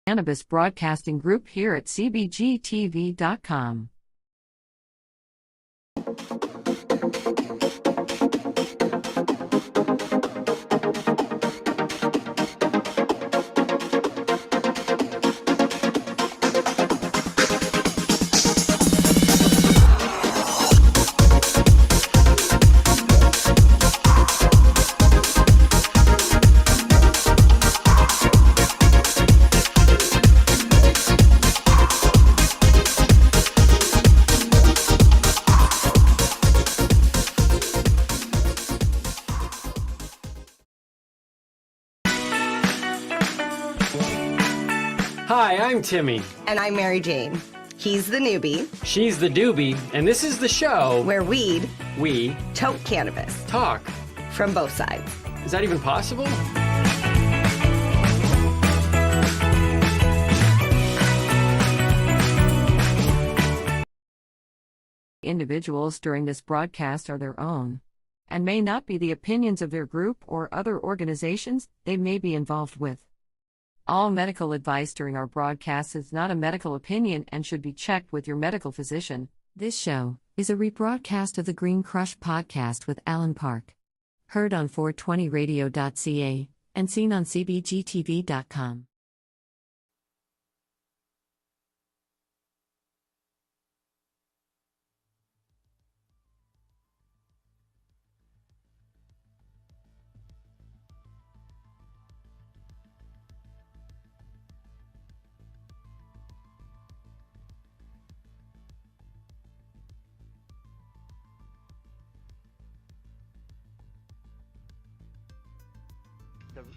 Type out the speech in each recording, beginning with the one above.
Cannabis Broadcasting Group here at cbgtv.com. Hi, I'm Timmy. And I'm Mary Jane. He's the newbie. She's the doobie, and this is the show where we tote cannabis. Talk. From both sides. Is that even possible? Individuals during this broadcast are their own, and may not be the opinions of their group or other organizations they may be involved with. All medical advice during our broadcast is not a medical opinion and should be checked with your medical physician. This show is a rebroadcast of the Green Crush podcast with Alan Park. Heard on 420radio.ca and seen on cbgtv.com.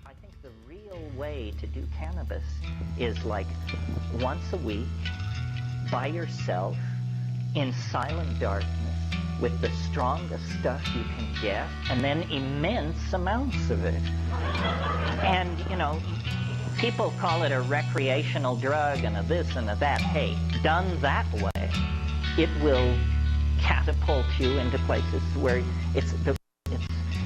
I think the real way to do cannabis is like once a week, by yourself, in silent darkness, with the strongest stuff you can get, and then immense amounts of it. And, you know, people call it a recreational drug and a this and a that. Hey, done that way, it will catapult you into places where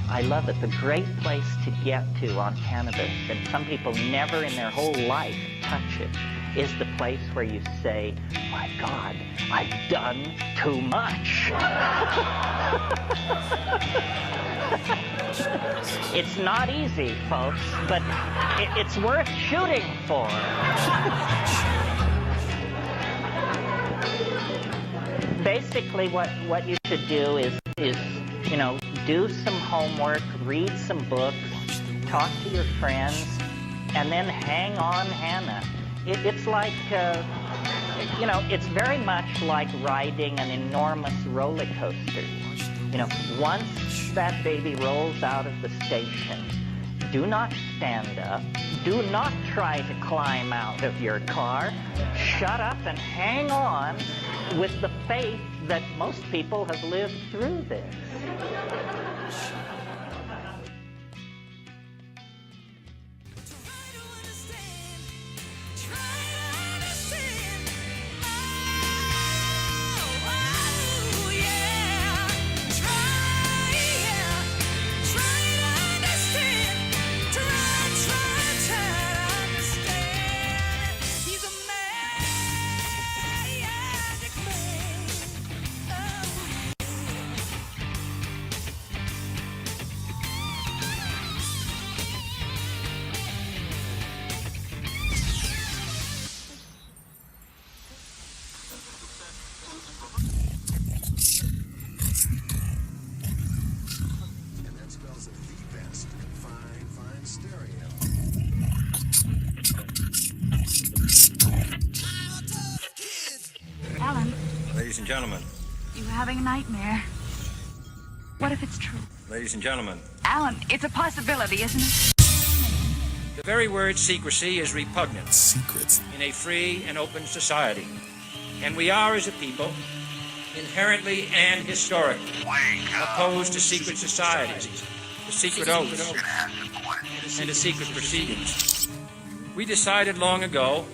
I love it. The great place to get to on cannabis, and some people never in their whole life touch it, is the place where you say, my God, I've done too much. It's not easy, folks, but it's worth shooting for. Basically, what you should do is you know, do some homework, read some books, talk to your friends, and then hang on, Hannah. It's like, you know, it's very much like riding an enormous roller coaster. You know, once that baby rolls out of the station, do not stand up. Do not try to climb out of your car. Shut up and hang on with the faith that most people have lived through this. Ladies and gentlemen. You're having a nightmare. What if it's true? Ladies and gentlemen. Alan, it's a possibility, isn't it? The very word secrecy is repugnant. Secrets. In a free and open society. And we are, as a people, inherently and historically opposed to secret societies, to secret oaths, and to secret proceedings. We decided long ago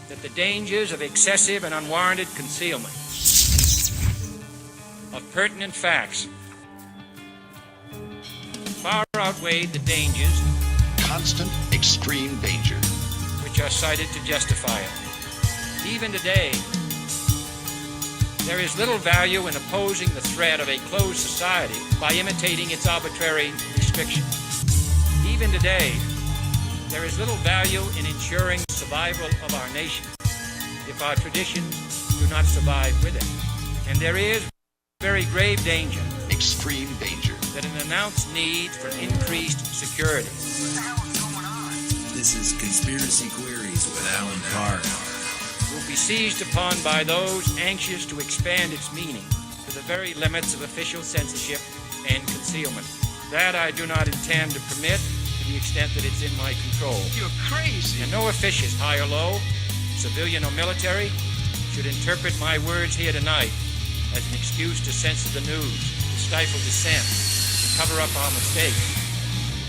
that the dangers of excessive and unwarranted concealment of pertinent facts far outweighed the dangers, constant extreme danger, which which are cited to justify it. Even today, there is little value in opposing the threat of a closed society by imitating its arbitrary restrictions. Even today, there is little value in ensuring the survival of our nation if our traditions do not survive with it. And there is very grave danger, extreme danger, that an announced need for increased security. What the hell is going on? This is Conspiracy Queries with Alan Park. Will be seized upon by those anxious to expand its meaning to the very limits of official censorship and concealment. That I do not intend to permit to the extent that it's in my control. You're crazy. And no officious, high or low, civilian or military, should interpret my words here tonight as an excuse to censor the news, to stifle dissent, to cover up our mistakes.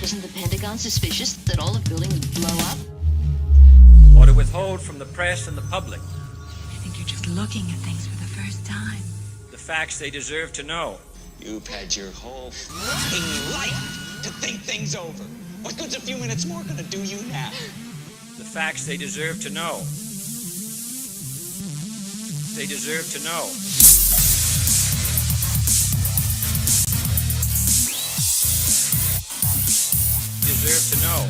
Isn't the Pentagon suspicious that all the buildings would blow up? Or to withhold from the press and the public I think you're just looking at things for the first time. the facts they deserve to know. You've had your whole f***ing life to think things over. What good's a few minutes more gonna do you now? The facts they deserve to know. They deserve to know. Deserve to know.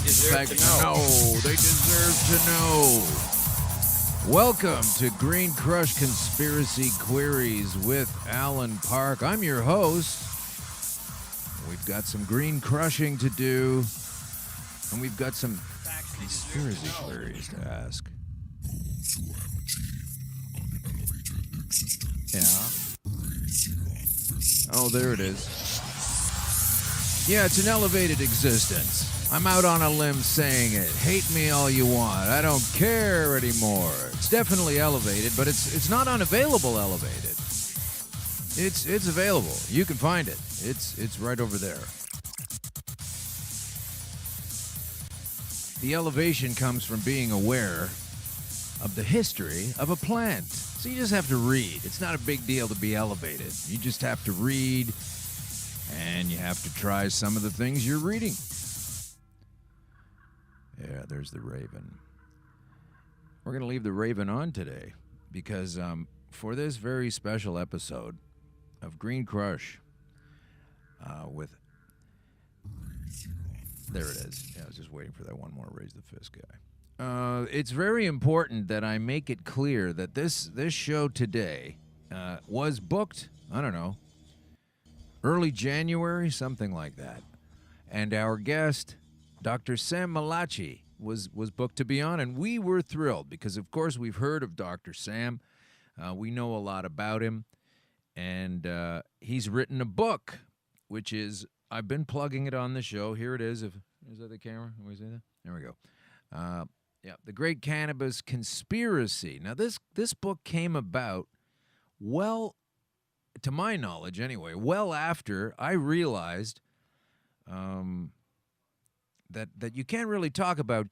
Deserve to know. They deserve to know. Welcome to Green Crush Conspiracy Queries with Alan Park. I'm your host. We've got some green crushing to do, and we've got some conspiracy queries to ask. Yeah. Oh, there it is. Yeah, it's an elevated existence. I'm out on a limb saying it. Hate me all you want. I don't care anymore. It's definitely elevated, but it's not unavailable elevated. It's available. You can find it. It's right over there. The elevation comes from being aware of the history of a plant. So you just have to read. It's not a big deal to be elevated. You just have to read, and you have to try some of the things you're reading. Yeah, there's the Raven. We're going to leave the Raven on today because for this very special episode of Green Crush with... There it is. Yeah, I was just waiting for that one more Raise the Fist guy. It's very important that I make it clear that this show today was booked, I don't know, early January, something like that. And our guest, Dr. Sam Mellace, was booked to be on, and we were thrilled because, of course, we've heard of Dr. Sam. We know a lot about him, and he's written a book, which is, I've been plugging it on the show. Here it is. Is that the camera? Can we see that? There we go. Yeah, The Great Cannabis Conspiracy. Now, this book came about, well, to my knowledge anyway, well after I realized that you can't really talk about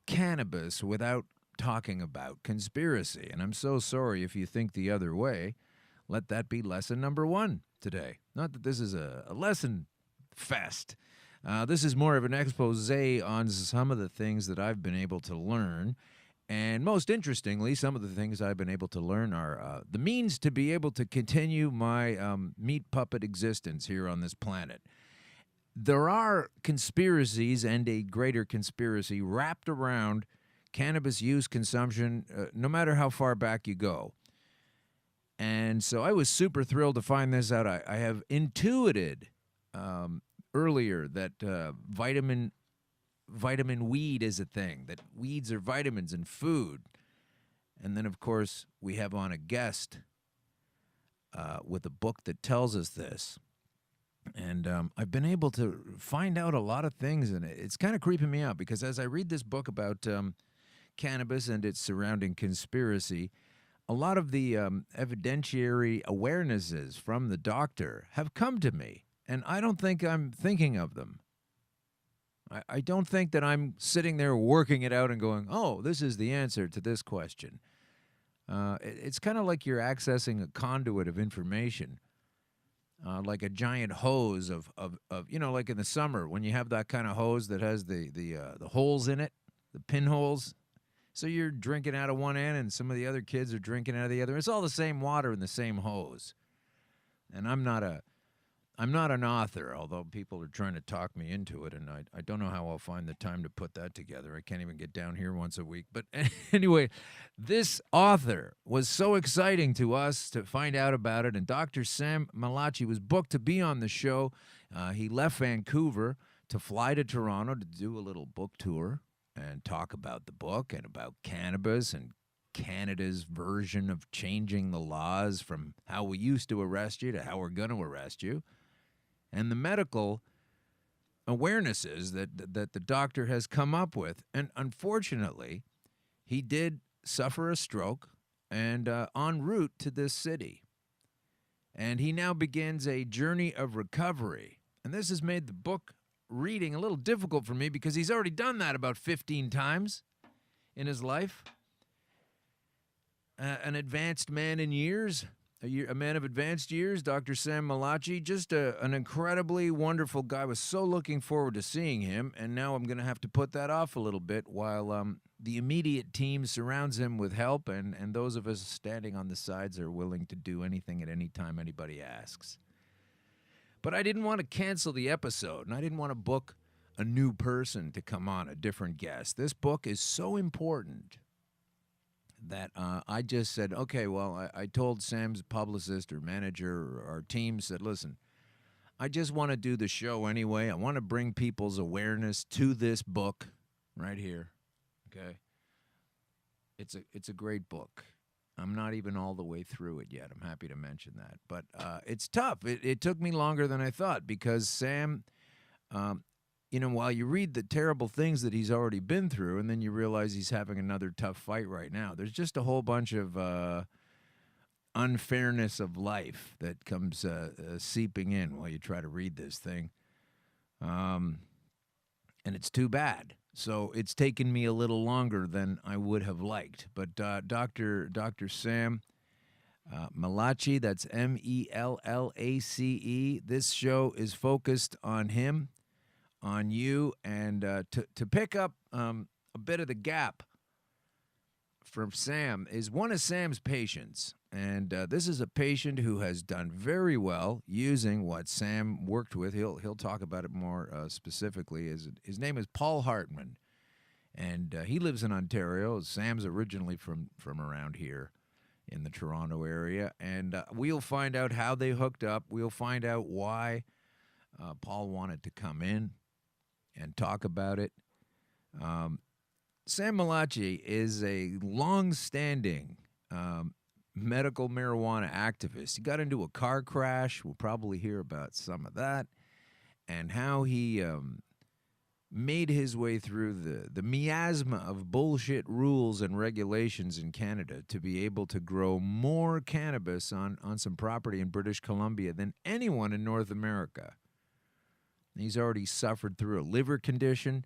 cannabis without talking about conspiracy. And I'm so sorry if you think the other way. Let that be lesson number 1 today. Not that this is a lesson fest. This is more of an expose on some of the things that I've been able to learn. And most interestingly, some of the things I've been able to learn are the means to be able to continue my meat puppet existence here on this planet. There are conspiracies and a greater conspiracy wrapped around cannabis use, consumption, no matter how far back you go. And so I was super thrilled to find this out. I have intuited earlier that vitamin weed is a thing, that weeds are vitamins in food. And then, of course, we have on a guest with a book that tells us this. And I've been able to find out a lot of things, and it's kind of creeping me out because as I read this book about cannabis and its surrounding conspiracy, a lot of the evidentiary awarenesses from the doctor have come to me, and I don't think I'm thinking of them. I don't think that I'm sitting there working it out and going, oh, this is the answer to this question. It's kind of like you're accessing a conduit of information, like a giant hose of like in the summer when you have that kind of hose that has the holes in it, the pinholes. So you're drinking out of one end and some of the other kids are drinking out of the other. It's all the same water in the same hose. And I'm not an author, although people are trying to talk me into it, and I don't know how I'll find the time to put that together. I can't even get down here once a week. But anyway, this author was so exciting to us to find out about it, and Dr. Sam Mellace was booked to be on the show. He left Vancouver to fly to Toronto to do a little book tour and talk about the book and about cannabis and Canada's version of changing the laws from how we used to arrest you to how we're going to arrest you, and the medical awarenesses that the doctor has come up with. And unfortunately, he did suffer a stroke and en route to this city. And he now begins a journey of recovery. And this has made the book reading a little difficult for me because he's already done that about 15 times in his life. An advanced man in years, a man of advanced years, Dr. Sam Mellace, just an incredibly wonderful guy. I was so looking forward to seeing him, and now I'm going to have to put that off a little bit while the immediate team surrounds him with help, and those of us standing on the sides are willing to do anything at any time anybody asks. But I didn't want to cancel the episode, and I didn't want to book a new person to come on, a different guest. This book is so important that I just said, okay, well, I told Sam's publicist or manager or our team, said, listen, I just want to do the show anyway. I want to bring people's awareness to this book right here, okay? It's a great book. I'm not even all the way through it yet. I'm happy to mention that. But it's tough. It took me longer than I thought because Sam, while you read the terrible things that he's already been through and then you realize he's having another tough fight right now, there's just a whole bunch of unfairness of life that comes seeping in while you try to read this thing. And it's too bad. So it's taken me a little longer than I would have liked. But Dr. Sam Mellace, that's Mellace, this show is focused on him, on you, and to pick up a bit of the gap from Sam is one of Sam's patients. And this is a patient who has done very well using what Sam worked with. He'll talk about it more specifically. His name is Paul Hartmann, and he lives in Ontario. Sam's originally from around here in the Toronto area, and we'll find out how they hooked up. We'll find out why Paul wanted to come in and talk about it. Sam Mellace is a long-standing medical marijuana activist. He got into a car crash. We'll probably hear about some of that and how he made his way through the miasma of bullshit rules and regulations in Canada to be able to grow more cannabis on some property in British Columbia than anyone in North America. He's already suffered through a liver condition.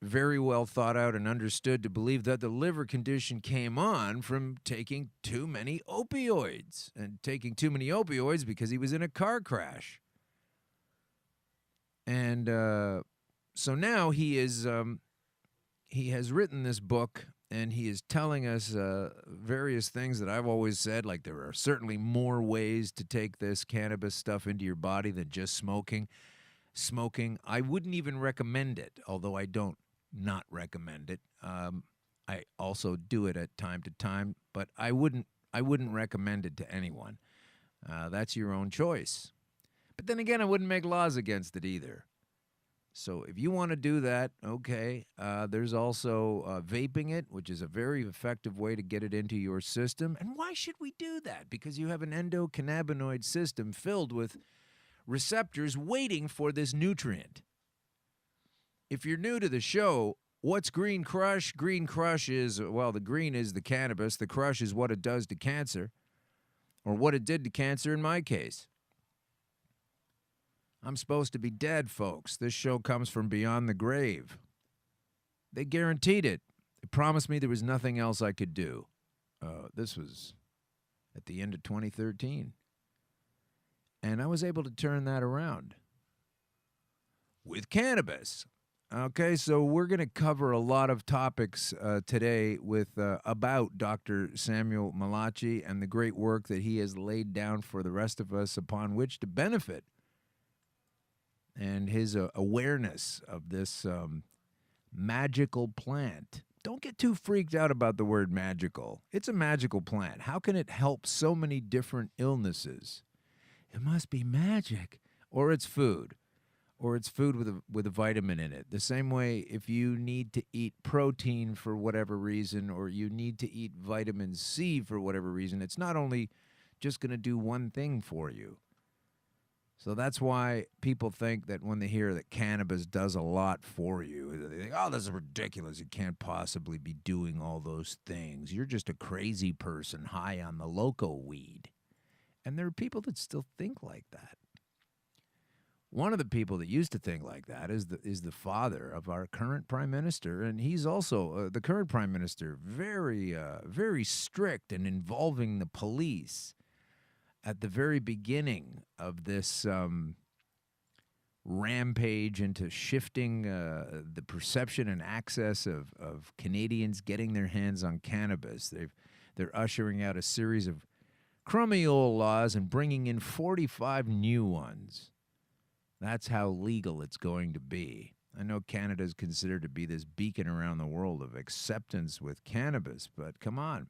Very well thought out and understood to believe that the liver condition came on from taking too many opioids, and taking too many opioids because he was in a car crash. And so now he has written this book, and he is telling us various things that I've always said, like there are certainly more ways to take this cannabis stuff into your body than just smoking. I wouldn't even recommend it, although I don't not recommend it. I also do it at time to time, but I wouldn't recommend it to anyone. That's your own choice. But then again, I wouldn't make laws against it either. So if you want to do that, okay. There's also vaping it, which is a very effective way to get it into your system. And why should we do that? Because you have an endocannabinoid system filled with receptors waiting for this nutrient. If you're new to the show, what's Green Crush? Green Crush is, well, the green is the cannabis. The crush is what it does to cancer, or what it did to cancer in my case. I'm supposed to be dead, folks. This show comes from beyond the grave. They guaranteed it. They promised me there was nothing else I could do. This was at the end of 2013. And I was able to turn that around with cannabis. Okay, so we're going to cover a lot of topics today with about Dr. Samuel Mellace and the great work that he has laid down for the rest of us upon which to benefit, and his awareness of this magical plant. Don't get too freaked out about the word magical. It's a magical plant. How can it help so many different illnesses? It must be magic. Or it's food. Or it's food with a vitamin in it. The same way if you need to eat protein for whatever reason, or you need to eat vitamin C for whatever reason, it's not only just going to do one thing for you. So that's why people think that when they hear that cannabis does a lot for you, they think, oh, this is ridiculous. You can't possibly be doing all those things. You're just a crazy person high on the loco weed. And there are people that still think like that. One of the people that used to think like that is the father of our current prime minister, and he's also the current prime minister, very strict and involving the police at the very beginning of this rampage into shifting the perception and access of Canadians getting their hands on cannabis. They're ushering out a series of crummy old laws and bringing in 45 new ones. That's how legal it's going to be. I know Canada is considered to be this beacon around the world of acceptance with cannabis, but come on,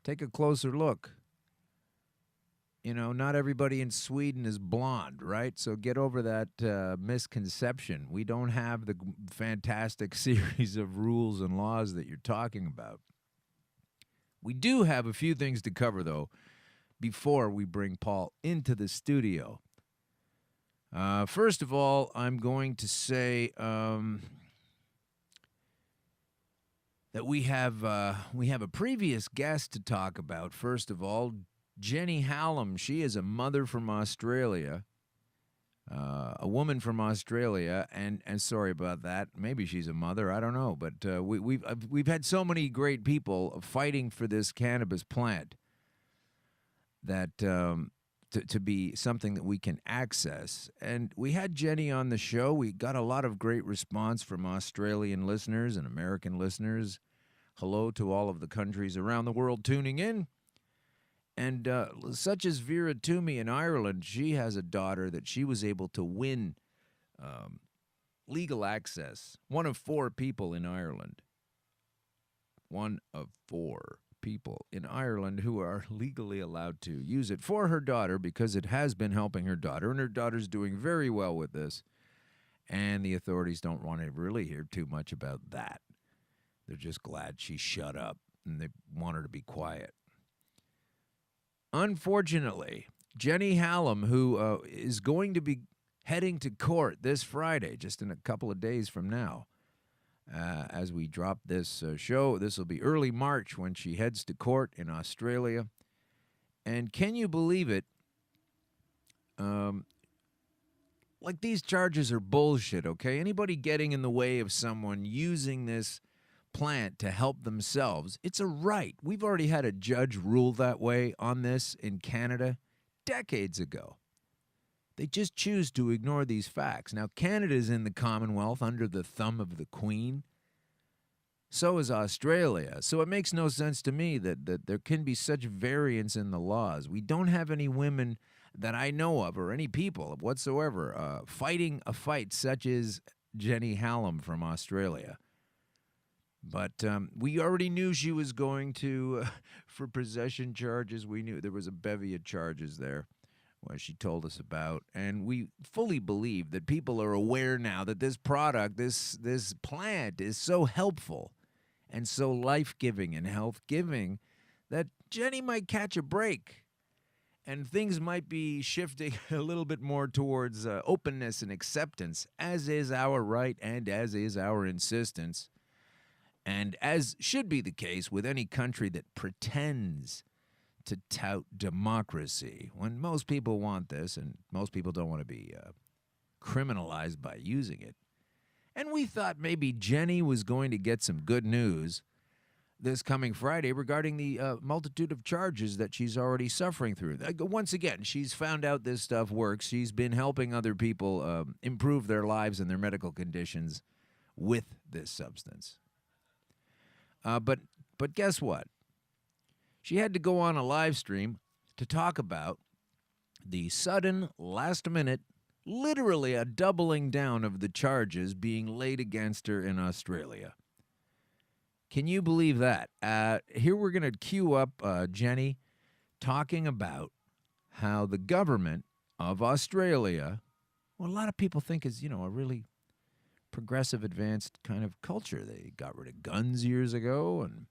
take a closer look. You know, not everybody in Sweden is blonde, right? So get over that misconception. We don't have the fantastic series of rules and laws that you're talking about. We do have a few things to cover, though, before we bring Paul into the studio. First of all, I'm going to say that we have a previous guest to talk about. First of all, Jenny Hallam. She is a mother from Australia, a woman from Australia, and sorry about that. Maybe she's a mother. I don't know, but we've had so many great people fighting for this cannabis plant that. To be something that we can access. And we had Jenny on the show. We got a lot of great response from Australian listeners and American listeners. Hello to all of the countries around the world tuning in. And such as Vera Toomey in Ireland, she has a daughter that she was able to win legal access. One of 4 people in Ireland. One of 4 people in Ireland who are legally allowed to use it for her daughter, because it has been helping her daughter, and her daughter's doing very well with this. And the authorities don't want to really hear too much about that. They're just glad she shut up, and they want her to be quiet. Unfortunately, Jenny Hallam, who is going to be heading to court this Friday, just in a couple of days from now, as we drop this show. This will be early March when she heads to court in Australia. And can you believe it? Like, these charges are bullshit, okay? Anybody getting in the way of someone using this plant to help themselves, it's a right. We've already had a judge rule that way on this in Canada decades ago. They just choose to ignore these facts. Now, Canada is in the Commonwealth under the thumb of the Queen. So is Australia. So it makes no sense to me that there can be such variance in the laws. We don't have any women that I know of, or any people whatsoever, fighting a fight such as Jenny Hallam from Australia. But we already knew she was going to, for possession charges, we knew there was a bevy of charges there. What she told us about, and we fully believe that people are aware now that this product, this plant, is so helpful and so life-giving and health-giving that Jenny might catch a break, and things might be shifting a little bit more towards openness and acceptance, as is our right and as is our insistence, and as should be the case with any country that pretends to tout democracy, when most people want this, and most people don't want to be criminalized by using it. And we thought maybe Jenny was going to get some good news this coming Friday regarding the multitude of charges that she's already suffering through. Once again, she's found out this stuff works. She's been helping other people improve their lives and their medical conditions with this substance. But guess what? She had to go on a live stream to talk about the sudden, last-minute, literally a doubling down of the charges being laid against her in Australia. Can you believe that? Here we're going to cue up Jenny talking about how the government of Australia, well, a lot of people think is, a really progressive, advanced kind of culture. They got rid of guns years ago, and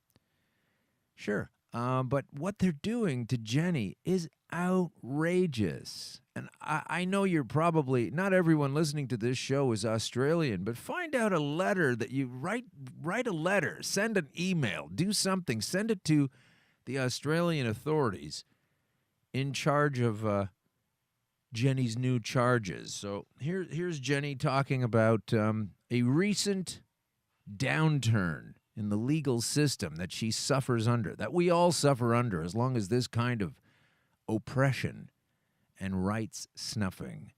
sure. But what they're doing to Jenny is outrageous. And I know you're probably, not everyone listening to this show is Australian, but find out a letter that you write a letter, send an email, do something, send it to the Australian authorities in charge of Jenny's new charges. So here's Jenny talking about a recent downturn in the legal system that she suffers under, that we all suffer under as long as this kind of oppression and rights snuffing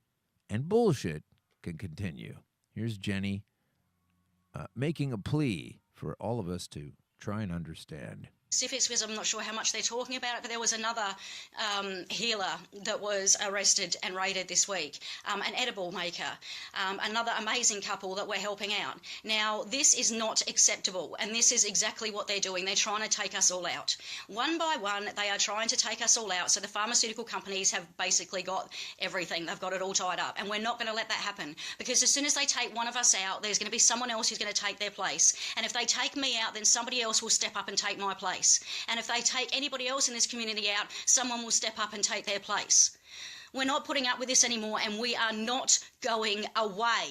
and bullshit can continue. Here's Jenny making a plea for all of us to try and understand. Specifics, because I'm not sure how much they're talking about it, but there was another healer that was arrested and raided this week, an edible maker, another amazing couple that we're helping out. Now, this is not acceptable, and this is exactly what they're doing. They're trying to take us all out. One by one, they are trying to take us all out, so the pharmaceutical companies have basically got everything. They've got it all tied up, and we're not going to let that happen, because as soon as they take one of us out, there's going to be someone else who's going to take their place, and if they take me out, then somebody else will step up and take my place. And if they take anybody else in this community out, someone will step up and take their place. We're not putting up with this anymore, and we are not going away.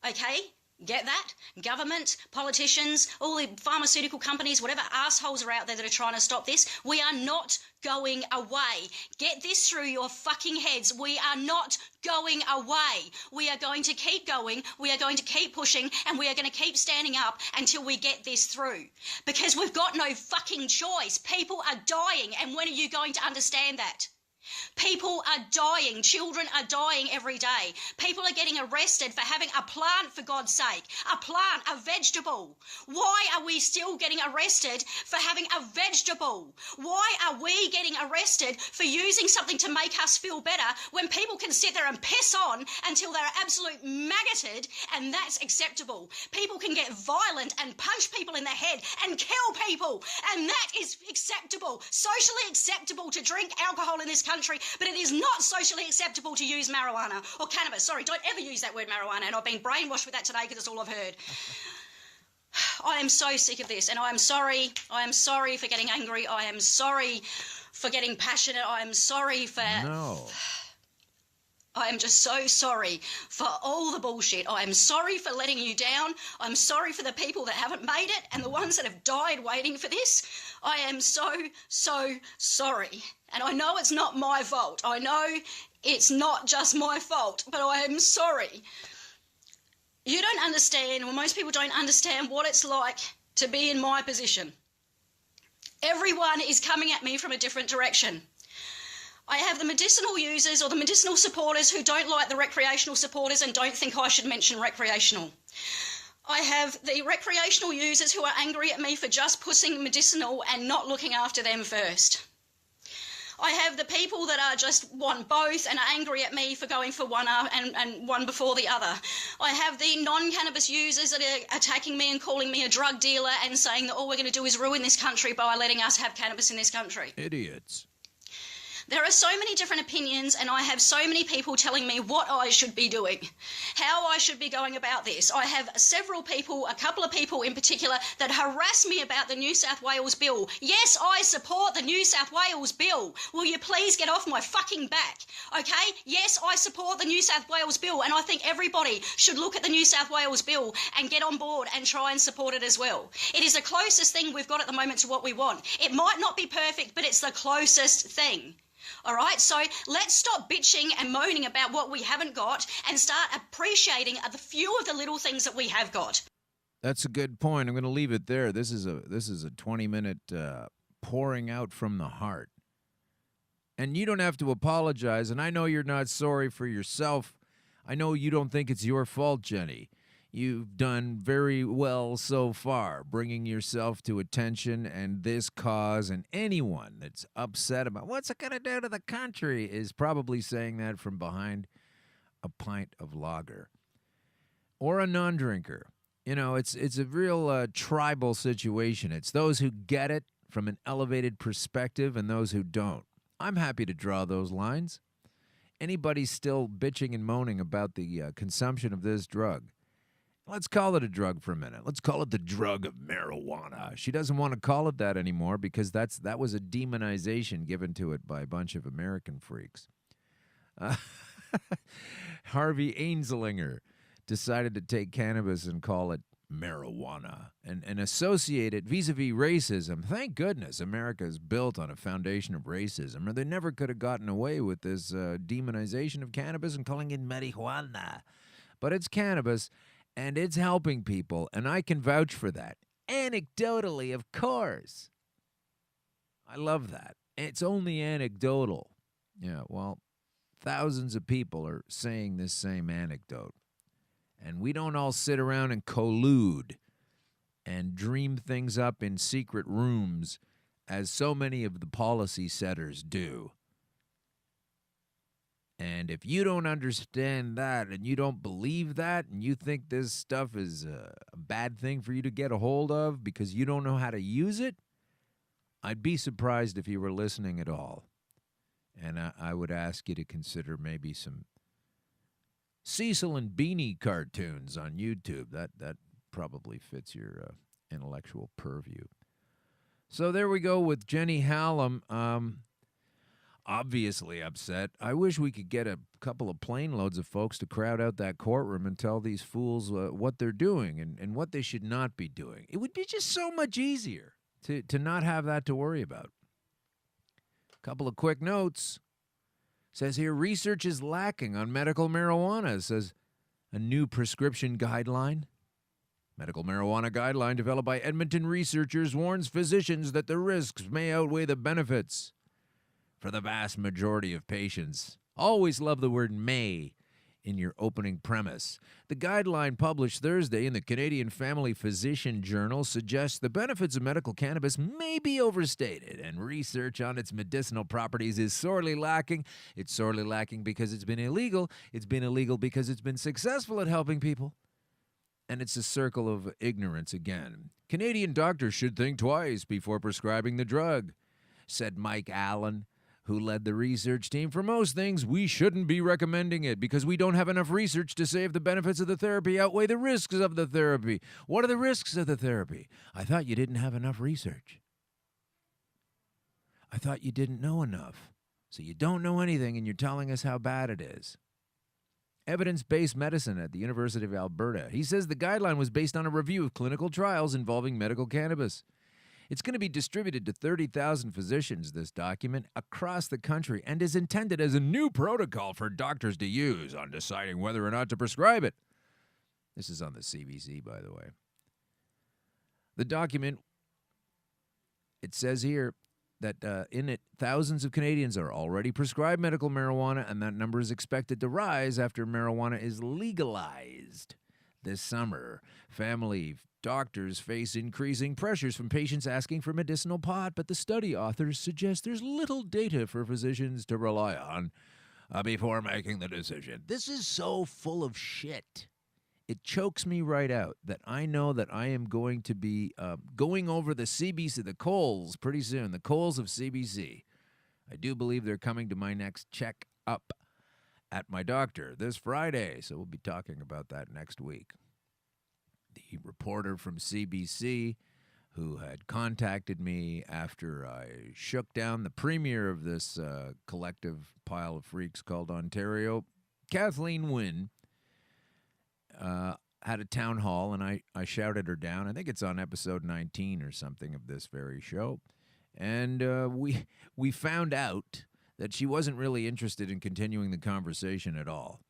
Okay? Get that? Government, politicians, all the pharmaceutical companies, whatever assholes are out there that are trying to stop this, we are not going away. Get this through your fucking heads. We are not going away. We are going to keep going. We are going to keep pushing, and we are going to keep standing up until we get this through. Because we've got no fucking choice. People are dying, and when are you going to understand that? People are dying. Children are dying every day. People are getting arrested for having a plant, for God's sake. A plant, a vegetable. Why are we still getting arrested for having a vegetable? Why are we getting arrested for using something to make us feel better when people can sit there and piss on until they're absolute maggoted, and that's acceptable? People can get violent and punch people in the head and kill people, and that is acceptable. Socially acceptable to drink alcohol in this country, but it is not socially acceptable to use marijuana or cannabis. Sorry, don't ever use that word marijuana, and I've been brainwashed with that today because that's all I've heard. I am so sick of this, and I am sorry. I am sorry for getting angry. I am sorry for getting passionate. I am sorry for... No. I am just so sorry for all the bullshit. I am sorry for letting you down. I'm sorry for the people that haven't made it and the ones that have died waiting for this. I am so, so sorry. And I know it's not my fault. I know it's not just my fault, but I am sorry. You don't understand, or most people don't understand what it's like to be in my position. Everyone is coming at me from a different direction. I have the medicinal users or the medicinal supporters who don't like the recreational supporters and don't think I should mention recreational. I have the recreational users who are angry at me for just pushing medicinal and not looking after them first. I have the people that are just want both and are angry at me for going for one and one before the other. I have the non-cannabis users that are attacking me and calling me a drug dealer and saying that all we're going to do is ruin this country by letting us have cannabis in this country. Idiots. There are so many different opinions, and I have so many people telling me what I should be doing, how I should be going about this. I have several people, a couple of people in particular, that harass me about the New South Wales bill. Yes, I support the New South Wales bill. Will you please get off my fucking back? Okay? Yes, I support the New South Wales bill, and I think everybody should look at the New South Wales bill and get on board and try and support it as well. It is the closest thing we've got at the moment to what we want. It might not be perfect, but it's the closest thing. All right, so let's stop bitching and moaning about what we haven't got and start appreciating the few of the little things that we have got. That's a good point. I'm going to leave it there. This is a 20-minute pouring out from the heart. And you don't have to apologize, and I know you're not sorry for yourself. I know you don't think it's your fault, Jenny. You've done very well so far, bringing yourself to attention and this cause, and anyone that's upset about what's it going to do to the country is probably saying that from behind a pint of lager. Or a non-drinker. You know, it's a real tribal situation. It's those who get it from an elevated perspective and those who don't. I'm happy to draw those lines. Anybody still bitching and moaning about the consumption of this drug, let's call it a drug for a minute. Let's call it the drug of marijuana. She doesn't want to call it that anymore because that was a demonization given to it by a bunch of American freaks. Harvey Ainslinger decided to take cannabis and call it marijuana and associate it vis-a-vis racism. Thank goodness America is built on a foundation of racism, or they never could have gotten away with this demonization of cannabis and calling it marijuana. But it's cannabis, and it's helping people, and I can vouch for that. Anecdotally, of course. I love that. It's only anecdotal. Yeah, well, thousands of people are saying this same anecdote. And we don't all sit around and collude and dream things up in secret rooms as so many of the policy setters do. And if you don't understand that and you don't believe that and you think this stuff is a bad thing for you to get a hold of because you don't know how to use it, I'd be surprised if you were listening at all. And I would ask you to consider maybe some Cecil and Beanie cartoons on YouTube. That probably fits your intellectual purview. So there we go with Jenny Hallam. Obviously upset. I wish we could get a couple of plane loads of folks to crowd out that courtroom and tell these fools what they're doing and what they should not be doing. It would be just so much easier to not have that to worry about. A couple of quick notes. Says here, research is lacking on medical marijuana, says a new prescription guideline. Medical marijuana guideline developed by Edmonton researchers warns physicians that the risks may outweigh the benefits for the vast majority of patients. Always love the word may in your opening premise. The guideline published Thursday in the Canadian Family Physician Journal suggests the benefits of medical cannabis may be overstated, and research on its medicinal properties is sorely lacking. It's sorely lacking because it's been illegal. It's been illegal because it's been successful at helping people. And it's a circle of ignorance again. Canadian doctors should think twice before prescribing the drug, said Mike Allen, who led the research team. For most things, we shouldn't be recommending it because we don't have enough research to say if the benefits of the therapy outweigh the risks of the therapy. What are the risks of the therapy? I thought you didn't have enough research. I thought you didn't know enough. So you don't know anything and you're telling us how bad it is. Evidence-based medicine at the University of Alberta. He says the guideline was based on a review of clinical trials involving medical cannabis. It's going to be distributed to 30,000 physicians, this document, across the country, and is intended as a new protocol for doctors to use on deciding whether or not to prescribe it. This is on the CBC, by the way. The document, it says here that in it, thousands of Canadians are already prescribed medical marijuana, and that number is expected to rise after marijuana is legalized this summer. Family doctors face increasing pressures from patients asking for medicinal pot, but the study authors suggest there's little data for physicians to rely on before making the decision. This is so full of shit. It chokes me right out that I know that I am going to be going over the CBC, the Coles, pretty soon, the Coles of CBC. I do believe they're coming to my next check-up at my doctor this Friday, so we'll be talking about that next week. The reporter from CBC who had contacted me after I shook down the premier of this collective pile of freaks called Ontario, Kathleen Wynne, had a town hall, and I shouted her down. I think it's on episode 19 or something of this very show. And we found out that she wasn't really interested in continuing the conversation at all.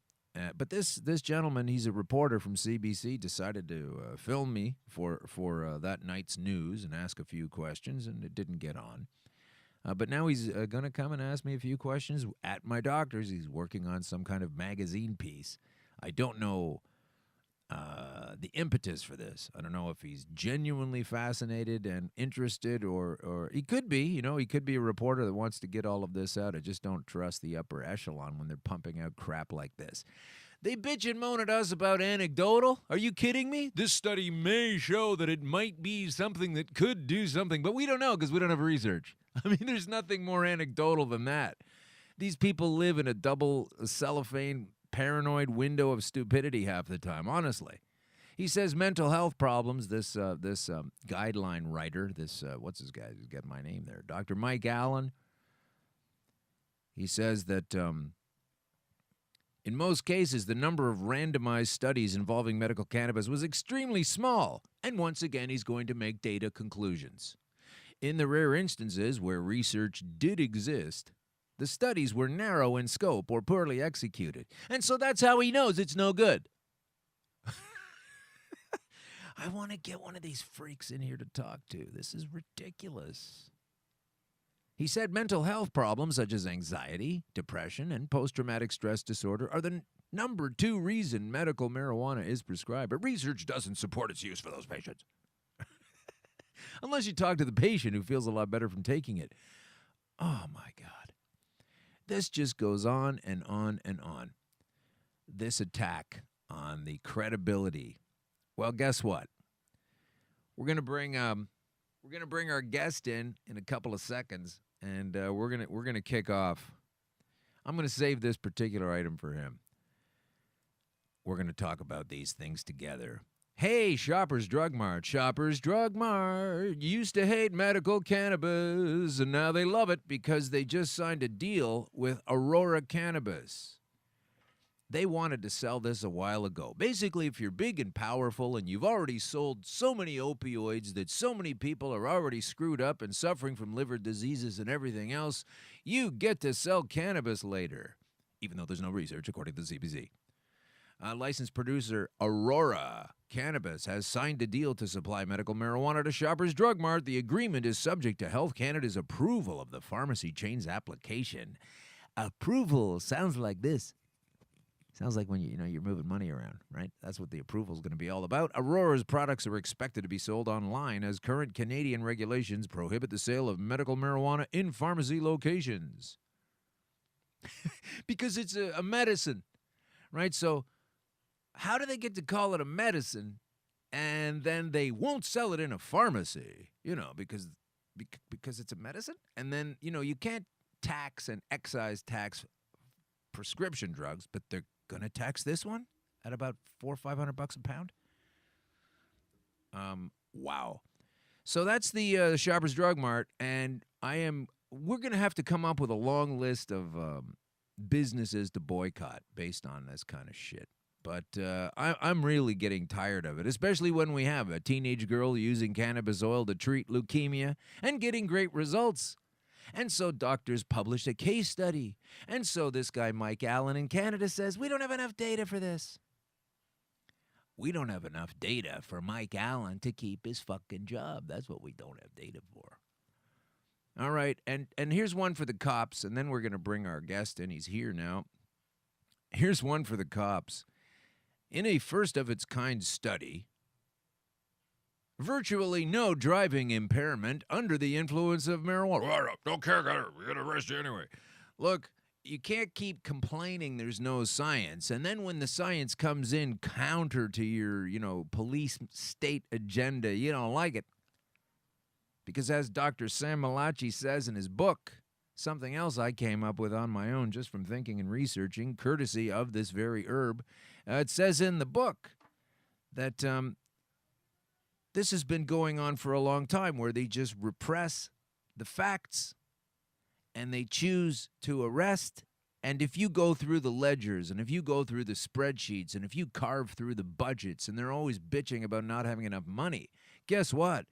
But this gentleman, he's a reporter from CBC, decided to film me for that night's news and ask a few questions, and it didn't get on. But now he's going to come and ask me a few questions at my doctor's. He's working on some kind of magazine piece. I don't know the impetus for this. I don't know if he's genuinely fascinated and interested, or he could be. He could be a reporter that wants to get all of this out. I just don't trust the upper echelon when they're pumping out crap like this. They bitch and moan at us about anecdotal. Are you kidding me? This study may show that it might be something that could do something, but we don't know because we don't have research. I mean, there's nothing more anecdotal than that. These people live in a double cellophane paranoid window of stupidity half the time, honestly. He says mental health problems, this guideline writer, what's his guy? He's got my name there, Dr. Mike Allen. He says that in most cases, the number of randomized studies involving medical cannabis was extremely small, and once again, he's going to make data conclusions. In the rare instances where research did exist, the studies were narrow in scope or poorly executed. And so that's how he knows it's no good. I want to get one of these freaks in here to talk to. This is ridiculous. He said mental health problems such as anxiety, depression, and post-traumatic stress disorder are the number 2 reason medical marijuana is prescribed. But research doesn't support its use for those patients. Unless you talk to the patient who feels a lot better from taking it. Oh, my God. This just goes on and on and on. This attack on the credibility. Well, guess what? We're gonna bring our guest in a couple of seconds, and we're gonna kick off. I'm gonna save this particular item for him. We're gonna talk about these things together. Hey, Shoppers Drug Mart. Shoppers Drug Mart used to hate medical cannabis, and now they love it because they just signed a deal with Aurora Cannabis. They wanted to sell this a while ago. Basically, if you're big and powerful and you've already sold so many opioids that so many people are already screwed up and suffering from liver diseases and everything else, you get to sell cannabis later, even though there's no research, according to the CBC. Licensed producer Aurora Cannabis has signed a deal to supply medical marijuana to Shoppers Drug Mart. The agreement is subject to Health Canada's approval of the pharmacy chain's application. Approval sounds like this. Sounds like when you're moving money around, right? That's what the approval is going to be all about. Aurora's products are expected to be sold online as current Canadian regulations prohibit the sale of medical marijuana in pharmacy locations. Because it's a medicine, right? So how do they get to call it a medicine and then they won't sell it in a pharmacy, because it's a medicine? And then, you can't tax and excise tax prescription drugs, but they're going to tax this one at about $400 or $500 a pound. Wow. So that's the Shoppers Drug Mart, and we're going to have to come up with a long list of businesses to boycott based on this kind of shit. But I'm really getting tired of it, especially when we have a teenage girl using cannabis oil to treat leukemia and getting great results. And so doctors published a case study. And so this guy, Mike Allen in Canada, says, we don't have enough data for this. We don't have enough data for Mike Allen to keep his fucking job. That's what we don't have data for. All right, and here's one for the cops, and then we're going to bring our guest in. He's here now. Here's one for the cops. In a first-of-its-kind study, virtually no driving impairment under the influence of marijuana. Don't care, we're going to arrest you anyway. Look, you can't keep complaining there's no science, and then when the science comes in counter to your, police state agenda, you don't like it. Because as Dr. Sam Malachi says in his book, something else I came up with on my own just from thinking and researching, courtesy of this very herb, it says in the book that this has been going on for a long time, where they just repress the facts and they choose to arrest. And if you go through the ledgers and if you go through the spreadsheets and if you carve through the budgets, and they're always bitching about not having enough money, guess what?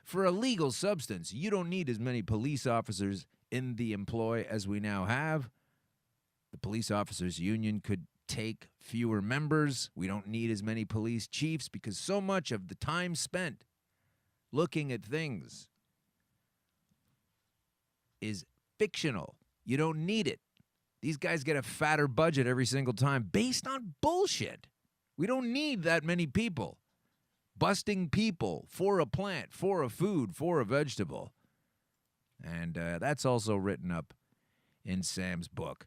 For a legal substance, you don't need as many police officers in the employ as we now have, the police officers union could take fewer members. We don't need as many police chiefs because so much of the time spent looking at things is fictional. You don't need it. These guys get a fatter budget every single time based on bullshit. We don't need that many people busting people for a plant, for a food, for a vegetable. And that's also written up in Sam's book.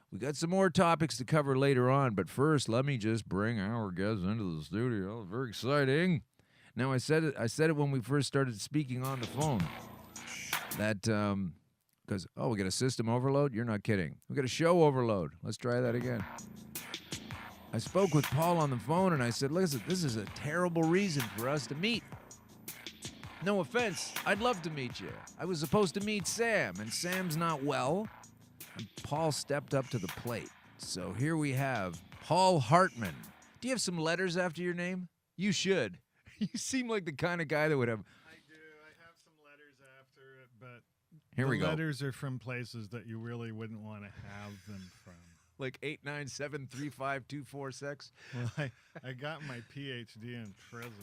We got some more topics to cover later on, but first, let me just bring our guests into the studio. Very exciting. Now, I said it when we first started speaking on the phone. That, because, we got a system overload? You're not kidding. We got a show overload. Let's try that again. I spoke with Paul on the phone, and I said, listen, this is a terrible reason for us to meet. No offense, I'd love to meet you. I was supposed to meet Sam, and Sam's not well. And Paul stepped up to the plate. So here we have Paul Hartmann. Do you have some letters after your name? You should. You seem like the kind of guy that would have... I do. I have some letters after it, but here we go. Letters are from places that you really wouldn't want to have them from. Like 897-35246? Well, I got my PhD in prison.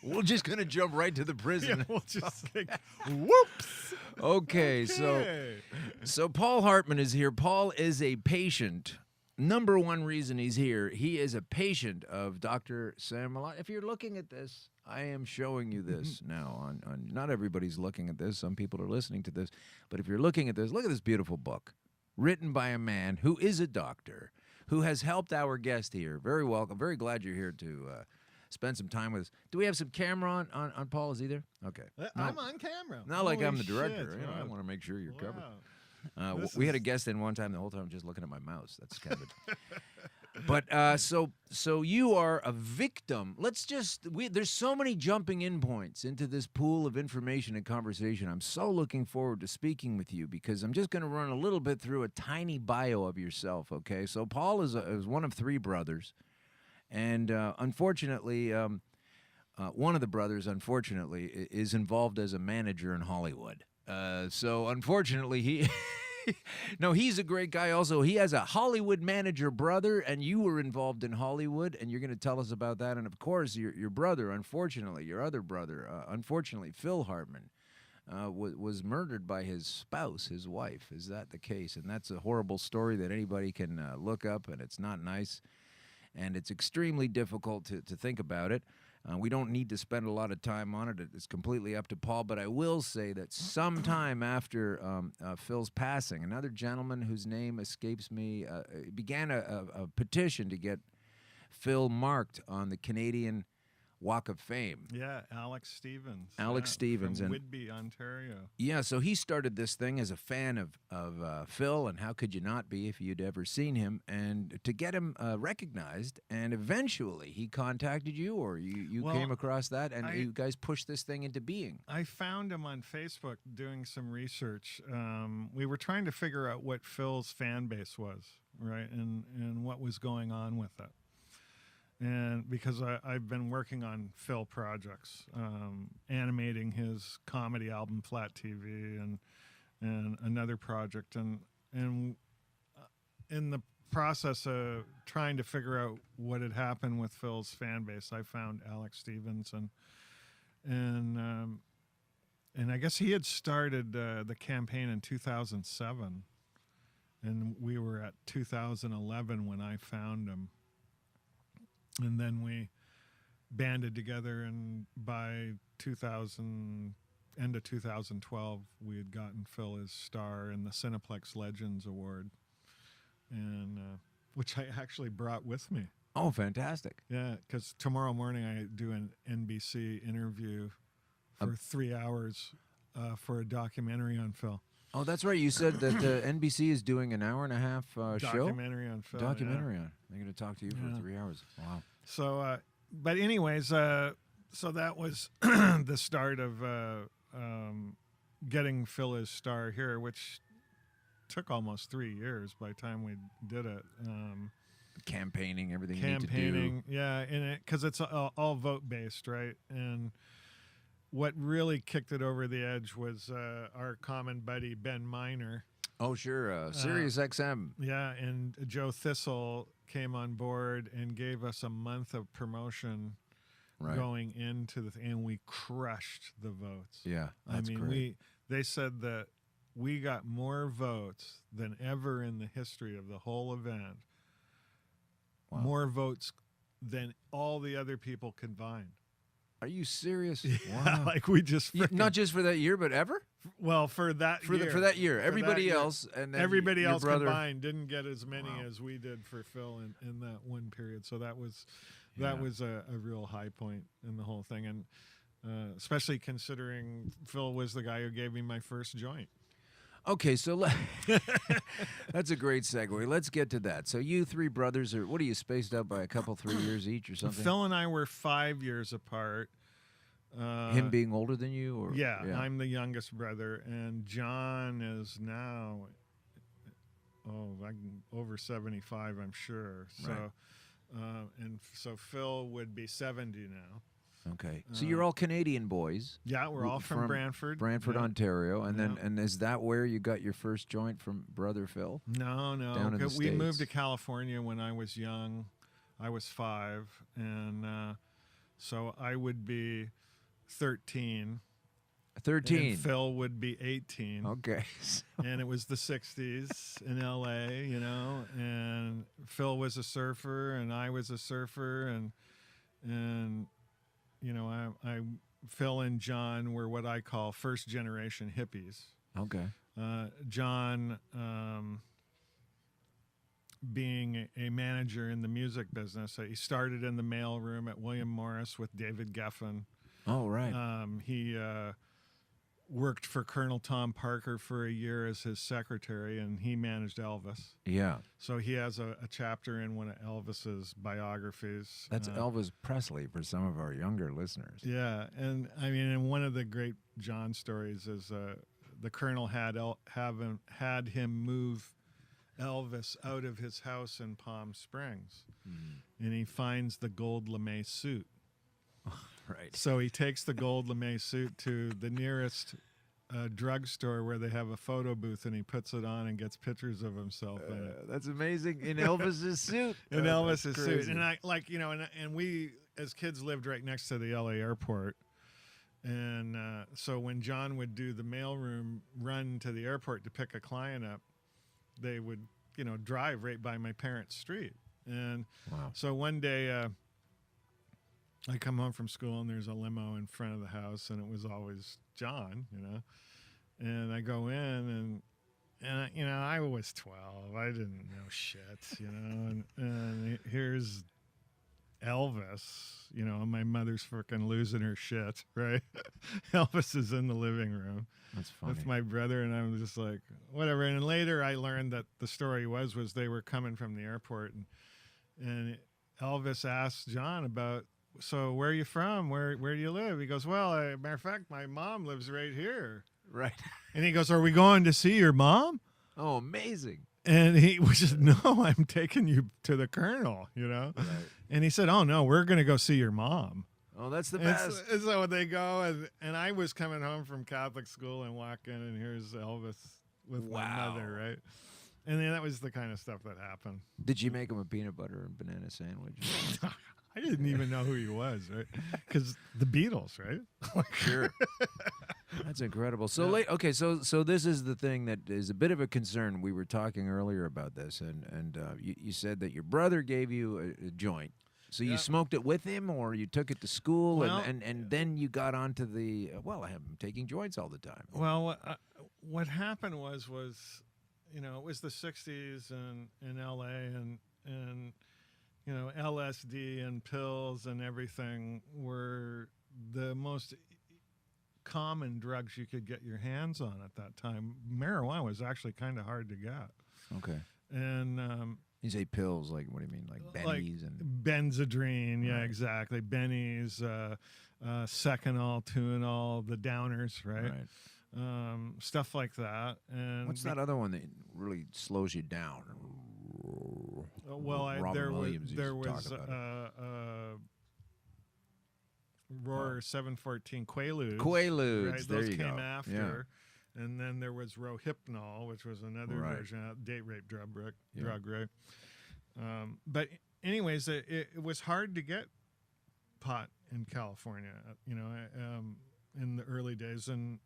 We're just going to jump right to the prison. Yeah, we'll just whoops. Okay, so Paul Hartmann is here. Paul is a patient. Number one reason he's here, he is a patient of Dr. Sam Mellace. If you're looking at this, I am showing you this now. On not everybody's looking at this. Some people are listening to this. But if you're looking at this, look at this beautiful book written by a man who is a doctor, who has helped our guest here. Very welcome. Very glad you're here to spend some time with us. Do we have some camera on Paul? Is he there? Okay. I'm on camera. Not like I'm the Holy director. shit, You know, I wow. want to make sure you're covered. Wow. We had a guest in one time, the whole time just looking at my mouse. That's kind of But so you are a victim. There's so many jumping in points into this pool of information and conversation. I'm so looking forward to speaking with you because I'm just going to run a little bit through a tiny bio of yourself, okay? So Paul is one of three brothers, and unfortunately, one of the brothers, unfortunately, is involved as a manager in Hollywood. So unfortunately, he... No, he's a great guy also. He has a Hollywood manager brother, and you were involved in Hollywood, and you're going to tell us about that. And, of course, your brother, unfortunately, your other brother, unfortunately, Phil Hartmann, was murdered by his spouse, his wife. Is that the case? And that's a horrible story that anybody can look up, and it's not nice. And it's extremely difficult to think about it. We don't need to spend a lot of time on it. It's completely up to Paul. But I will say that sometime after Phil's passing, another gentleman whose name escapes me began a petition to get Phil marked on the Canadian Walk of Fame. Yeah, Alex Stevens. Stevens. From and Whitby, Ontario. Yeah, so he started this thing as a fan of Phil, and how could you not be if you'd ever seen him, and to get him recognized, and eventually he contacted you, or you came across that, and you guys pushed this thing into being. I found him on Facebook doing some research. We were trying to figure out what Phil's fan base was, right, and what was going on with it. And because I've been working on Phil projects, animating his comedy album Flat TV and another project, and in the process of trying to figure out what had happened with Phil's fan base, I found Alex Stevens, and I guess he had started the campaign in 2007, and we were at 2011 when I found him. And then we banded together, and by end of 2012, we had gotten Phil his star in the Cineplex Legends Award, and which I actually brought with me. Oh, fantastic! Yeah, because tomorrow morning I do an NBC interview for 3 hours for a documentary on Phil. Oh, that's right. You said that NBC is doing an hour and a half show? Documentary on Phil. Documentary on. They're going to talk to you for 3 hours. Wow. So, but anyways, so that was the start of getting Phil his star here, which took almost 3 years by the time we did it. Campaigning, everything you need to do. Yeah, because it's all vote-based, right? And what really kicked it over the edge was our common buddy Ben Miner. Oh, sure. Sirius XM. Yeah, and Joe Thistle came on board and gave us a month of promotion going into and we crushed the votes. Yeah, that's great. They said that we got more votes than ever in the history of the whole event. Wow. More votes than all the other people combined. Are you serious? Wow. Like we just not just for that year, but ever. Well, for that year, for that year, everybody else and then everybody else brother combined didn't get as many as we did for Phil in that one period. So that was a real high point in the whole thing, and especially considering Phil was the guy who gave me my first joint. Okay, so that's a great segue. Let's get to that. So you three brothers what are you spaced out by a couple, 3 years each or something? Phil and I were 5 years apart. Him being older than you? Or yeah, I'm the brother, and John is now over 75, I'm sure. So, and so Phil would be 70 now. Okay, so you're all Canadian boys. Yeah, we're all from Brantford, Ontario, and then and is that where you got your first joint from brother Phil? No, Down in the we States. moved to California when I was young. I was 5, and so I would be 13. 13. And Phil would be 18. Okay. And it was the 60s in L.A., you know, and Phil was a surfer, and I was a surfer, and you know, Phil and John were what I call first-generation hippies. Okay. John, being a manager in the music business, he started in the mailroom at William Morris with David Geffen. Oh, right. He worked for Colonel Tom Parker for a year as his secretary, and he managed Elvis. Yeah. So he has a chapter in one of Elvis's biographies. That's Elvis Presley for some of our younger listeners. Yeah, and I mean, and one of the great John stories is the Colonel had him move Elvis out of his house in Palm Springs, and he finds the gold lame suit. Right. So he takes the gold lame suit to the nearest drugstore where they have a photo booth, and he puts it on and gets pictures of himself in it. That's amazing. In Elvis's suit. In Elvis's suit. And I and we as kids lived right next to the LA airport. And so when John would do the mailroom run to the airport to pick a client up, they would, you know, drive right by my parents' street. And so one day I come home from school and there's a limo in front of the house, and it was always John, you know. And I go in and you know, I was 12. I didn't know shit, you know. And here's Elvis, you know, my mother's freaking losing her shit, right? Elvis is in the living room. That's funny. With my brother, and I'm just like, whatever. And later I learned that the story was they were coming from the airport, and Elvis asked John about, so where are you from? Where do you live? He goes, well, matter of fact, my mom lives right here. Right. And he goes, are we going to see your mom? Oh, amazing. And he was just, no, I'm taking you to the Colonel, you know? Right. And he said, oh, no, we're going to go see your mom. Oh, that's the best. And so they go, and I was coming home from Catholic school and walk in, and here's Elvis with my mother, right? And then that was the kind of stuff that happened. Did you make him a peanut butter and banana sandwich? I didn't even know who he was, right? Because the Beatles, right? Sure. That's incredible. So okay, so this is the thing that is a bit of a concern. We were talking earlier about this, and you said that your brother gave you a joint. So you smoked it with him, or you took it to school, well, and then you got onto the, I have him taking joints all the time. Well, what happened was, you know, it was the 60s in L.A., and you know, LSD and pills and everything were the most common drugs you could get your hands on at that time. Marijuana was actually kind of hard to get. Okay. And you say pills, like, what do you mean, like bennies and Benzedrine? Yeah, exactly. Bennies, Seconal, Tuinal, the downers, right? Stuff like that. And what's that other one that really slows you down? Well, there was Roar 714 Quaaludes. Quaaludes, right? there Those you came go. after. Yeah. And then there was Rohypnol, which was another version of date rape drug, right? But anyways, it was hard to get pot in California, in the early days. And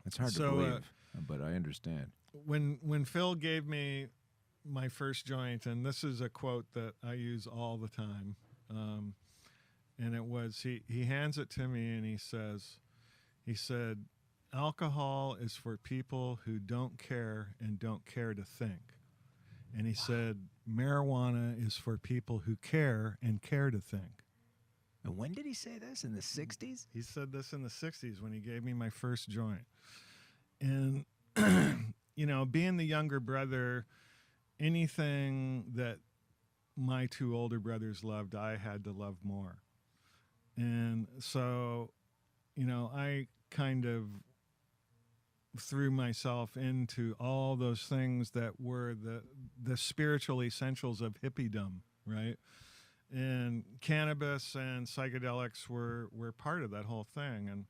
it's hard to believe, but I understand. When Phil gave me my first joint, and this is a quote that I use all the time, and it was, he hands it to me and he said, alcohol is for people who don't care and don't care to think. And he said, marijuana is for people who care and care to think. And when did he say this? In the 60s? He said this in the 60s when he gave me my first joint. And, being the younger brother, anything that my two older brothers loved, I had to love more. And so, I kind of threw myself into all those things that were the spiritual essentials of hippiedom, right? And cannabis and psychedelics were part of that whole thing,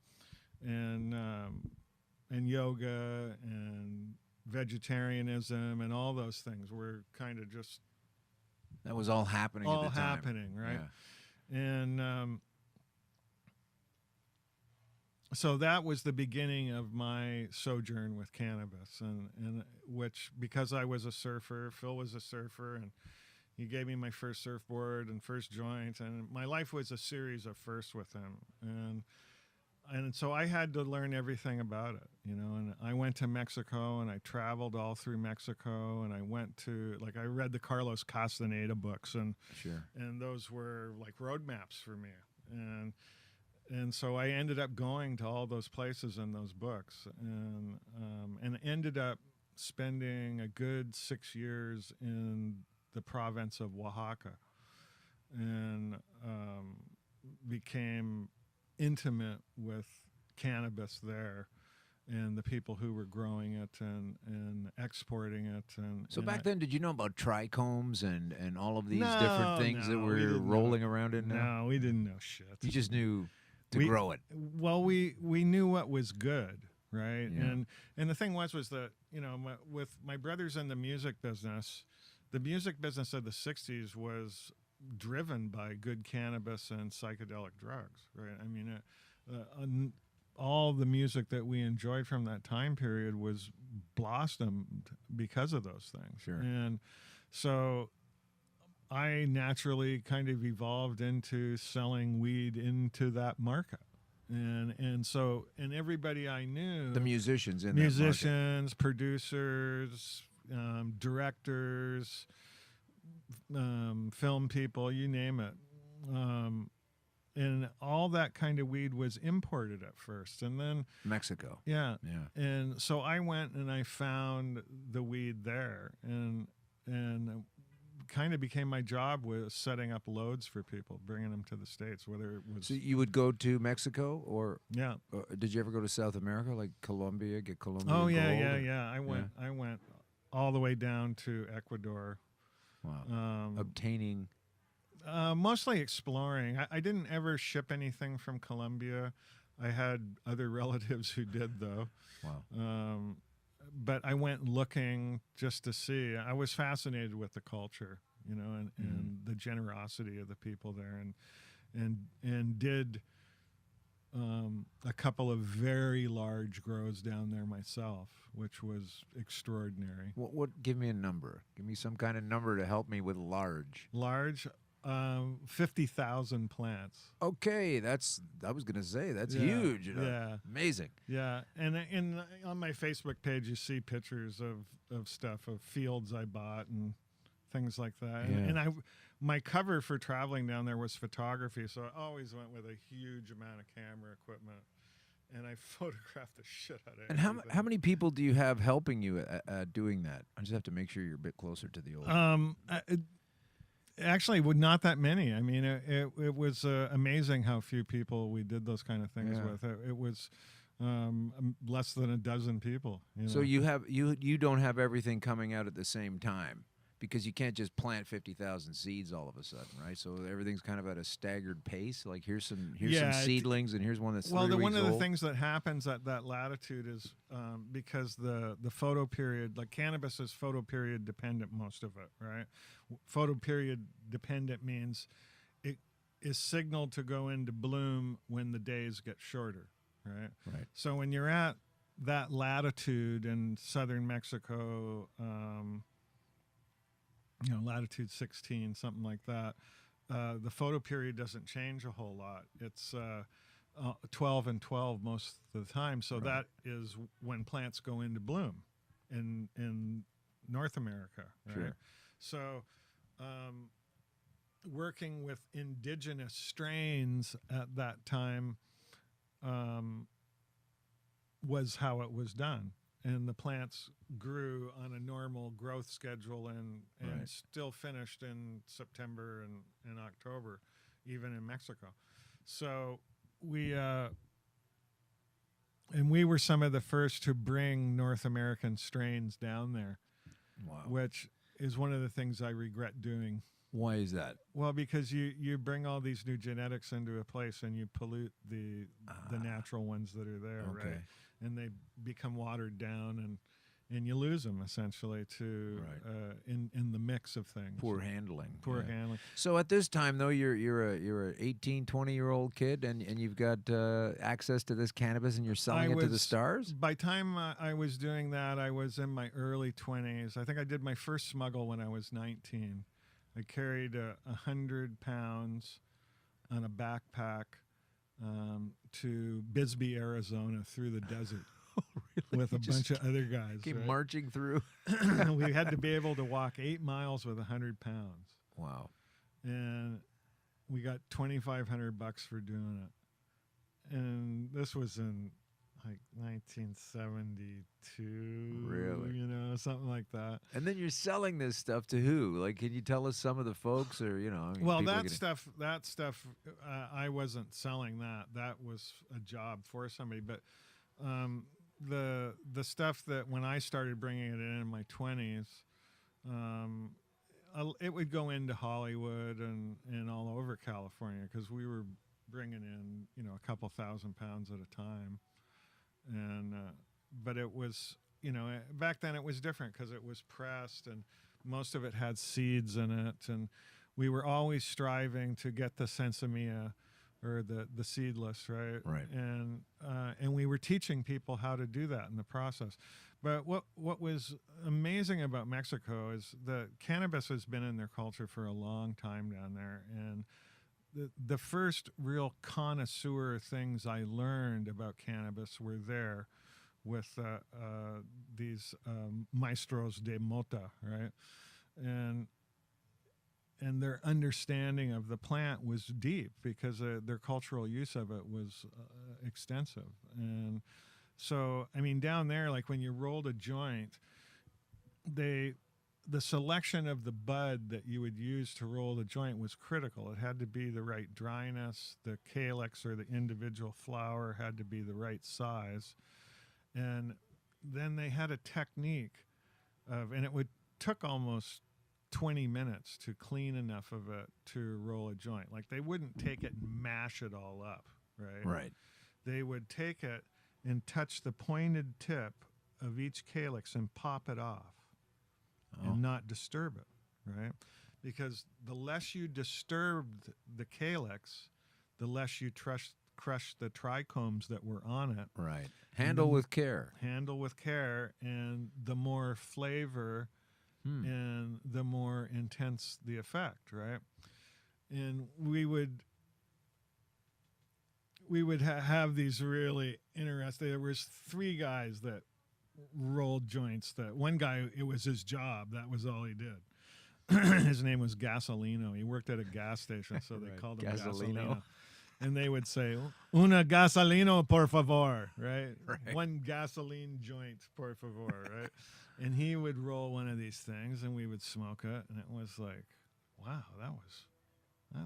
and yoga and vegetarianism and all those things were kind of just that was all happening. All at the time. happening, right? Yeah. And so that was the beginning of my sojourn with cannabis, and which, because I was a surfer, Phil was a surfer, and he gave me my first surfboard and first joint, and my life was a series of firsts with him, and so I had to learn everything about it, and I went to Mexico, and I traveled all through Mexico, and I went to, I read the Carlos Castaneda books, and those were like road maps for me, and so I ended up going to all those places in those books, and ended up spending a good 6 years in the province of Oaxaca, and became intimate with cannabis there, and the people who were growing it and exporting it. And so back then, did you know about trichomes and all of these different things that were rolling around in there? No, we didn't know shit. You just knew to grow it. Well, we knew what was good, right? Yeah. And the thing was that, with my brothers in the music business of the 60s was driven by good cannabis and psychedelic drugs, right? I mean, all the music that we enjoyed from that time period was blossomed because of those things. Sure. And so I naturally kind of evolved into selling weed into that market. And so everybody I knew, the musicians in musicians, producers, directors, film people, you name it. And all that kind of weed was imported at first, and then Mexico. Yeah. Yeah. And so I went and I found the weed there, and kind of became my job with setting up loads for people, bringing them to the States, whether it was. So you would go to Mexico, or yeah. Did you ever go to South America, like Colombia, get Colombian Oh yeah, gold? yeah. I went all the way down to Ecuador. Wow. Obtaining. Mostly exploring. I didn't ever ship anything from Colombia. I had other relatives who did, though. Wow. But I went looking just to see. I was fascinated with the culture, and the generosity of the people there, and did a couple of very large grows down there myself, which was extraordinary. What? Give me a number. Give me some kind of number to help me with large. Large. 50,000 plants. Okay, I was gonna say that's huge. Yeah, amazing. Yeah, and on my Facebook page you see pictures of stuff, of fields I bought and things like that. Yeah. And my cover for traveling down there was photography, so I always went with a huge amount of camera equipment, and I photographed the shit out of it. And how many people do you have helping you doing that? I just have to make sure you're a bit closer to the old. Actually, not that many. I mean, it was amazing how few people we did those kind of things with. It was less than a dozen people. So you don't have everything coming out at the same time, because you can't just plant 50,000 seeds all of a sudden, right? So everything's kind of at a staggered pace. Like here's some seedlings, and here's one that's 3 weeks one of the old. things that happens at that latitude is because the photo period, like cannabis is photo period dependent, most of it, right? Photo period dependent means it is signaled to go into bloom when the days get shorter, right? Right. So when you're at that latitude in southern Mexico, latitude 16, something like that, the photo period doesn't change a whole lot. It's 12 and 12 most of the time. So that is when plants go into bloom in North America, right? Sure. So working with indigenous strains at that time was how it was done. And the plants grew on a normal growth schedule and still finished in September and October, even in Mexico. So we were some of the first to bring North American strains down there. Wow. Which is one of the things I regret doing. Why is that? Well, because you bring all these new genetics into a place and you pollute the natural ones that are there, right? And they become watered down, and you lose them essentially to in the mix of things. Poor handling. Handling. So at this time, though, you're a 18, 20-year-old kid, and you've got access to this cannabis, and you're selling it to the stars? By time I was doing that, I was in my early 20s. I think I did my first smuggle when I was 19. I carried 100 pounds on a backpack to Bisbee, Arizona, through the desert with a bunch of other guys. Keep marching through. We had to be able to walk 8 miles with 100 pounds. Wow. And we got $2,500 for doing it. And this was in like 1972. Really? Something like that. And then you're selling this stuff to who? Like, can you tell us some of the folks, or Well, that stuff, I wasn't selling that. That was a job for somebody. But the stuff that when I started bringing it in my 20s, it would go into Hollywood and all over California, because we were bringing in a couple thousand pounds at a time. And but it was back then it was different because it was pressed and most of it had seeds in it, and we were always striving to get the sensimilla or the seedless, right? And we were teaching people how to do that in the process. But what was amazing about Mexico is that cannabis has been in their culture for a long time down there, and the first real connoisseur things I learned about cannabis were there with these maestros de mota, right? And their understanding of the plant was deep because their cultural use of it was extensive. And so, I mean, down there, like when you rolled a joint, the selection of the bud that you would use to roll the joint was critical. It had to be the right dryness. The calyx or the individual flower had to be the right size. And then they had a technique and it took almost 20 minutes to clean enough of it to roll a joint. Like they wouldn't take it and mash it all up, right? Right. They would take it and touch the pointed tip of each calyx and pop it off. And not disturb it, right? Because the less you disturbed the calyx, the less you crush the trichomes that were on it. Right. Handle with care. Handle with care, and the more flavor and the more intense the effect, right? And we would have these really interesting. There was 3 guys that rolled joints. That one guy, it was his job. That was all he did. His name was Gasolino. He worked at a gas station, so they called him Gasolino. And they would say, "Una gasolino, por favor," right? One gasoline joint, por favor, right? And he would roll one of these things, and we would smoke it, and it was like, wow, that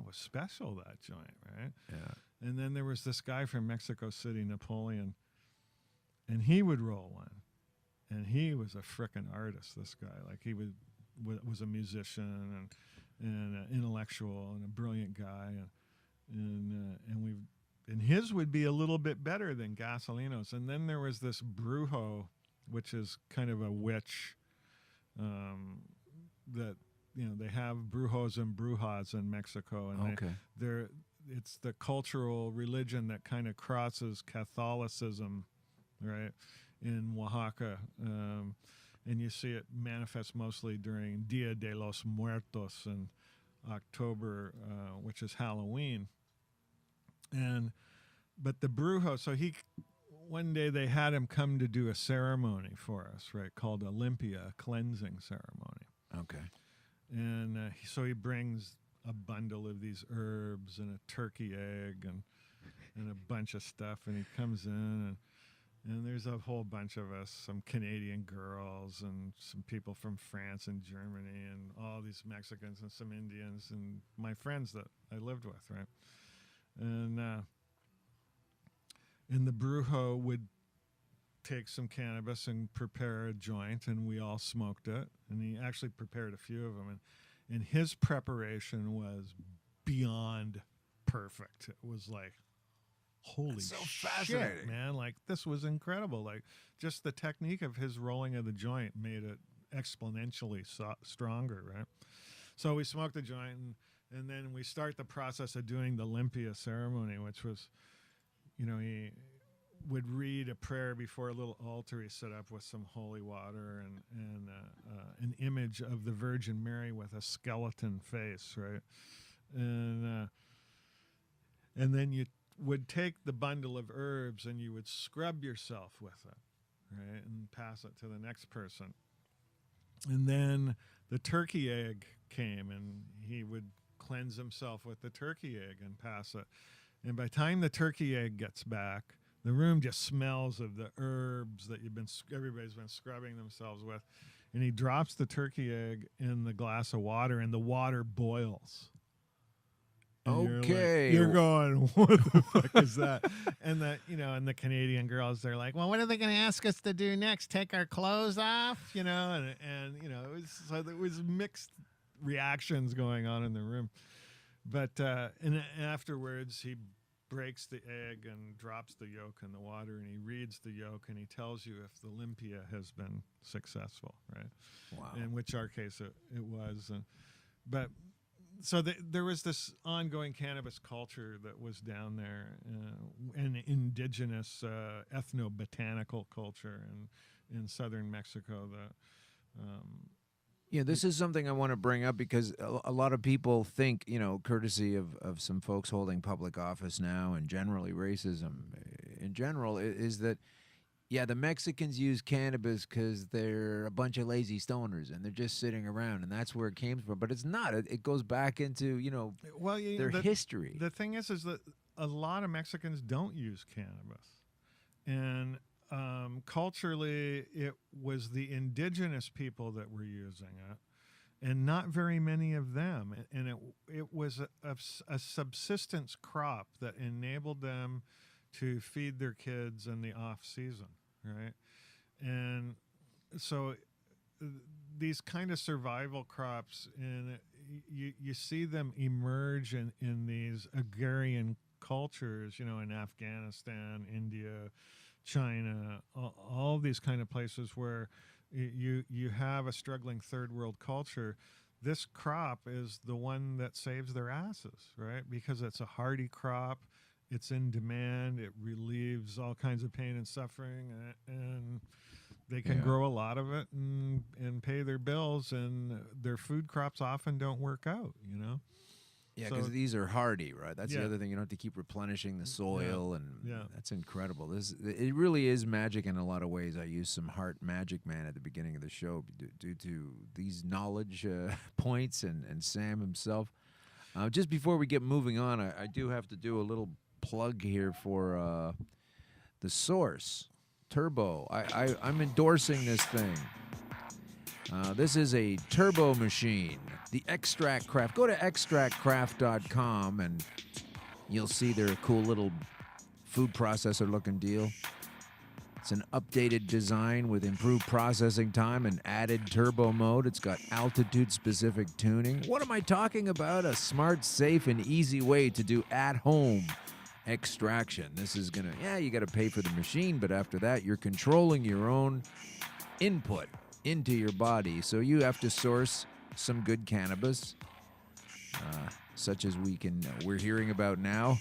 was special, that joint, right? Yeah. And then there was this guy from Mexico City, Napoleon, and he would roll one. And he was a frickin' artist, this guy. Like he would was a musician and an intellectual and a brilliant guy, and his would be a little bit better than Gasolinos. And then there was this brujo, which is kind of a witch, that they have brujos and brujas in Mexico, and it's the cultural religion that kind of crosses Catholicism, right, in Oaxaca. And you see it manifest mostly during Dia de los Muertos in October, which is Halloween. But the brujo, so one day they had him come to do a ceremony for us, right, called Olympia, a cleansing ceremony. Okay. And so he brings a bundle of these herbs and a turkey egg and a bunch of stuff, and he comes in, and there's a whole bunch of us, some Canadian girls and some people from France and Germany and all these Mexicans and some Indians and my friends that I lived with, right? And the brujo would take some cannabis and prepare a joint, and we all smoked it. And he actually prepared a few of them, and his preparation was beyond perfect. It was like, holy shit, man! Like, this was incredible. Like, just the technique of his rolling of the joint made it exponentially stronger, right? So we smoked the joint, and then we start the process of doing the Olympia ceremony, which was, he would read a prayer before a little altar he set up with some holy water and an image of the Virgin Mary with a skeleton face, right? And then you would take the bundle of herbs and you would scrub yourself with it, right, and pass it to the next person. And then the turkey egg came, and he would cleanse himself with the turkey egg and pass it. And by the time the turkey egg gets back, the room just smells of the herbs that everybody's been scrubbing themselves with. And he drops the turkey egg in the glass of water, and the water boils. And you're going, what the fuck is that? And the Canadian girls, they're like, well, what are they going to ask us to do next? Take our clothes off, and it was mixed reactions going on in the room. But and afterwards, he breaks the egg and drops the yolk in the water, and he reads the yolk, and he tells you if the Olympia has been successful, right? Wow. In which our case it was. So there was this ongoing cannabis culture that was down there, an indigenous ethnobotanical culture in southern Mexico that this is something I want to bring up because a lot of people think, courtesy of some folks holding public office now, and generally racism in general, is that, the Mexicans use cannabis because they're a bunch of lazy stoners and they're just sitting around, and that's where it came from. But it's not. It goes back into, their history. The thing is that a lot of Mexicans don't use cannabis. And culturally, it was the indigenous people that were using it, and not very many of them. And it was a subsistence crop that enabled them to feed their kids in the off season, right? And so these kind of survival crops, and you see them emerge in these agrarian cultures, in Afghanistan, India, China, all these kind of places where you have a struggling third world culture. This crop is the one that saves their asses, right? Because it's a hardy crop, it's in demand, it relieves all kinds of pain and suffering, and they can grow a lot of it and pay their bills, and their food crops often don't work out, Yeah, because these are hardy, right? That's the other thing. You don't have to keep replenishing the soil, and that's incredible. It really is magic in a lot of ways. I used some Heart Magic Man at the beginning of the show due to these knowledge points and Sam himself. Just before we get moving on, I do have to do a little plug here for the Source Turbo. I'm endorsing this thing. This is a turbo machine, the Extract Craft. Go to extractcraft.com and you'll see their cool little food processor looking deal. It's an updated design with improved processing time and added turbo mode. It's got altitude-specific tuning. What am I talking about? A smart, safe, and easy way to do at-home extraction. This is going to, you got to pay for the machine, but after that, you're controlling your own input into your body. So you have to source some good cannabis, such as we're hearing about now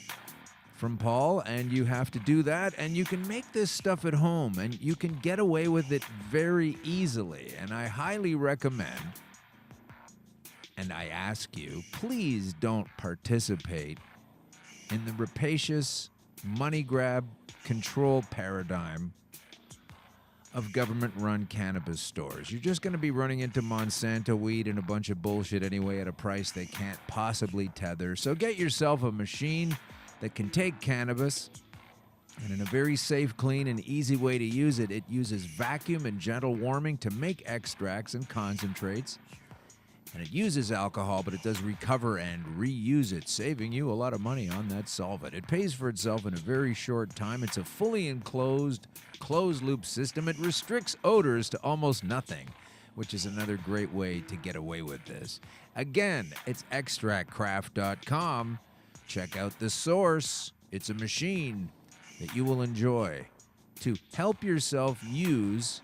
from Paul, and you have to do that, and you can make this stuff at home, and you can get away with it very easily. And I highly recommend, and I ask you, please don't participate in the rapacious money grab control paradigm of government-run cannabis stores. You're just going to be running into Monsanto weed and a bunch of bullshit anyway at a price they can't possibly tether. So get yourself a machine that can take cannabis, and in a very safe, clean, and easy way to use it, it uses vacuum and gentle warming to make extracts and concentrates. And it uses alcohol, but it does recover and reuse it, saving you a lot of money on that solvent. It pays for itself in a very short time. It's a fully enclosed, closed-loop system. It restricts odors to almost nothing, which is another great way to get away with this. Again, it's extractcraft.com. Check out the source. It's a machine that you will enjoy to help yourself use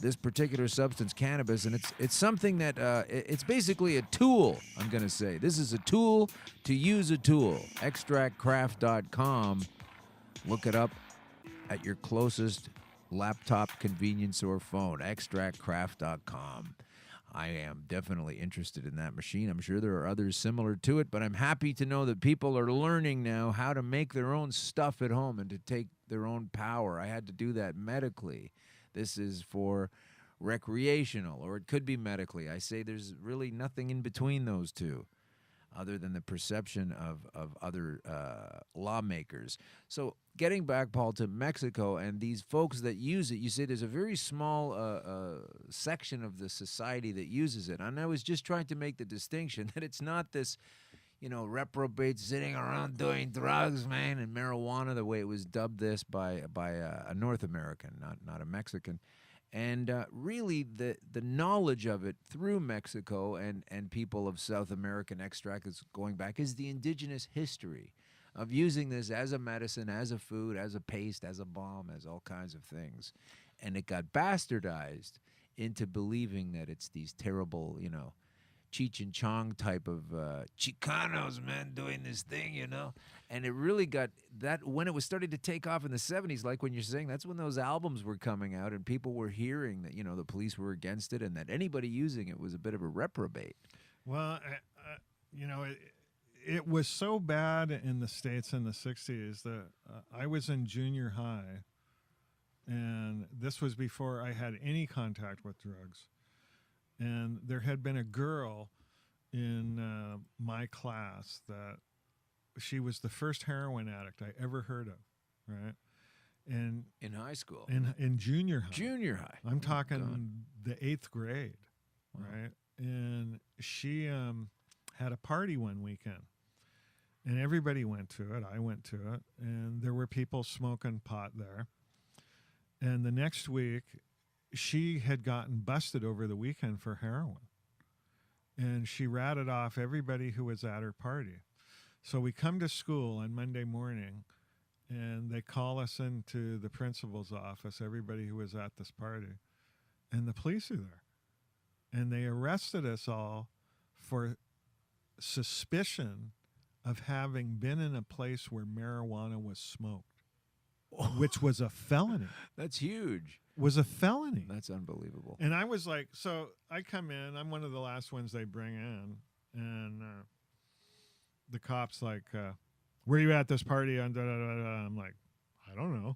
this particular substance, cannabis, and it's something that it's basically a tool, I'm going to say. This is a tool to use a tool. Extractcraft.com. Look it up at your closest laptop, convenience, or phone. Extractcraft.com. I am definitely interested in that machine. I'm sure there are others similar to it, but I'm happy to know that people are learning now how to make their own stuff at home and to take their own power. I had to do that medically. This is for recreational, or it could be medically. I say there's really nothing in between those two other than the perception of other lawmakers. So getting back, Paul, to Mexico and these folks that use it, you say there's a very small section of the society that uses it. And I was just trying to make the distinction that it's not this, reprobate sitting around doing drugs, man, and marijuana, the way it was dubbed this by a North American, not a Mexican. And really, the knowledge of it through Mexico and people of South American extract that's going back is the indigenous history of using this as a medicine, as a food, as a paste, as a balm, as all kinds of things. And it got bastardized into believing that it's these terrible, Cheech and Chong type of Chicanos, man, doing this thing, And it really got that when it was starting to take off in the 70s, like when you're saying, that's when those albums were coming out and people were hearing that, the police were against it and that anybody using it was a bit of a reprobate. Well, it was so bad in the States in the 60s that I was in junior high, and this was before I had any contact with drugs. And there had been a girl in my class that she was the first heroin addict I ever heard of, right? And in high school? In junior high. Junior high. I'm talking the 8th grade, right? And she had a party one weekend. And everybody went to it. I went to it. And there were people smoking pot there. And the next week, she had gotten busted over the weekend for heroin. And she ratted off everybody who was at her party. So we come to school on Monday morning, and they call us into the principal's office, everybody who was at this party. And the police are there. And they arrested us all for suspicion of having been in a place where marijuana was smoked, which was a felony. That's huge. Was a felony. That's unbelievable. And I was like, so I come in, I'm one of the last ones they bring in, and the cop's like, where you at this party on da-da-da-da? I'm like, I don't know.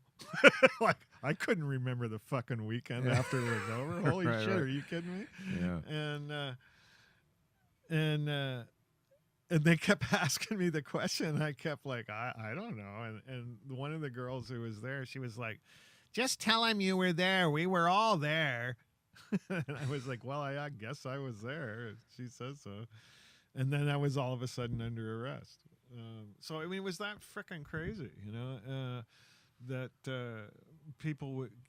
Like, I couldn't remember the fucking weekend after it was over. Holy shit, are you kidding me? Yeah. And they kept asking me the question, and I kept like, I don't know. And one of the girls who was there, she was like, just tell him you were there. We were all there. And I was like, well, I guess I was there. She says so. And then I was all of a sudden under arrest. So, I mean, it was that freaking crazy, that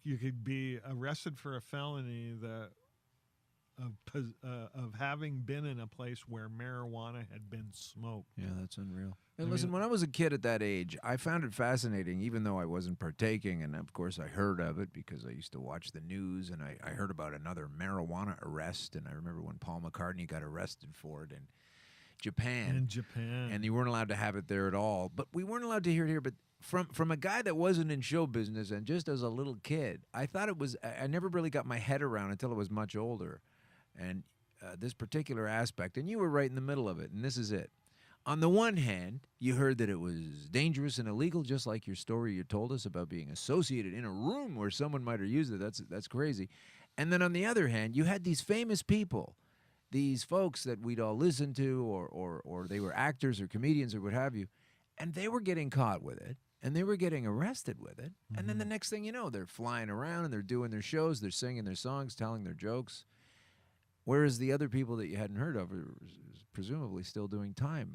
you could be arrested for a felony that of having been in a place where marijuana had been smoked. Yeah, that's unreal. And listen, when I was a kid at that age, I found it fascinating, even though I wasn't partaking. And of course, I heard of it because I used to watch the news, and I heard about another marijuana arrest. And I remember when Paul McCartney got arrested for it in Japan. And you weren't allowed to have it there at all. But we weren't allowed to hear it here. But from a guy that wasn't in show business and just as a little kid, I thought it was, I never really got my head around until I was much older. And this particular aspect, and you were right in the middle of it, and this is it. On the one hand, you heard that it was dangerous and illegal, just like your story you told us about being associated in a room where someone might have used it. That's crazy. And then on the other hand, you had these famous people, these folks that we'd all listen to, or they were actors or comedians or what have you, and they were getting caught with it, and they were getting arrested with it. Mm-hmm. And then the next thing you know, they're flying around, and they're doing their shows, they're singing their songs, telling their jokes. Whereas the other people that you hadn't heard of are presumably still doing time.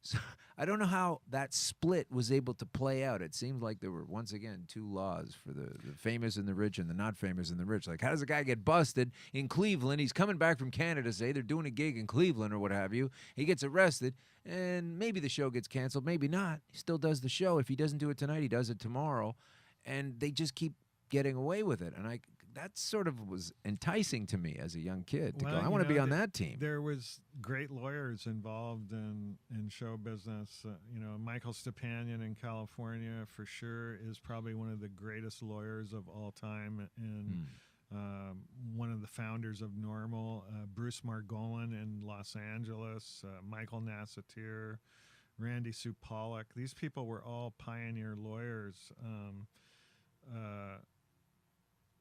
So I don't know how that split was able to play out. It seemed like there were, once again, two laws for the famous and the rich and the not famous and the rich. Like, how does a guy get busted in Cleveland? He's coming back from Canada, say they're doing a gig in Cleveland or what have you. He gets arrested, and maybe the show gets canceled, maybe not. He still does the show. If he doesn't do it tonight, he does it tomorrow. And they just keep getting away with it. And that sort of was enticing to me as a young kid to go, I want to be on that team. There was great lawyers involved in show business. Michael Stepanian in California, for sure, is probably one of the greatest lawyers of all time, and one of the founders of NORML. Bruce Margolin in Los Angeles, Michael Nassatir, Randy Sue Pollock. These people were all pioneer lawyers.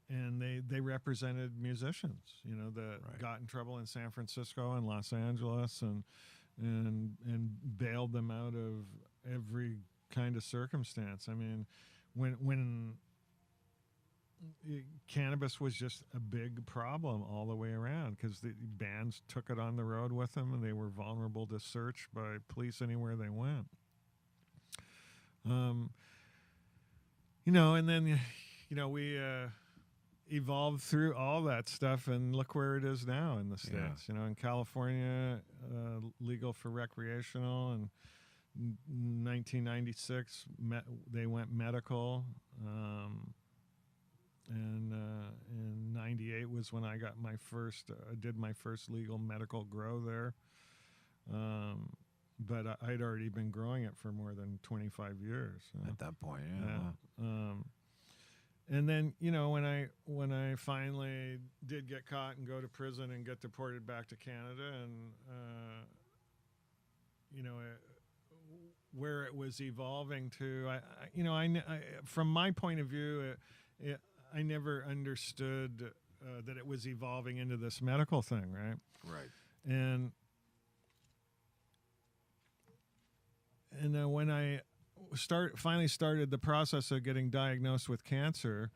And they represented musicians, that got in trouble in San Francisco and Los Angeles, and bailed them out of every kind of circumstance. I mean, when cannabis was just a big problem all the way around, because the bands took it on the road with them, and they were vulnerable to search by police anywhere they went. And then we evolved through all that stuff, and look where it is now in the States. Yeah. In California, legal for recreational, and 1996 they went medical, and in 98 was when I got did my first legal medical grow there, but I'd already been growing it for more than 25 years at that point. And then, when I finally did get caught and go to prison and get deported back to Canada, and where it was evolving to, I from my point of view, I never understood that it was evolving into this medical thing, right? Right. And when I finally started the process of getting diagnosed with cancer,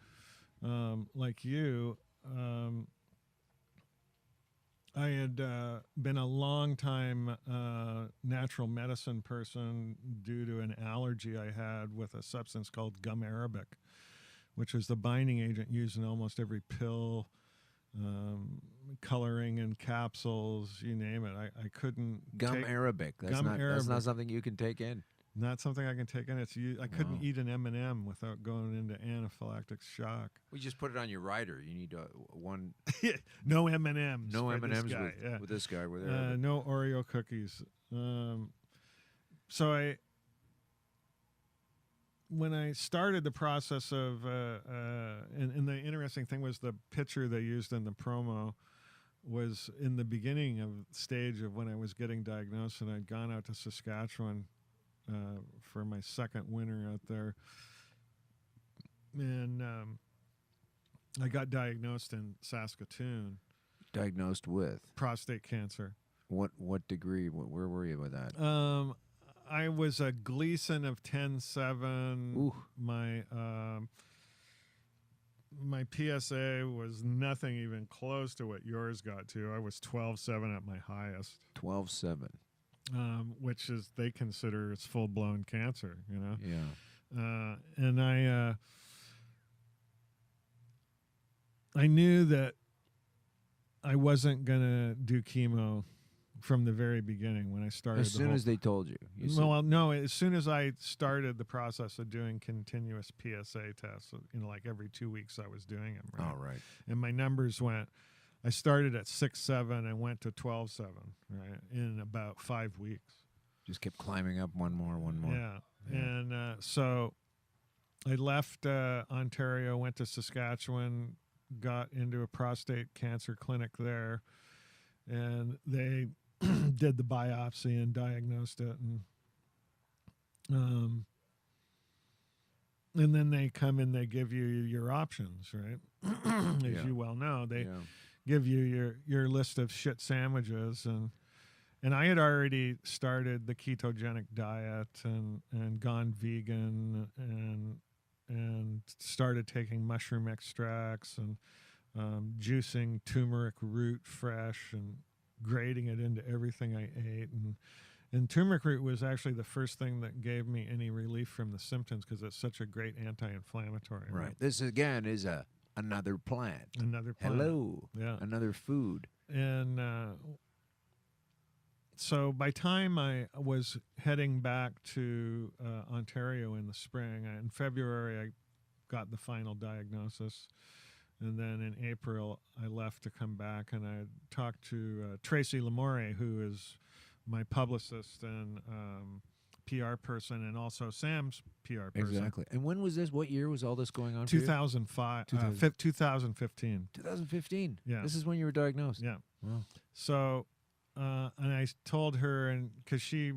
like you, I had been a long time natural medicine person due to an allergy I had with a substance called gum arabic, which is the binding agent used in almost every pill, coloring in capsules, you name it. I couldn't gum arabic. That's not something you can take in. Not something I can take in. I couldn't eat an M&M without going into anaphylactic shock. We just put it on your rider. You need one. No M&Ms. No M&Ms with this guy. No Oreo cookies. So when I started the process of, and the interesting thing was the picture they used in the promo was in the beginning of stage of when I was getting diagnosed, and I'd gone out to Saskatchewan for my second winter out there, and I got diagnosed in Saskatoon. Diagnosed with prostate cancer. What degree? Where were you with that? I was a Gleason of 10.7. Ooh. My PSA was nothing even close to what yours got to. I was 12.7 at my highest. 12.7. Which is they consider it's full-blown cancer, Yeah. And I knew that I wasn't gonna do chemo from the very beginning when I started. As soon as they told you. Well, no. As soon as I started the process of doing continuous PSA tests, like every 2 weeks I was doing them. Right? Oh, right. And my numbers went. I started at 6.7 and went to 12.7, right, in about 5 weeks. Just kept climbing up one more. Yeah. And so I left Ontario, went to Saskatchewan, got into a prostate cancer clinic there, and they did the biopsy and diagnosed it. And then they come and they give you your options, right? As you well know, they give you your list of shit sandwiches, and I had already started the ketogenic diet and gone vegan and started taking mushroom extracts and juicing turmeric root fresh and grating it into everything I ate. And turmeric root was actually the first thing that gave me any relief from the symptoms because it's such a great anti-inflammatory. Right. This, again, is another plant. Another plant. Hello. Yeah. Another food. And so by time I was heading back to Ontario in the spring, in February I got the final diagnosis. And then in April, I left to come back, and I talked to Tracy Lamore, who is my publicist and PR person, and also Sam's PR person. Exactly. And when was this? What year was all this going on? 2005. 2015. 2015. Yeah. This is when you were diagnosed. Yeah. Wow. So, and I told her, and because she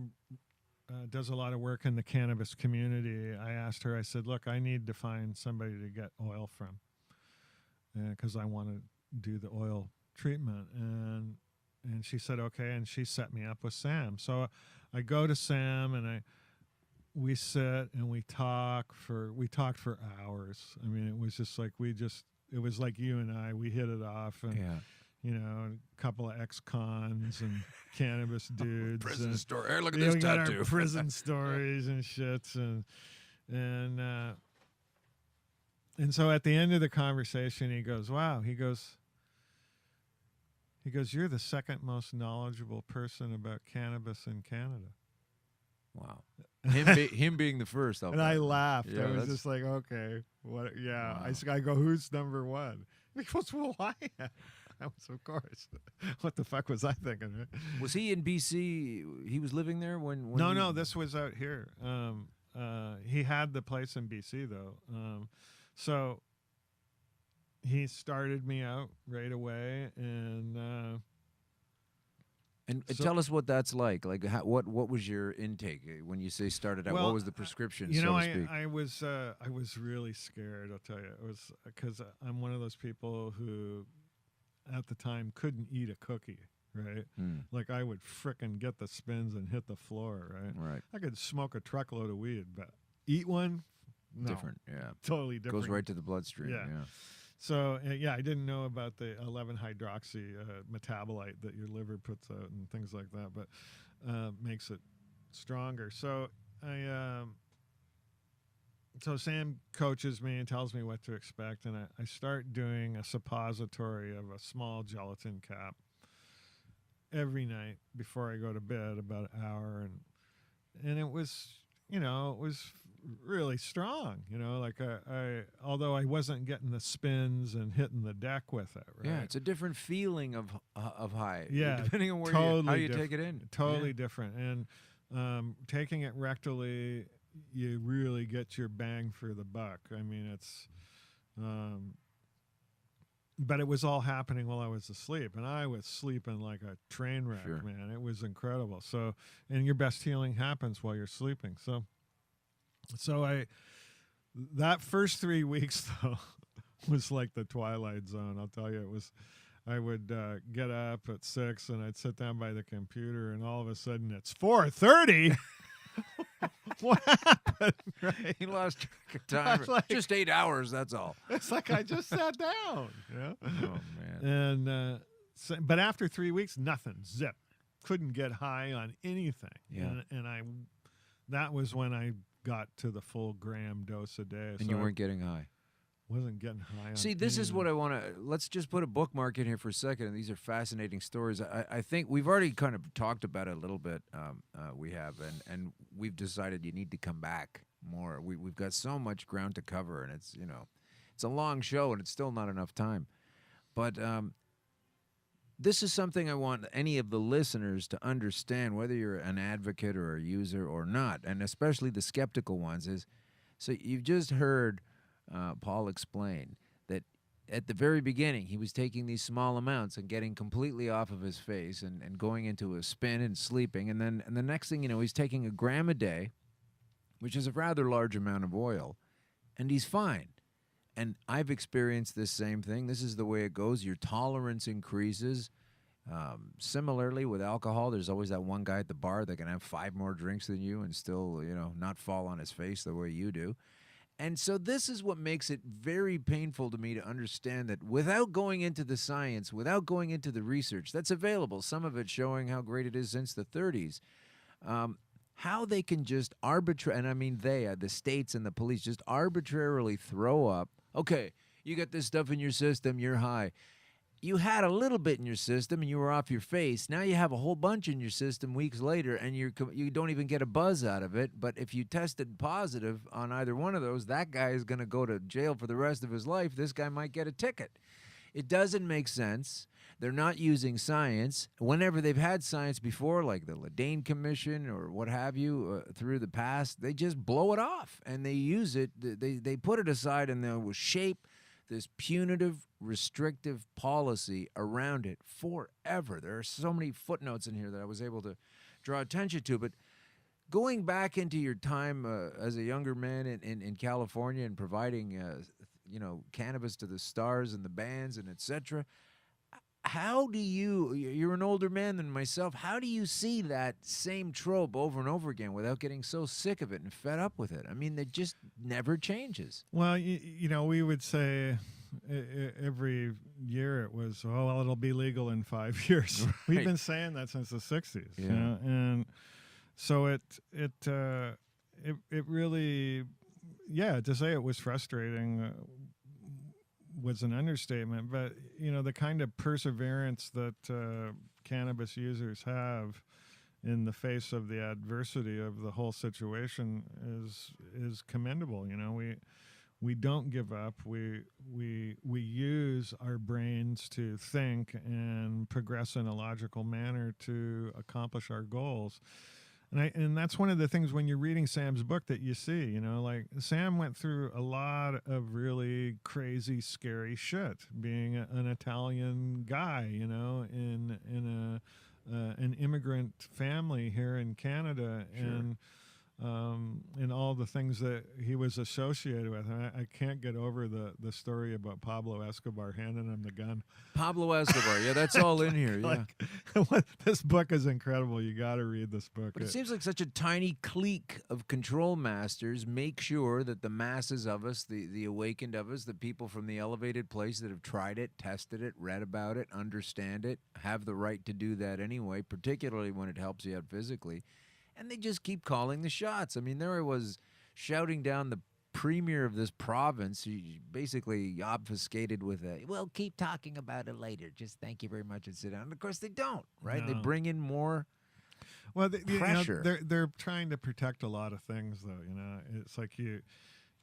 does a lot of work in the cannabis community, I asked her. I said, "Look, I need to find somebody to get oil from." Because I want to do the oil treatment, and she said okay, and she set me up with Sam. So I go to Sam, and we sit and we talked for hours. I mean, it was just like it was like you and I. We hit it off, and a couple of ex-cons and cannabis dudes. Prison story. Hey, look at this got tattoo. Our prison stories and shits, and so at the end of the conversation, he goes, "Wow." He goes, "You're the second most knowledgeable person about cannabis in Canada." Wow. Him being the first. And I laughed. I was just like, okay, what? Yeah. Wow. I go, "Who's number one?" He goes, "Well, why?" I was, of course. What the fuck was I thinking? Right? Was he in BC? He was living there when No, this was out here. He had the place in BC though. So he started me out right away, and tell us what that's like. Like, what was your intake when you say started out? Well, what was the prescription? I was really scared. I'll tell you, it was because I'm one of those people who, at the time, couldn't eat a cookie. Right, like I would frickin' get the spins and hit the floor. Right. I could smoke a truckload of weed, but eat one. No, different, yeah. Totally different. Goes right to the bloodstream, yeah. So, I didn't know about the 11-hydroxy metabolite that your liver puts out and things like that, but makes it stronger. So, so Sam coaches me and tells me what to expect, and I start doing a suppository of a small gelatin cap every night before I go to bed, about an hour, and it was, it was really strong, like I although I wasn't getting the spins and hitting the deck with it, right? Yeah, it's a different feeling of high. Yeah, depending on how you take it in. Totally different. And taking it rectally, you really get your bang for the buck. I mean, it's but it was all happening while I was asleep, and I was sleeping like a train wreck, man. It was incredible. So, and your best healing happens while you're sleeping. So that first 3 weeks though was like the Twilight Zone. I'll tell you, it was. I would get up at 6 and I'd sit down by the computer, and all of a sudden it's 4:30. What happened? Right? He lost track of time. Like, just 8 hours. That's all. It's like I just sat down. Oh man. And but after 3 weeks, nothing. Zip. Couldn't get high on anything. Yeah. And that was when I got to the full gram dose a day. And you weren't getting high? wasn't getting high on See, this is anything. what I want to. Let's just put a bookmark in here for a second. And these are fascinating stories. I think we've already kind of talked about it a little bit. We have, and we've decided you need to come back more. We've got so much ground to cover, and it's it's a long show, and it's still not enough time. But this is something I want any of the listeners to understand, whether you're an advocate or a user or not, and especially the skeptical ones. Is so you've just heard Paul explain that at the very beginning he was taking these small amounts and getting completely off of his face and going into a spin and sleeping, and the next thing you know, he's taking a gram a day, which is a rather large amount of oil, and he's fine. And I've experienced this same thing. This is the way it goes. Your tolerance increases. Similarly, with alcohol, there's always that one guy at the bar that can have 5 more drinks than you and still, not fall on his face the way you do. And so this is what makes it very painful to me to understand that without going into the science, without going into the research that's available, some of it showing how great it is since the 30s, how they can just and I mean the states and the police just arbitrarily throw up, okay, you got this stuff in your system, you're high. You had a little bit in your system and you were off your face. Now you have a whole bunch in your system weeks later and you don't even get a buzz out of it. But if you tested positive on either one of those, that guy is going to go to jail for the rest of his life. This guy might get a ticket. It doesn't make sense. They're not using science. Whenever they've had science before, like the Ledane Commission or what have you, through the past, they just blow it off and they use it. They put it aside and they will shape this punitive, restrictive policy around it forever. There are so many footnotes in here that I was able to draw attention to. But going back into your time as a younger man in California and providing, cannabis to the stars and the bands and etc., how do you're an older man than myself, how do you see that same trope over and over again without getting so sick of it and fed up with it? I mean, it just never changes. Well, we would say every year it was, oh, well, it'll be legal in 5 years. Right. We've been saying that since the 60s. Yeah. And so it really, to say it was frustrating was an understatement, but the kind of perseverance that cannabis users have in the face of the adversity of the whole situation is commendable. We don't give up. We use our brains to think and progress in a logical manner to accomplish our goals. And that's one of the things when you're reading Sam's book that you see, like Sam went through a lot of really crazy, scary shit being an Italian guy, in an immigrant family here in Canada. Sure. And all the things that he was associated with. And I can't get over the story about Pablo Escobar handing him the gun. Pablo Escobar, yeah, that's all in here. Yeah, this book is incredible. You got to read this book. But it seems like such a tiny clique of control masters make sure that the masses of us, the awakened of us, the people from the elevated place that have tried it, tested it, read about it, understand it, have the right to do that anyway, particularly when it helps you out physically. And they just keep calling the shots. I mean, there I was shouting down the premier of this province, basically obfuscated with well, keep talking about it later. Just thank you very much and sit down. And of course, they don't, right? No. They bring in more pressure. They're trying to protect a lot of things, though. It's like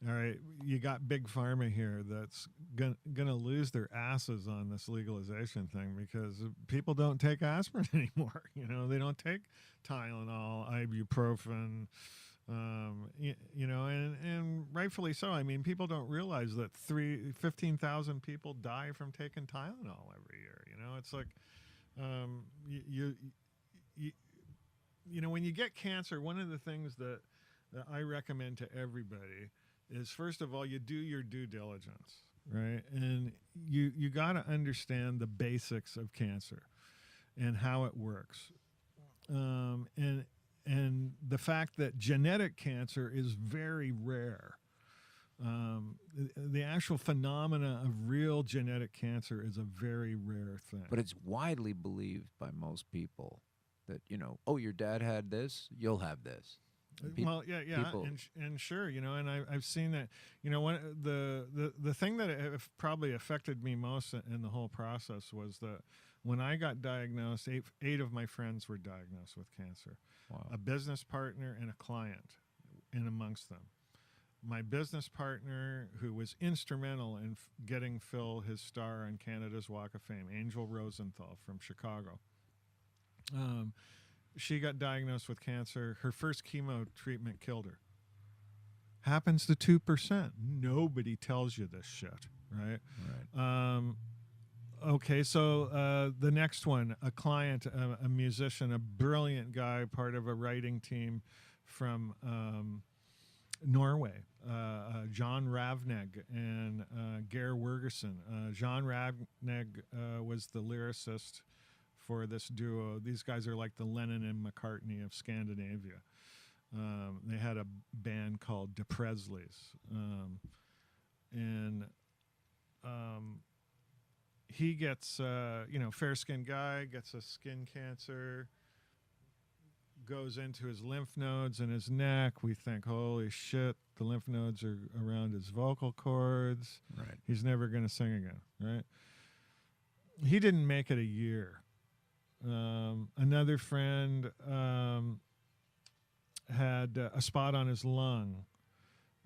all right, you got Big Pharma here that's gonna lose their asses on this legalization thing because people don't take aspirin anymore. They don't take Tylenol, ibuprofen, and rightfully so. I mean, people don't realize that 15,000 people die from taking Tylenol every year. It's like when you get cancer, one of the things that I recommend to everybody is, first of all, you do your due diligence, right? And you got to understand the basics of cancer and how it works. And the fact that genetic cancer is very rare. The actual phenomena of real genetic cancer is a very rare thing. But it's widely believed by most people that, oh, your dad had this, you'll have this. Well, yeah, people. and sure, and I've seen that. The thing that probably affected me most in the whole process was that when I got diagnosed, eight of my friends were diagnosed with cancer. Wow. A business partner and a client in amongst them. My business partner, who was instrumental in getting Phil his star on Canada's Walk of Fame, Angel Rosenthal from Chicago. She got diagnosed with cancer. Her first chemo treatment killed her. Happens to 2%. Nobody tells you this shit, right? Okay, so the next one, a client, a musician, a brilliant guy, part of a writing team from Norway, John Ravneg and Geir Wergersen. John Ravneg was the lyricist for this duo. These guys are like the Lennon and McCartney of Scandinavia. They had a band called De Presleys. He gets, fair-skinned guy, gets a skin cancer, goes into his lymph nodes in his neck. We think, holy shit, the lymph nodes are around his vocal cords. Right. He's never going to sing again, right? He didn't make it a year. Another friend had a spot on his lung,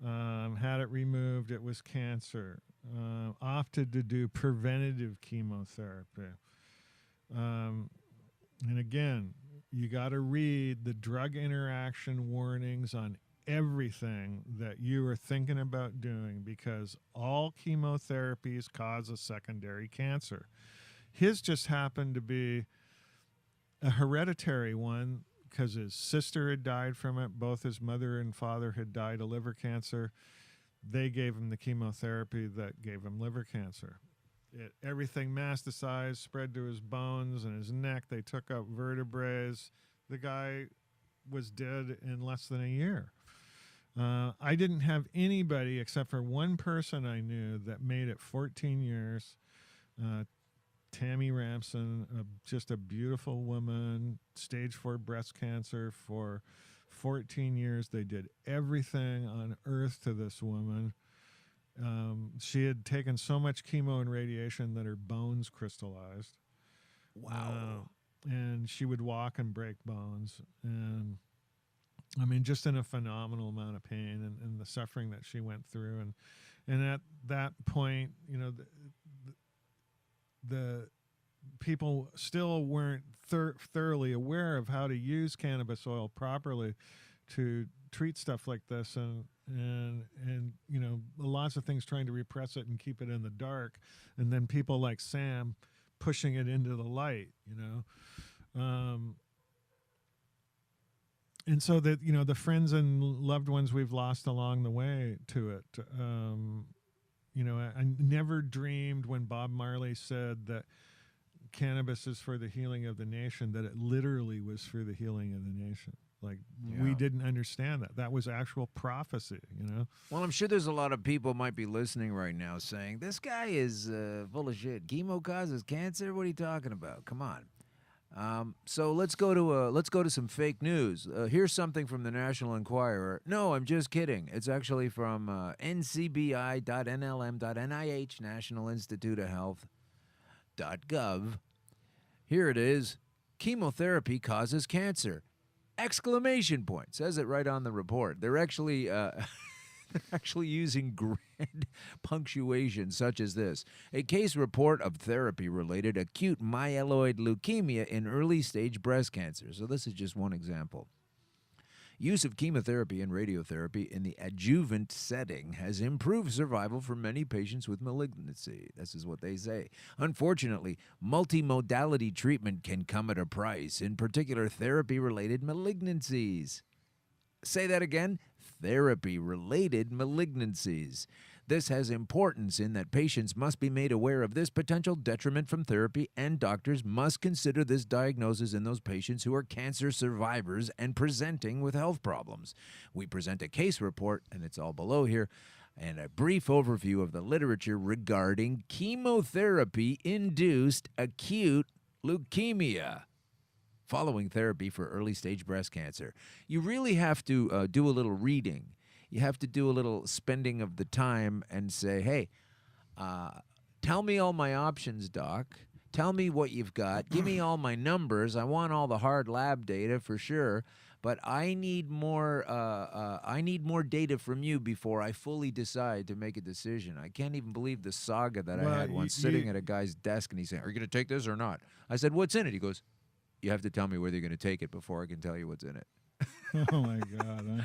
had it removed. It was cancer. Opted to do preventative chemotherapy. And again, you got to read the drug interaction warnings on everything that you are thinking about doing, because all chemotherapies cause a secondary cancer. His just happened to be a hereditary one because his sister had died from it. Both his mother and father had died of liver cancer. They gave him the chemotherapy that gave him liver cancer. Everything metastasized, spread to his bones and his neck. They took out vertebrae. The guy was dead in less than a year. I didn't have anybody except for one person I knew that made it 14 years. Tammy Ramson, just a beautiful woman, stage 4 breast cancer for 14 years. They did everything on earth to this woman. She had taken so much chemo and radiation that her bones crystallized. Wow. And she would walk and break bones. And I mean, just in a phenomenal amount of pain and the suffering that she went through. And at that point, the people still weren't thoroughly aware of how to use cannabis oil properly to treat stuff like this, and lots of things trying to repress it and keep it in the dark, and then people like Sam pushing it into the light, and so that the friends and loved ones we've lost along the way to it. I never dreamed when Bob Marley said that cannabis is for the healing of the nation, that it literally was for the healing of the nation. We didn't understand that. That was actual prophecy, Well, I'm sure there's a lot of people might be listening right now saying, this guy is full of shit. Chemo causes cancer? What are you talking about? Come on. So let's go to some fake news. Here's something from the National Enquirer. No, I'm just kidding. It's actually from ncbi.nlm.nih, National Institute of Health.gov. Here it is. Chemotherapy causes cancer. Exclamation point. Says it right on the report. They're actually using grand punctuation such as this. A case report of therapy-related acute myeloid leukemia in early-stage breast cancer. So this is just one example. Use of chemotherapy and radiotherapy in the adjuvant setting has improved survival for many patients with malignancy. This is what they say. Unfortunately, multimodality treatment can come at a price, in particular therapy-related malignancies. Say that again. Therapy-related malignancies. This has importance in that patients must be made aware of this potential detriment from therapy, and doctors must consider this diagnosis in those patients who are cancer survivors and presenting with health problems. We present a case report, and it's all below here, and a brief overview of the literature regarding chemotherapy-induced acute leukemia. following therapy for early-stage breast cancer. You really have to do a little reading. You have to do a little spending of the time and say, hey, tell me all my options, doc. Tell me what you've got. Give me all my numbers. I want all the hard lab data for sure, but I need more. I need more data from you before I fully decide to make a decision. I can't even believe the saga that I had once sitting at a guy's desk, and he's saying, "Are you going to take this or not?" I said, "What's in it?" He goes, "You have to tell me whether you're going to take it before I can tell you what's in it." Oh my God.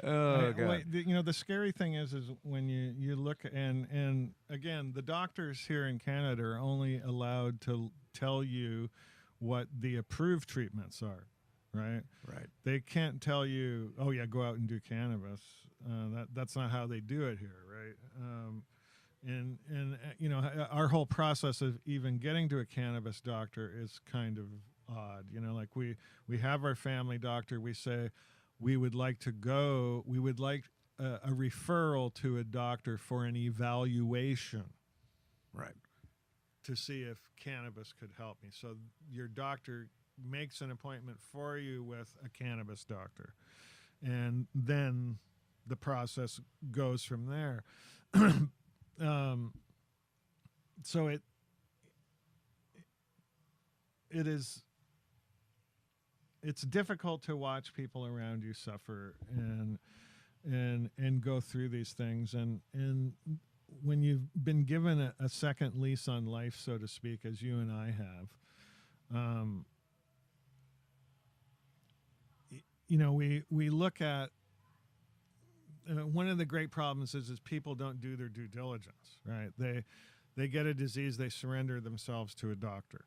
Oh God. The scary thing is when you look and again, the doctors here in Canada are only allowed to tell you what the approved treatments are, right? Right. They can't tell you, oh yeah, go out and do cannabis. That's not how they do it here, right? Our whole process of even getting to a cannabis doctor is kind of odd. Like we have our family doctor. We say, we would like a referral to a doctor for an evaluation. Right. To see if cannabis could help me. So your doctor makes an appointment for you with a cannabis doctor. And then the process goes from there. So it's difficult to watch people around you suffer and go through these things. And when you've been given a second lease on life, so to speak, as you and I have, we look at one of the great problems is people don't do their due diligence, right? They get a disease, they surrender themselves to a doctor.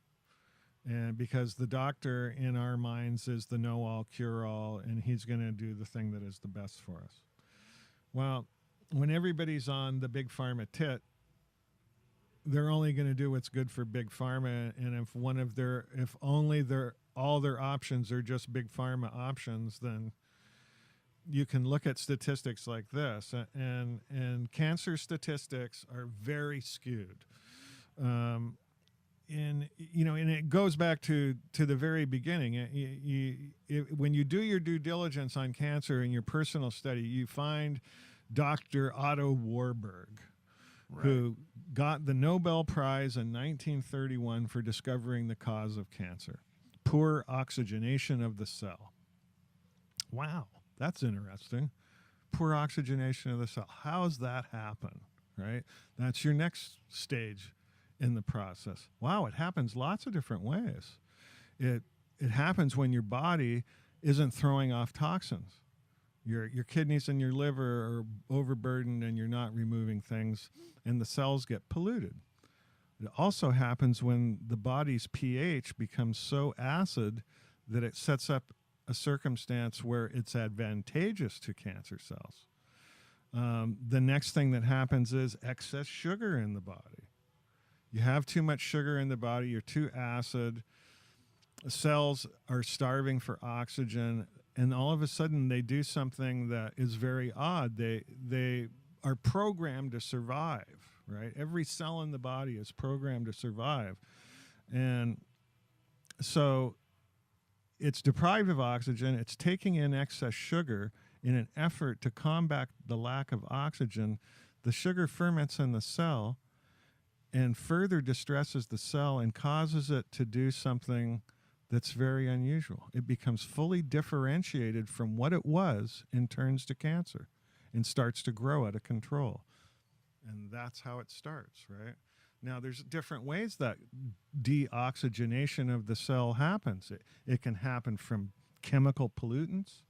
And because the doctor in our minds is the know-all, cure-all, and he's going to do the thing that is the best for us. Well, when everybody's on the big pharma tit, they're only going to do what's good for big pharma. And if all their options are just big pharma options, then you can look at statistics like this, and cancer statistics are very skewed. And it goes back to the very beginning. When you do your due diligence on cancer in your personal study, you find Dr. Otto Warburg, right, who got the Nobel Prize in 1931 for discovering the cause of cancer, poor oxygenation of the cell. Wow, that's interesting. Poor oxygenation of the cell. How does that happen, right? That's your next stage in the process. Wow, it happens lots of different ways. It happens when your body isn't throwing off toxins. Your kidneys and your liver are overburdened and you're not removing things, and the cells get polluted. It also happens when the body's pH becomes so acid that it sets up a circumstance where it's advantageous to cancer cells. The next thing that happens is excess sugar in the body. You have too much sugar in the body, you're too acid, cells are starving for oxygen, and all of a sudden they do something that is very odd. They are programmed to survive, right? Every cell in the body is programmed to survive. And so it's deprived of oxygen, it's taking in excess sugar in an effort to combat the lack of oxygen. The sugar ferments in the cell and further distresses the cell and causes it to do something that's very unusual. It becomes fully differentiated from what it was and turns to cancer and starts to grow out of control. And that's how it starts, right? Now, there's different ways that deoxygenation of the cell happens. It can happen from chemical pollutants.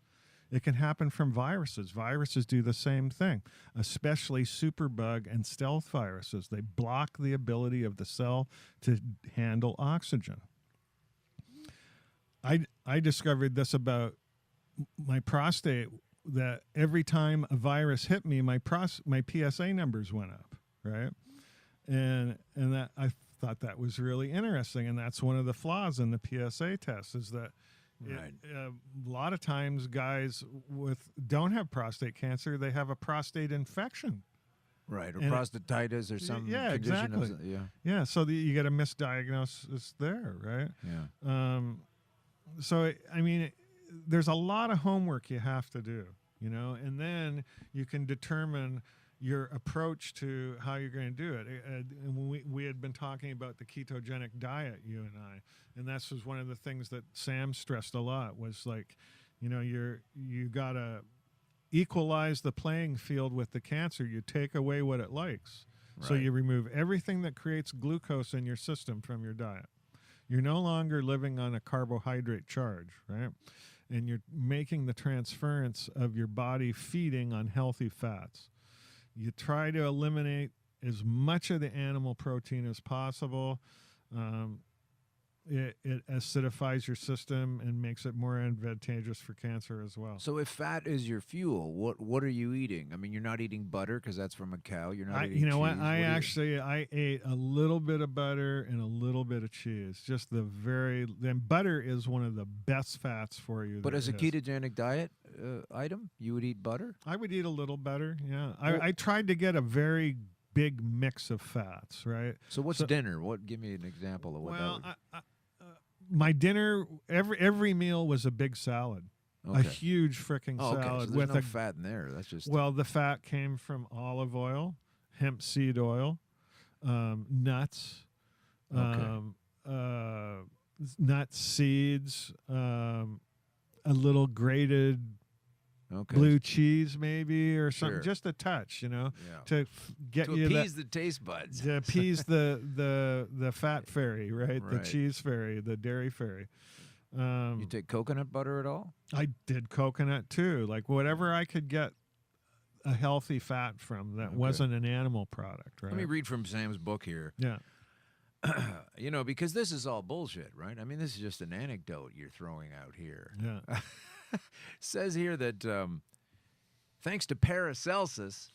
It can happen from viruses. Viruses do the same thing, especially superbug and stealth viruses. They block the ability of the cell to handle oxygen. I discovered this about my prostate, that every time a virus hit me, my PSA numbers went up, right? And that I thought that was really interesting, and that's one of the flaws in the PSA test is that right. A lot of times guys don't have prostate cancer, they have a prostate infection. Right, or prostatitis or some condition. Exactly. Yeah, so you get a misdiagnosis there, right? Yeah. So I mean, there's a lot of homework you have to do, you know, and then you can determine your approach to how you're going to do it. And we had been talking about the ketogenic diet, you and I, and this was one of the things that Sam stressed a lot was like, you know, you got to equalize the playing field with the cancer. You take away what it likes. Right. So you remove everything that creates glucose in your system from your diet. You're no longer living on a carbohydrate charge, right? And you're making the transference of your body feeding on healthy fats. You try to eliminate as much of the animal protein as possible. It acidifies your system and makes it more advantageous for cancer as well. So if fat is your fuel, what are you eating? I mean, you're not eating butter because that's from a cow. You're not eating you know cheese. what? I ate a little bit of butter and a little bit of cheese. Just then butter is one of the best fats for you. But as a ketogenic diet item, you would eat butter? I would eat a little butter, yeah. I tried to get a very big mix of fats, right? So what's dinner? Give me an example of what that would... My dinner, every meal was a big salad, a huge freaking salad. Okay. So there's no fat in there. That's just the fat came from olive oil, hemp seed oil, nuts, nuts, seeds, a little grated blue cheese maybe or something, just a touch, you know, to appease the taste buds, to appease the fat fairy, right? The cheese fairy, the dairy fairy. You take coconut butter at all? I did coconut too, like whatever I could get a healthy fat from that wasn't an animal product, right? Let me read from Sam's book here. Yeah. You know, because this is all bullshit, right? I mean, this is just an anecdote you're throwing out here. Yeah. Says here that thanks to Paracelsus,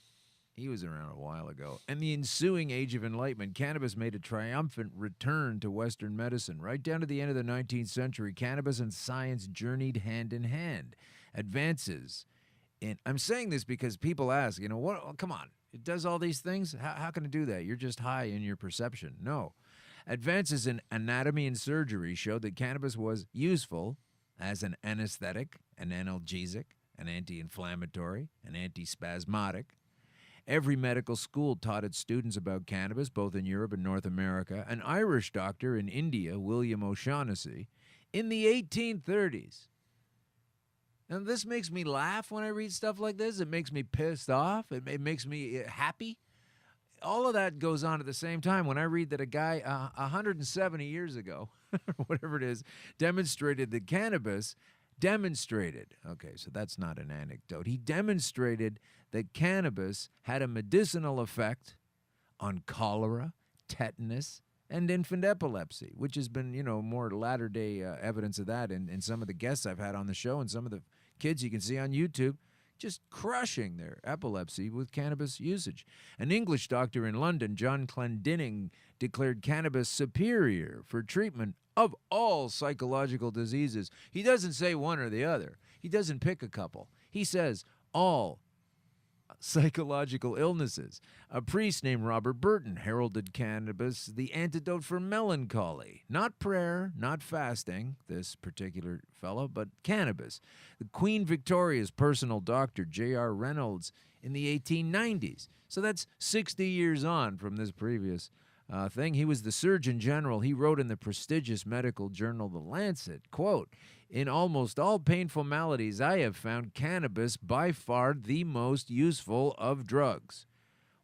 he was around a while ago, and the ensuing Age of Enlightenment, cannabis made a triumphant return to Western medicine. Right down to the end of the 19th century, cannabis and science journeyed hand in hand. Advances in... I'm saying this because people ask, you know, what? Oh, come on, it does all these things? How can it do that? You're just high in your perception. No. Advances in anatomy and surgery showed that cannabis was useful as an anesthetic, an analgesic, an anti-inflammatory, an antispasmodic. Every medical school taught its students about cannabis, both in Europe and North America. An Irish doctor in India, William O'Shaughnessy, in the 1830s. And this makes me laugh when I read stuff like this. It makes me pissed off. It makes me happy. All of that goes on at the same time when I read that a guy 170 years ago, or whatever it is, demonstrated that cannabis okay, so that's not an anecdote. He demonstrated that cannabis had a medicinal effect on cholera, tetanus, and infant epilepsy, which has been, you know, more latter-day evidence of that in some of the guests I've had on the show and some of the kids you can see on YouTube just crushing their epilepsy with cannabis usage. An English doctor in London, John Clendinning, declared cannabis superior for treatment of all psychological diseases. He doesn't say one or the other. He doesn't pick a couple. He says all psychological illnesses. A priest named Robert Burton heralded cannabis the antidote for melancholy. Not prayer, not fasting, this particular fellow, but cannabis. The Queen Victoria's personal doctor, J.R. Reynolds, in the 1890s. So that's 60 years on from this previous thing. He was the Surgeon General. He wrote in the prestigious medical journal The Lancet, quote, "In almost all painful maladies, I have found cannabis by far the most useful of drugs."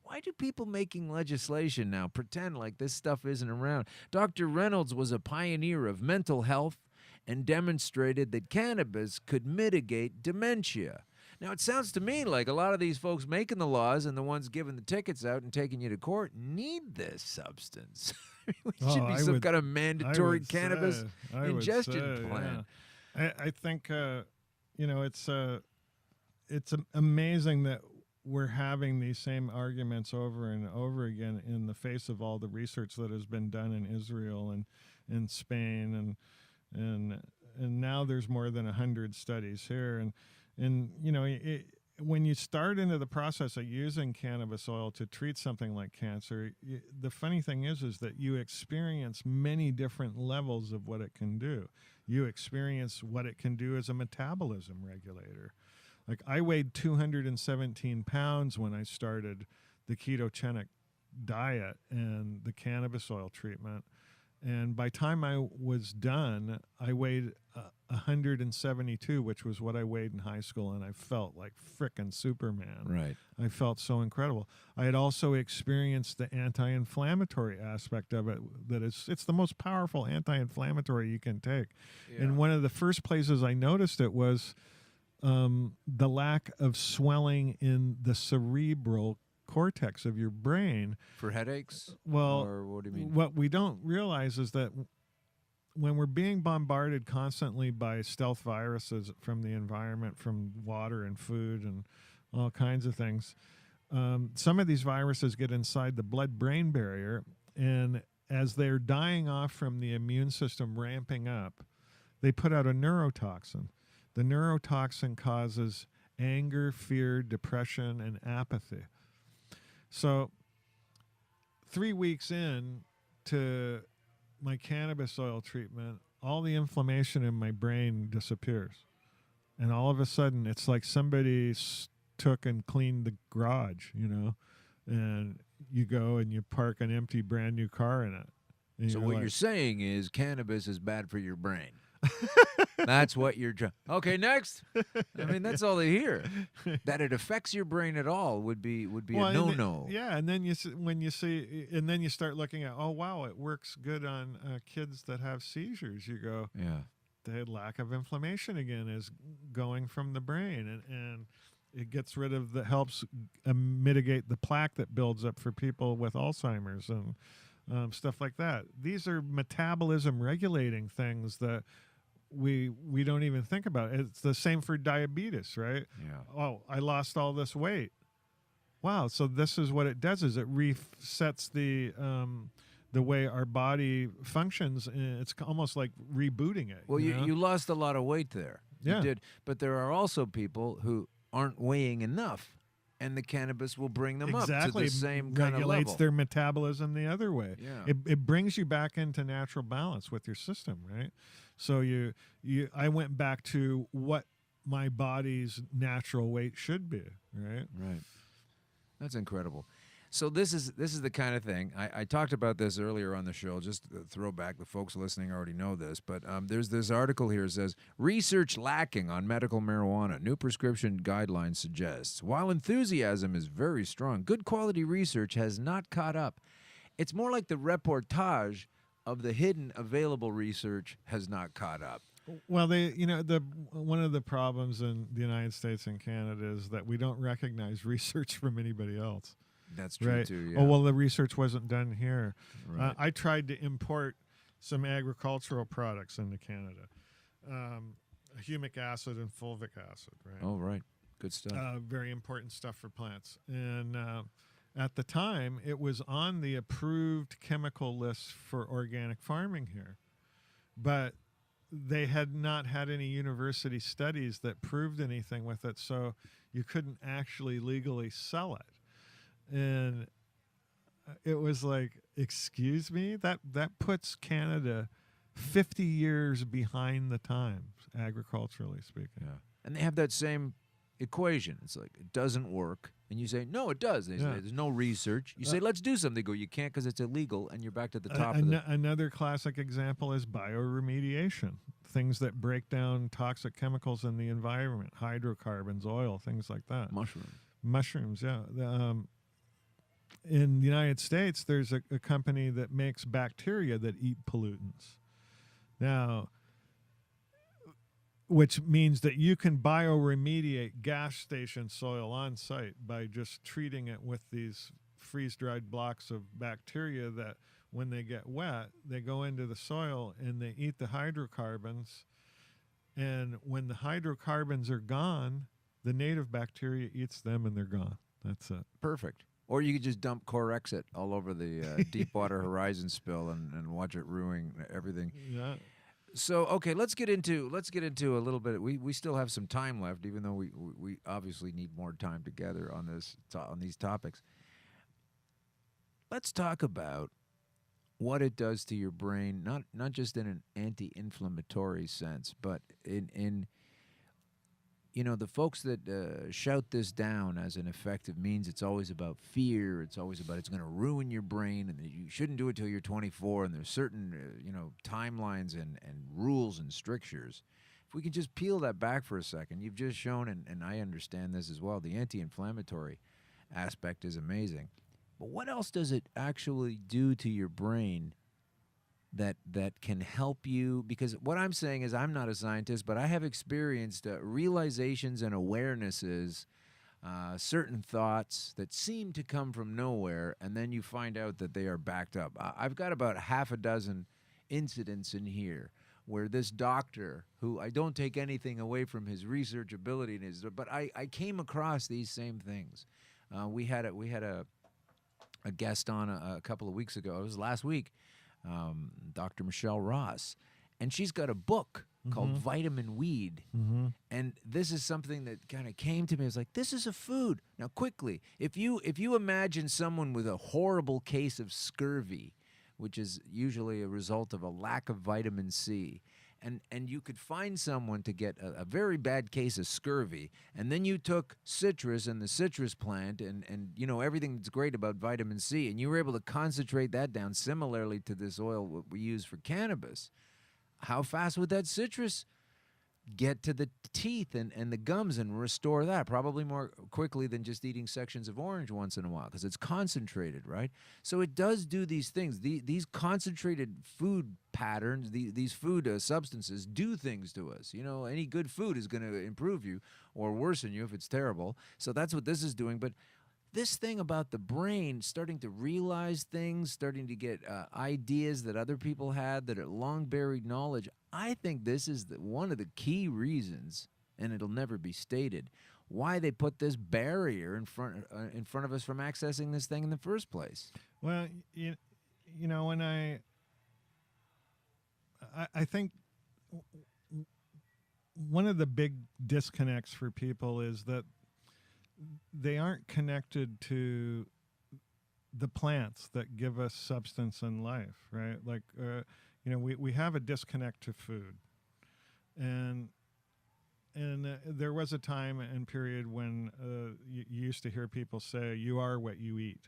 Why do people making legislation now pretend like this stuff isn't around? Dr. Reynolds was a pioneer of mental health and demonstrated that cannabis could mitigate dementia. Now, it sounds to me like a lot of these folks making the laws and the ones giving the tickets out and taking you to court need this substance. We should be some kind of mandatory cannabis ingestion plan. Yeah. I think, you know, it's amazing that we're having these same arguments over and over again in the face of all the research that has been done in Israel and in Spain and now there's more than 100 studies here and you know when you start into the process of using cannabis oil to treat something like cancer, the funny thing is that you experience many different levels of what it can do. You experience what it can do as a metabolism regulator. Like, I weighed 217 pounds when I started the ketogenic diet and the cannabis oil treatment. And by the time I was done, I weighed 172, which was what I weighed in high school, and I felt like frickin' Superman. Right. I felt so incredible. I had also experienced the anti-inflammatory aspect of it. It's the most powerful anti-inflammatory you can take. Yeah. And one of the first places I noticed it was the lack of swelling in the cerebral cortex of your brain. For headaches? Well, or what do you mean? What we don't realize is that when we're being bombarded constantly by stealth viruses from the environment, from water and food and all kinds of things, some of these viruses get inside the blood-brain barrier, and as they're dying off from the immune system ramping up, they put out a neurotoxin. The neurotoxin causes anger, fear, depression, and apathy. So 3 weeks in to my cannabis oil treatment, all the inflammation in my brain disappears. And all of a sudden, it's like somebody took and cleaned the garage, and you go and you park an empty brand new car in it. So what you're saying is cannabis is bad for your brain. That's what you're trying. Okay, next. I mean, that's all they hear. That it affects your brain at all would be a no-no. Yeah, and then when you see, and then you start looking at, oh wow, it works good on kids that have seizures. You go, yeah, the lack of inflammation again is going from the brain, and it gets rid of helps mitigate the plaque that builds up for people with Alzheimer's and stuff like that. These are metabolism regulating things that we don't even think about. It's the same for diabetes, right? Yeah. Oh, I lost all this weight. Wow. So this is what it does: is it resets the way our body functions. And it's almost like rebooting it. Well, you lost a lot of weight there. Yeah. You did, but there are also people who aren't weighing enough, and the cannabis will bring them up to the same kind of level. Regulates their metabolism the other way. Yeah. It brings you back into natural balance with your system, right? So I went back to what my body's natural weight should be, right? Right. That's incredible. So this is the kind of thing. I talked about this earlier on the show. Just a throwback. The folks listening already know this, but there's this article here that says, research lacking on medical marijuana. New prescription guidelines suggests. While enthusiasm is very strong, good quality research has not caught up. It's more like the reportage of the hidden available research has not caught up. Well, one of the problems in the United States and Canada is that we don't recognize research from anybody else. That's true, right? too, yeah. Oh, well, the research wasn't done here. Right. I tried to import some agricultural products into Canada, humic acid and fulvic acid, right? Oh, right. Good stuff. Very important stuff for plants. And at the time, it was on the approved chemical list for organic farming here. But they had not had any university studies that proved anything with it, so you couldn't actually legally sell it. And it was like, excuse me, that puts Canada 50 years behind the times, agriculturally speaking. Yeah. And they have that same equation. It's like, it doesn't work. And you say, no, it does. They say, there's no research. You say, let's do something. They go, you can't because it's illegal, and you're back to the top of the... Another classic example is bioremediation, things that break down toxic chemicals in the environment, hydrocarbons, oil, things like that. Mushrooms, yeah. In the United States, there's a company that makes bacteria that eat pollutants. Now, which means that you can bioremediate gas station soil on site by just treating it with these freeze-dried blocks of bacteria that when they get wet, they go into the soil and they eat the hydrocarbons. And when the hydrocarbons are gone, the native bacteria eats them and they're gone. That's it. Perfect. Or you could just dump Corexit all over the Deepwater Horizon spill and watch it ruin everything. Yeah. So okay, let's get into a little bit. We still have some time left, even though we obviously need more time together on these topics. Let's talk about what it does to your brain, not just in an anti-inflammatory sense, but in the folks that shout this down as an effective means. It's always about fear. It's always about it's going to ruin your brain, and that you shouldn't do it till you're 24. And there's certain timelines and rules and strictures. If we can just peel that back for a second, you've just shown, and I understand this as well, the anti-inflammatory aspect is amazing. But what else does it actually do to your brain that can help you? Because what I'm saying is, I'm not a scientist, but I have experienced realizations and awarenesses, certain thoughts that seem to come from nowhere, and then you find out that they are backed up. I've got about half a dozen incidents in here where this doctor, who I don't take anything away from his research ability, but I came across these same things. We had a guest on a couple of weeks ago. It was last week, Dr. Michelle Ross, and she's got a book called Vitamin Weed. And this is something that kind of came to me. I was like, this is a food. Now, quickly, if you imagine someone with a horrible case of scurvy, which is usually a result of a lack of vitamin C, and you could find someone to get a very bad case of scurvy, and then you took citrus and the citrus plant and everything that's great about vitamin C, and you were able to concentrate that down similarly to this oil we use for cannabis, how fast would that citrus get to the teeth and the gums and restore that? Probably more quickly than just eating sections of orange once in a while, because it's concentrated, right? So it does do these things. These concentrated food patterns, these food substances do things to us. Any good food is going to improve you or worsen you if it's terrible. So that's what this is doing. But this thing about the brain starting to realize things, starting to get ideas that other people had that are long buried knowledge, I think this is one of the key reasons, and it'll never be stated, why they put this barrier in front of us from accessing this thing in the first place. Well, when I think one of the big disconnects for people is that they aren't connected to the plants that give us substance and life, right? Like, we have a disconnect to food. And there was a time and period when you used to hear people say, you are what you eat.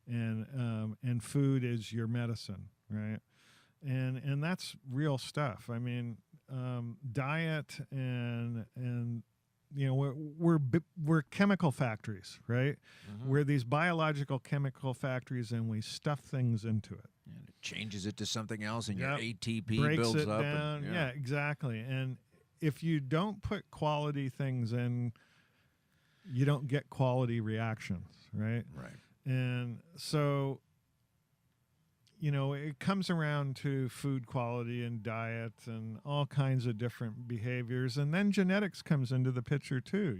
And food is your medicine, right? And that's real stuff. I mean, diet and we're chemical factories, right? We're these biological chemical factories, and we stuff things into it. And it changes it to something else, and your ATP breaks builds it up. Down. Yeah, exactly. And if you don't put quality things in, you don't get quality reactions, right? Right. And so, it comes around to food quality and diet and all kinds of different behaviors. And then genetics comes into the picture too,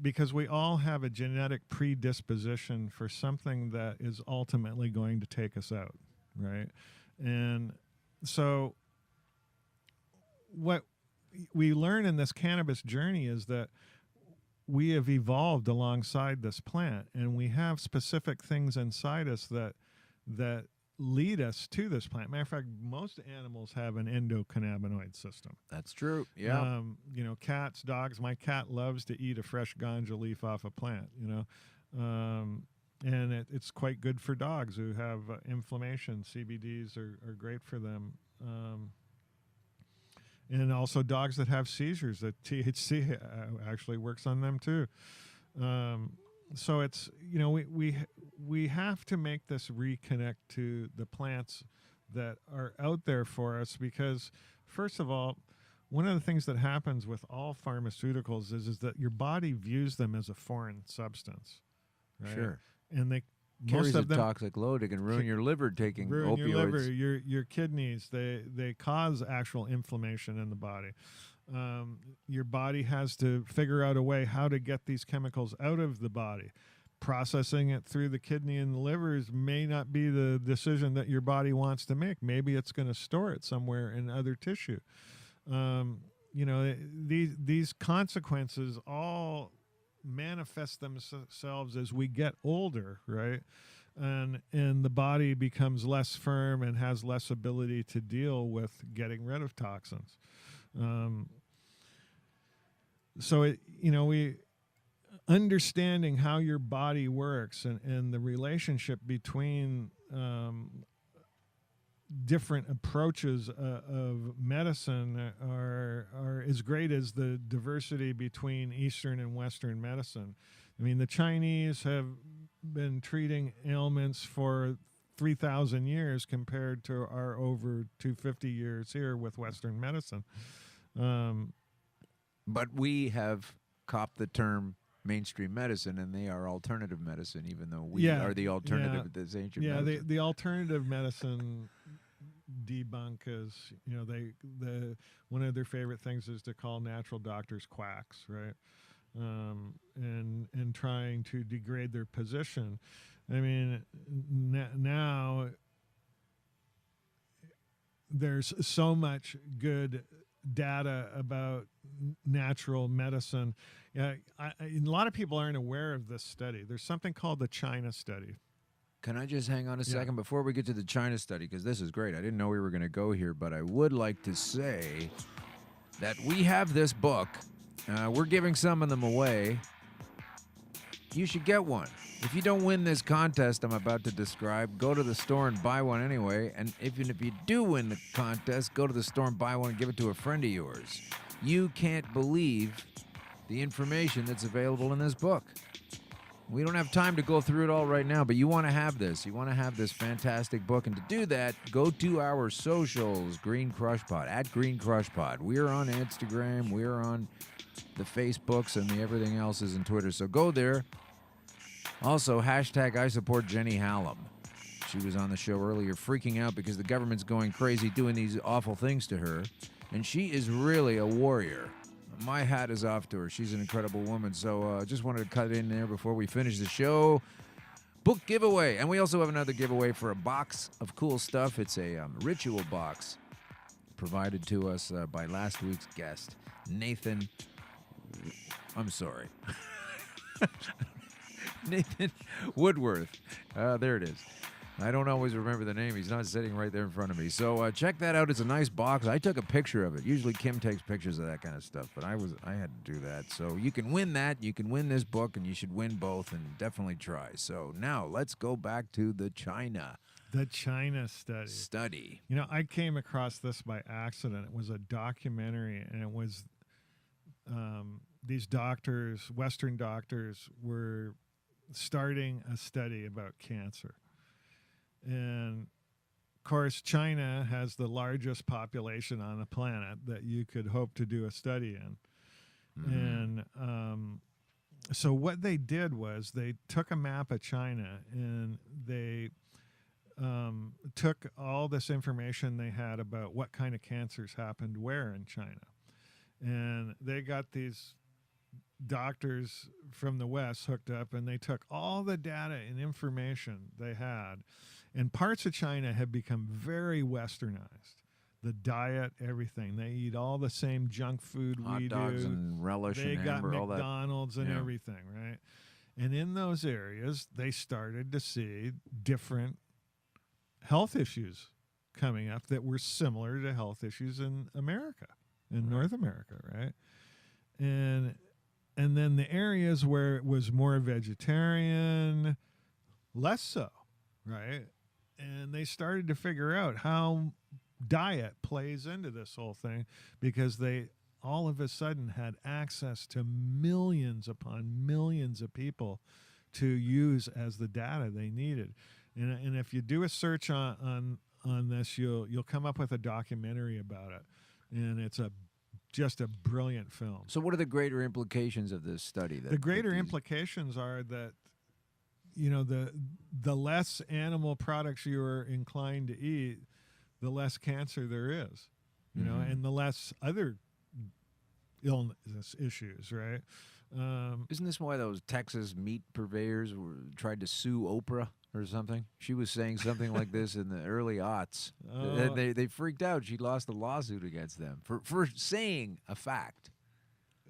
because we all have a genetic predisposition for something that is ultimately going to take us out, right? And so what we learn in this cannabis journey is that we have evolved alongside this plant, and we have specific things inside us that lead us to this plant. Matter of fact, most animals have an endocannabinoid system. That's true. Yeah. Cats, dogs. My cat loves to eat a fresh ganja leaf off a plant. And it's quite good for dogs who have inflammation. CBDs are great for them. And also dogs that have seizures, that THC actually works on them too. So it's, we have to make this reconnect to the plants that are out there for us, because first of all, one of the things that happens with all pharmaceuticals is that your body views them as a foreign substance, right? Sure. And they carries a toxic load. It can ruin your liver taking opioids. Your liver, your kidneys. They cause actual inflammation in the body. Your body has to figure out a way how to get these chemicals out of the body. processing it through the kidney and the livers may not be the decision that your body wants to make. Maybe it's going to store it somewhere in other tissue. These consequences all manifest themselves as we get older, right? And the body becomes less firm and has less ability to deal with getting rid of toxins. We understanding how your body works and the relationship between different approaches of medicine are as great as the diversity between Eastern and Western medicine. I mean, the Chinese have been treating ailments for 3,000 years compared to our over 250 years here with Western medicine. But we have copped the term mainstream medicine, and they are alternative medicine, even though we are the alternative to this ancient medicine. Yeah, the alternative medicine debunk is, one of their favorite things is to call natural doctors quacks, right? And trying to degrade their position. I mean, now there's so much good data about natural medicine. A lot of people aren't aware of this study. There's something called the China study. Can I just hang on a second before we get to the China study? Because this is great. I didn't know we were going to go here, but I would like to say that we have this book. We're giving some of them away. You should get one. If you don't win this contest I'm about to describe, go to the store and buy one anyway. And even if you do win the contest, go to the store and buy one and give it to a friend of yours. You can't believe the information that's available in this book. We don't have time to go through it all right now, but you want to have this. You want to have this fantastic book. And to do that, go to our socials, Green Crush Pod, at Green Crush Pod. We're on Instagram. We're on the Facebooks and the everything else is in Twitter. So go there. Also, hashtag I support Jenny Hallam. She was on the show earlier freaking out because the government's going crazy doing these awful things to her. And she is really a warrior. My hat is off to her. She's an incredible woman. So just wanted to cut in there before we finish the show. Book giveaway. And we also have another giveaway for a box of cool stuff. It's a ritual box provided to us by last week's guest, Nathan. I'm sorry. Nathan Woodworth. There it is. I don't always remember the name. He's not sitting right there in front of me. So check that out. It's a nice box. I took a picture of it. Usually Kim takes pictures of that kind of stuff, but I had to do that. So you can win that. You can win this book, and you should win both, and definitely try. So now let's go back to the China. The China study. I came across this by accident. It was a documentary, and it was these doctors, Western doctors, were starting a study about cancer. And, of course, China has the largest population on the planet that you could hope to do a study in. Mm-hmm. And so what they did was they took a map of China and they took all this information they had about what kind of cancers happened where in China. And they got these doctors from the West hooked up, and they took all the data and information they had. And parts of China have become very westernized. The diet, everything. They eat all the same junk food hot we dogs do. And relish they and got Amber, all that. McDonald's and everything, right? And in those areas, they started to see different health issues coming up that were similar to health issues in America, in North America, right? And then the areas where it was more vegetarian, less so, right? And they started to figure out how diet plays into this whole thing because they all of a sudden had access to millions upon millions of people to use as the data they needed. And if you do a search on this, you'll come up with a documentary about it. And it's just a brilliant film. So what are the greater implications of this study? The greater implications are that, the less animal products you're inclined to eat, the less cancer there is, and the less other illness issues, right? Isn't this why those Texas meat purveyors tried to sue Oprah or something? She was saying something like this in the early aughts. They freaked out. She lost a lawsuit against them for saying a fact.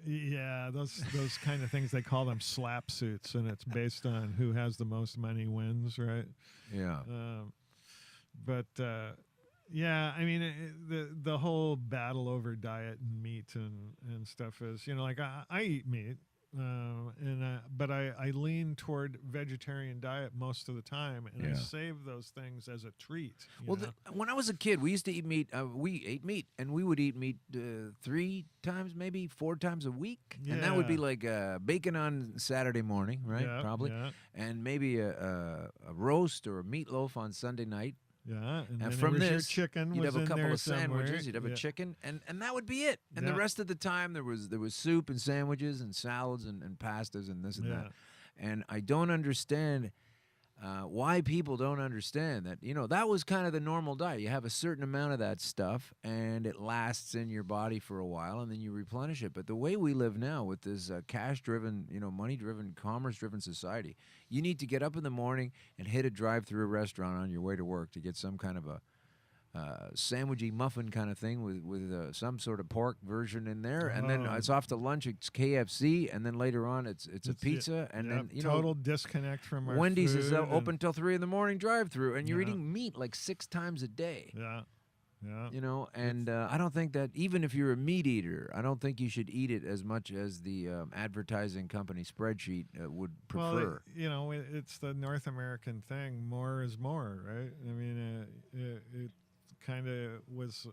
Yeah, those kind of things, they call them slap suits, and it's based on who has the most money wins, right? Yeah. Yeah, I mean, the whole battle over diet and meat and stuff is, like I eat meat, but I lean toward vegetarian diet most of the time, and I save those things as a treat. When I was a kid, we used to eat meat. We ate meat, and we would eat meat 3 times, maybe 4 times a week, and that would be like bacon on Saturday morning, right? Probably, and maybe a roast or a meatloaf on Sunday night. Yeah, and from this, your chicken you'd was have a in couple there of sandwiches. somewhere. You'd have a chicken, and that would be it. And the rest of the time, there was soup and sandwiches and salads and pastas and this and that. And I don't understand why people don't understand that. That was kind of the normal diet. You have a certain amount of that stuff, and it lasts in your body for a while, and then you replenish it. But the way we live now with this cash-driven, money-driven, commerce-driven society, you need to get up in the morning and hit a drive-through restaurant on your way to work to get some kind of a sandwichy muffin kind of thing with some sort of pork version in there, and then it's off to lunch. It's KFC, and then later on it's a pizza, and then total disconnect from our Wendy's food is open till 3 a.m. drive-through, and you're eating meat like 6 times a day. Yeah. And I don't think that, even if you're a meat eater, I don't think you should eat it as much as the advertising company spreadsheet would prefer. Well, it's the North American thing. More is more, right? I mean, it kind of was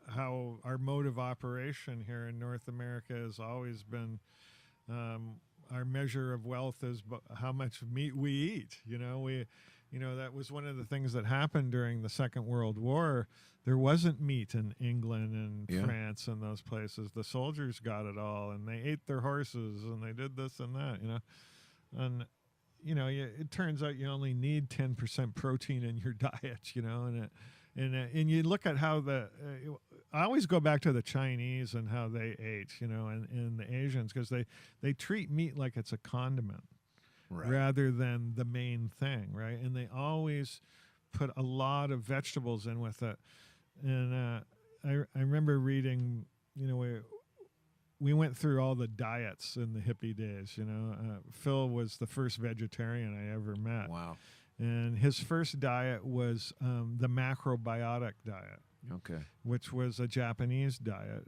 how our mode of operation here in North America has always been. Our measure of wealth is how much meat we eat. That was one of the things that happened during the Second World War. There wasn't meat in England and France and those places. The soldiers got it all, and they ate their horses, and they did this and that, And, it turns out you only need 10% protein in your diet, and you look at how I always go back to the Chinese and how they ate, and the Asians, because they treat meat like it's a condiment. Right. Rather than the main thing, right? And they always put a lot of vegetables in with it. And I remember reading, we went through all the diets in the hippie days. Phil was the first vegetarian I ever met. Wow. And his first diet was the macrobiotic diet. Okay. Which was a Japanese diet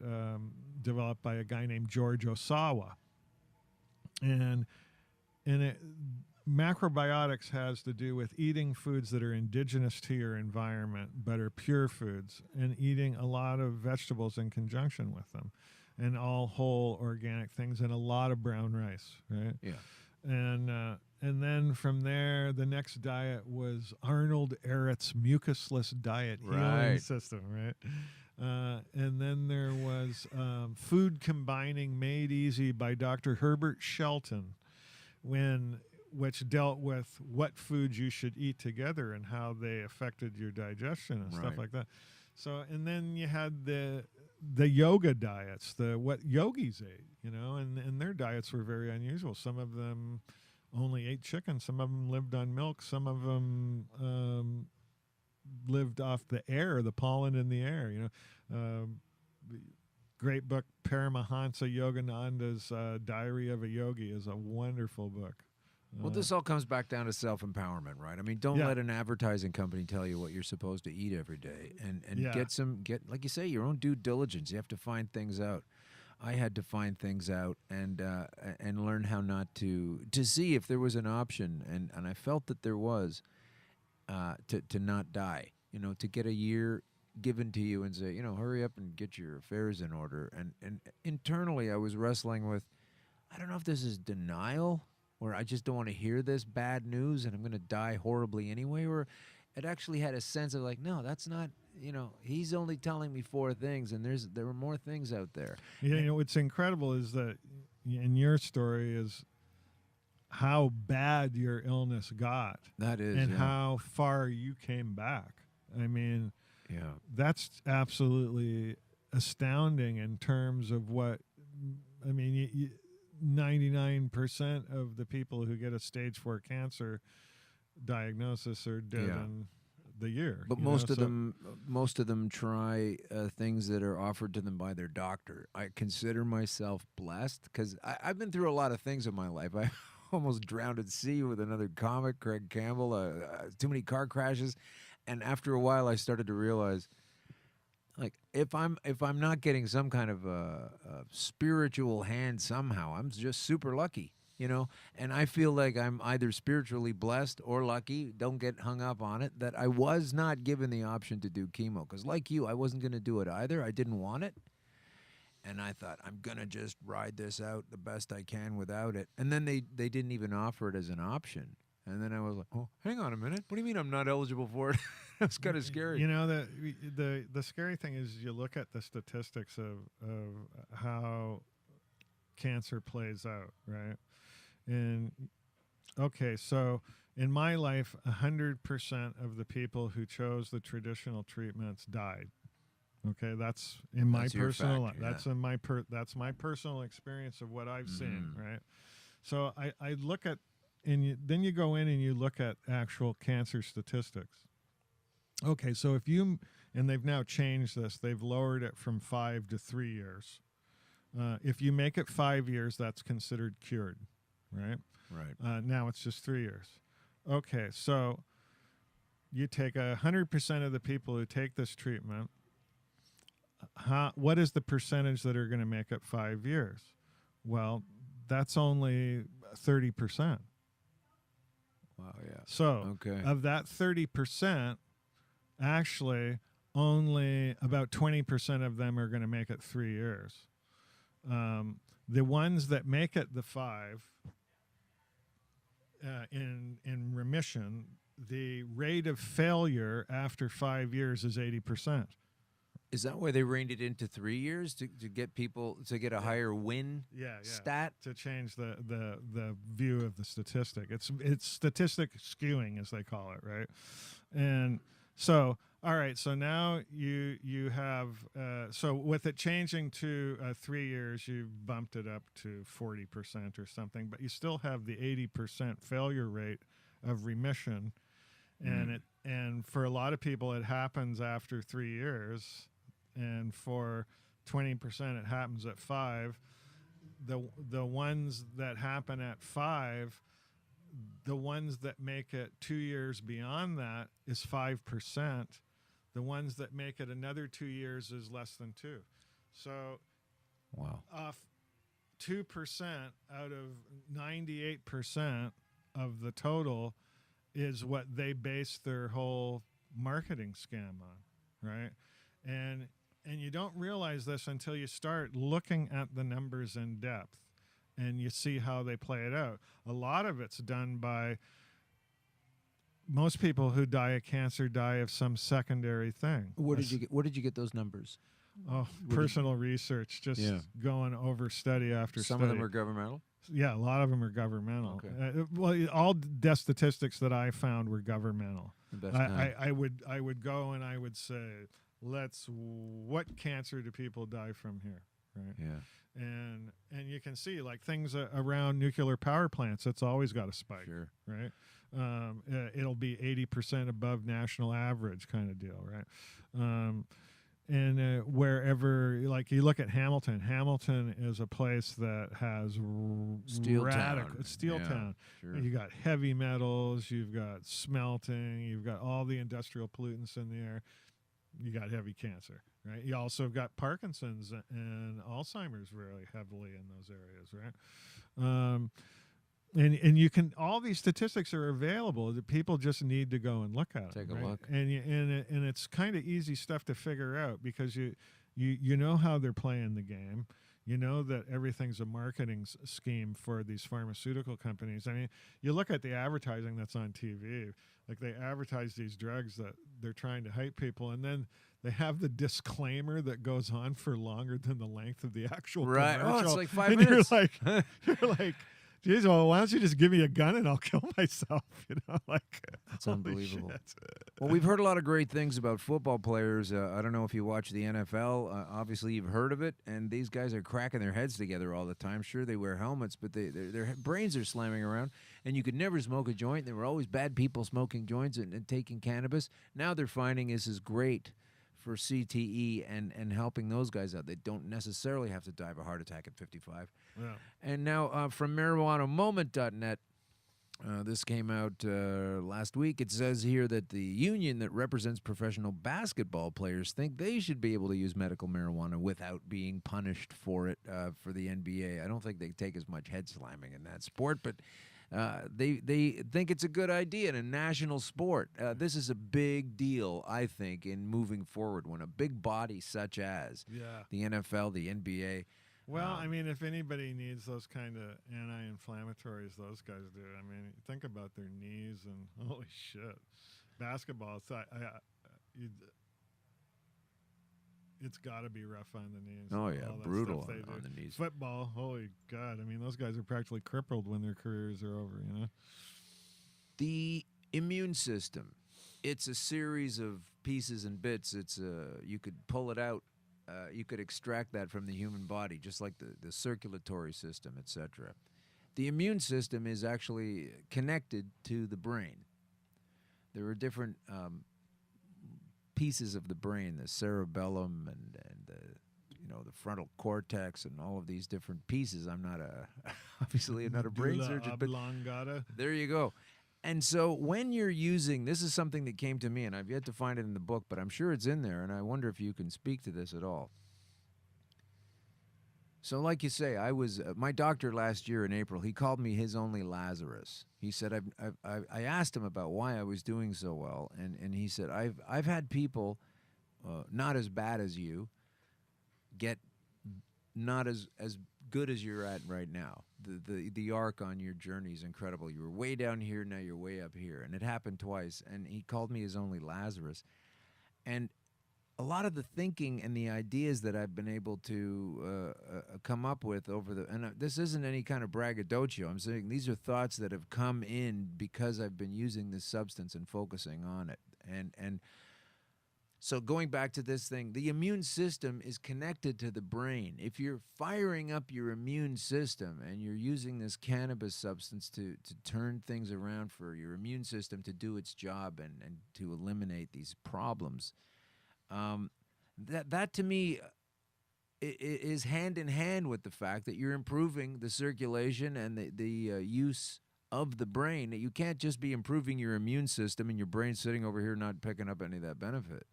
developed by a guy named George Osawa. And macrobiotics has to do with eating foods that are indigenous to your environment but are pure foods, and eating a lot of vegetables in conjunction with them, and all whole organic things, and a lot of brown rice, right? Yeah. And then from there, the next diet was Arnold Ehret's mucusless diet healing system, right? And then there was Food Combining Made Easy by Dr. Herbert Shelton, which dealt with what foods you should eat together and how they affected your digestion and stuff like that. So, and then you had the yoga diets, what yogis ate, and their diets were very unusual. Some of them only ate chicken. Some of them lived on milk. Some of them lived off the air, the pollen in the air. Great book, Paramahansa Yogananda's Diary of a Yogi is a wonderful book. Well, this all comes back down to self-empowerment, right? I mean, don't let an advertising company tell you what you're supposed to eat every day, and get like you say, your own due diligence. You have to find things out. I had to find things out and learn how not to see if there was an option, and I felt that there was to not die. To get a year given to you and say, hurry up and get your affairs in order. And internally, I was wrestling with, I don't know if this is denial, or I just don't want to hear this bad news and I'm going to die horribly anyway, or it actually had a sense of like, no, that's not, he's only telling me 4 things, and there were more things out there. What's incredible is that in your story is how bad your illness got. That is. And how far you came back. I mean, that's absolutely astounding in terms of what, I mean, 99% of the people who get a stage 4 cancer diagnosis are dead in the year. But most of them try things that are offered to them by their doctor. I consider myself blessed because I've been through a lot of things in my life. I almost drowned at sea with another comic, Craig Campbell, too many car crashes. And after a while, I started to realize, like, if I'm not getting some kind of a spiritual hand somehow, I'm just super lucky, you know. And I feel like I'm either spiritually blessed or lucky. Don't get hung up on it. That I was not given the option to do chemo because, like you, I wasn't going to do it either. I didn't want it, and I thought I'm gonna just ride this out the best I can without it. And then they didn't even offer it as an option. And then I was like, oh, hang on a minute. What do you mean I'm not eligible for it? That's kind of scary. You know, the scary thing is you look at the statistics of how cancer plays out, right? And, okay, so in my life, 100% of the people who chose the traditional treatments died. Okay, that's in my personal life. That's in my that's my personal experience of what I've seen, right? So I look at, and then you go in and you look at actual cancer statistics. Okay, so if you, and they've now changed this, they've lowered it from 5 to 3 years. If you make it 5 years, that's considered cured, right? Right. Now it's just 3 years. Okay, so you take 100% of the people who take this treatment. What is the percentage that are going to make it 5 years? Well, that's only 30%. Wow, yeah. So of that 30%, actually only about 20% of them are going to make it 3 years. The ones that make it the 5 in remission, the rate of failure after 5 years is 80%. Is that why they reined it into 3 years to get people to get a higher win stat? To change the view of the statistic. It's statistic skewing, as they call it, right? And so, all right, so now you have, so with it changing to 3 years, you've bumped it up to 40% or something, but you still have the 80% failure rate of remission. And for a lot of people, it happens after 3 years. And for 20%, it happens at 5. The ones that happen at 5, the ones that make it 2 years beyond that is 5%. The ones that make it another 2 years is less than 2. So, off 2% out of 98% of the total is what they base their whole marketing scam on, right? And you don't realize this until you start looking at the numbers in depth and you see how they play it out. A lot of it's done by most people who die of cancer die of some secondary thing. Where did you get those numbers? Oh, personal research, just going over study after study. Some of them are governmental? Yeah, a lot of them are governmental. Okay. Well, all death statistics that I found were governmental. I would go and I would say, what cancer do people die from here, right? Yeah. And you can see, like, things around nuclear power plants, it's always got a spike, right? It'll be 80% above national average kind of deal, right? And wherever, like, you look at Hamilton. Hamilton is a place that has steel town. It's steel town. Sure. You got heavy metals, you've got smelting, you've got all the industrial pollutants in the air. You got heavy cancer, right? You also have got Parkinson's and Alzheimer's really heavily in those areas, right? And you can, all these statistics are available. The people just need to go and look at them. Take a look. And it's kind of easy stuff to figure out because you know how they're playing the game. You know that everything's a marketing scheme for these pharmaceutical companies. I mean, you look at the advertising that's on TV. Like, they advertise these drugs that they're trying to hype people, and then they have the disclaimer that goes on for longer than the length of the actual commercial. Oh, it's like 5 minutes. You're like, geez, well, why don't you just give me a gun and I'll kill myself? That's unbelievable. Well, we've heard a lot of great things about football players. I don't know if you watch the NFL. Obviously, you've heard of it, and these guys are cracking their heads together all the time. Sure, they wear helmets, but their brains are slamming around, and you could never smoke a joint. There were always bad people smoking joints and taking cannabis. Now they're finding this is great for CTE and helping those guys out. They don't necessarily have to die of a heart attack at 55. Yeah. And now from marijuanamoment.net, this came out last week. It says here that the union that represents professional basketball players think they should be able to use medical marijuana without being punished for it for the NBA. I don't think they take as much head slamming in that sport, but they think it's a good idea in a national sport. This is a big deal, I think, in moving forward when a big body such as the NFL, the NBA. Well, I mean, if anybody needs those kind of anti-inflammatories, those guys do. I mean, think about their knees and holy shit, basketball. It's got to be rough on the knees. Oh, yeah, brutal on the knees. Football, holy God. I mean, those guys are practically crippled when their careers are over, The immune system, it's a series of pieces and bits. You could pull it out. You could extract that from the human body, just like the circulatory system, etc. The immune system is actually connected to the brain. There are different pieces of the brain, the cerebellum and the frontal cortex and all of these different pieces. I'm not obviously I'm not a brain surgeon, but there you go. And so when you're using, this is something that came to me, and I've yet to find it in the book, but I'm sure it's in there, and I wonder if you can speak to this at all. So like you say, my doctor last year in April, he called me his only Lazarus. He said, I asked him about why I was doing so well, and he said, I've had people not as bad as you get not as good as you're at right now. The arc on your journey is incredible. You were way down here, now you're way up here. And it happened twice, and he called me his only Lazarus. And a lot of the thinking and the ideas that I've been able to come up with and this isn't any kind of braggadocio. I'm saying these are thoughts that have come in because I've been using this substance and focusing on it. And so going back to this thing, the immune system is connected to the brain. If you're firing up your immune system and you're using this cannabis substance to turn things around for your immune system to do its job and to eliminate these problems, that to me is hand in hand with the fact that you're improving the circulation and the use of the brain. You can't just be improving your immune system and your brain sitting over here not picking up any of that benefit.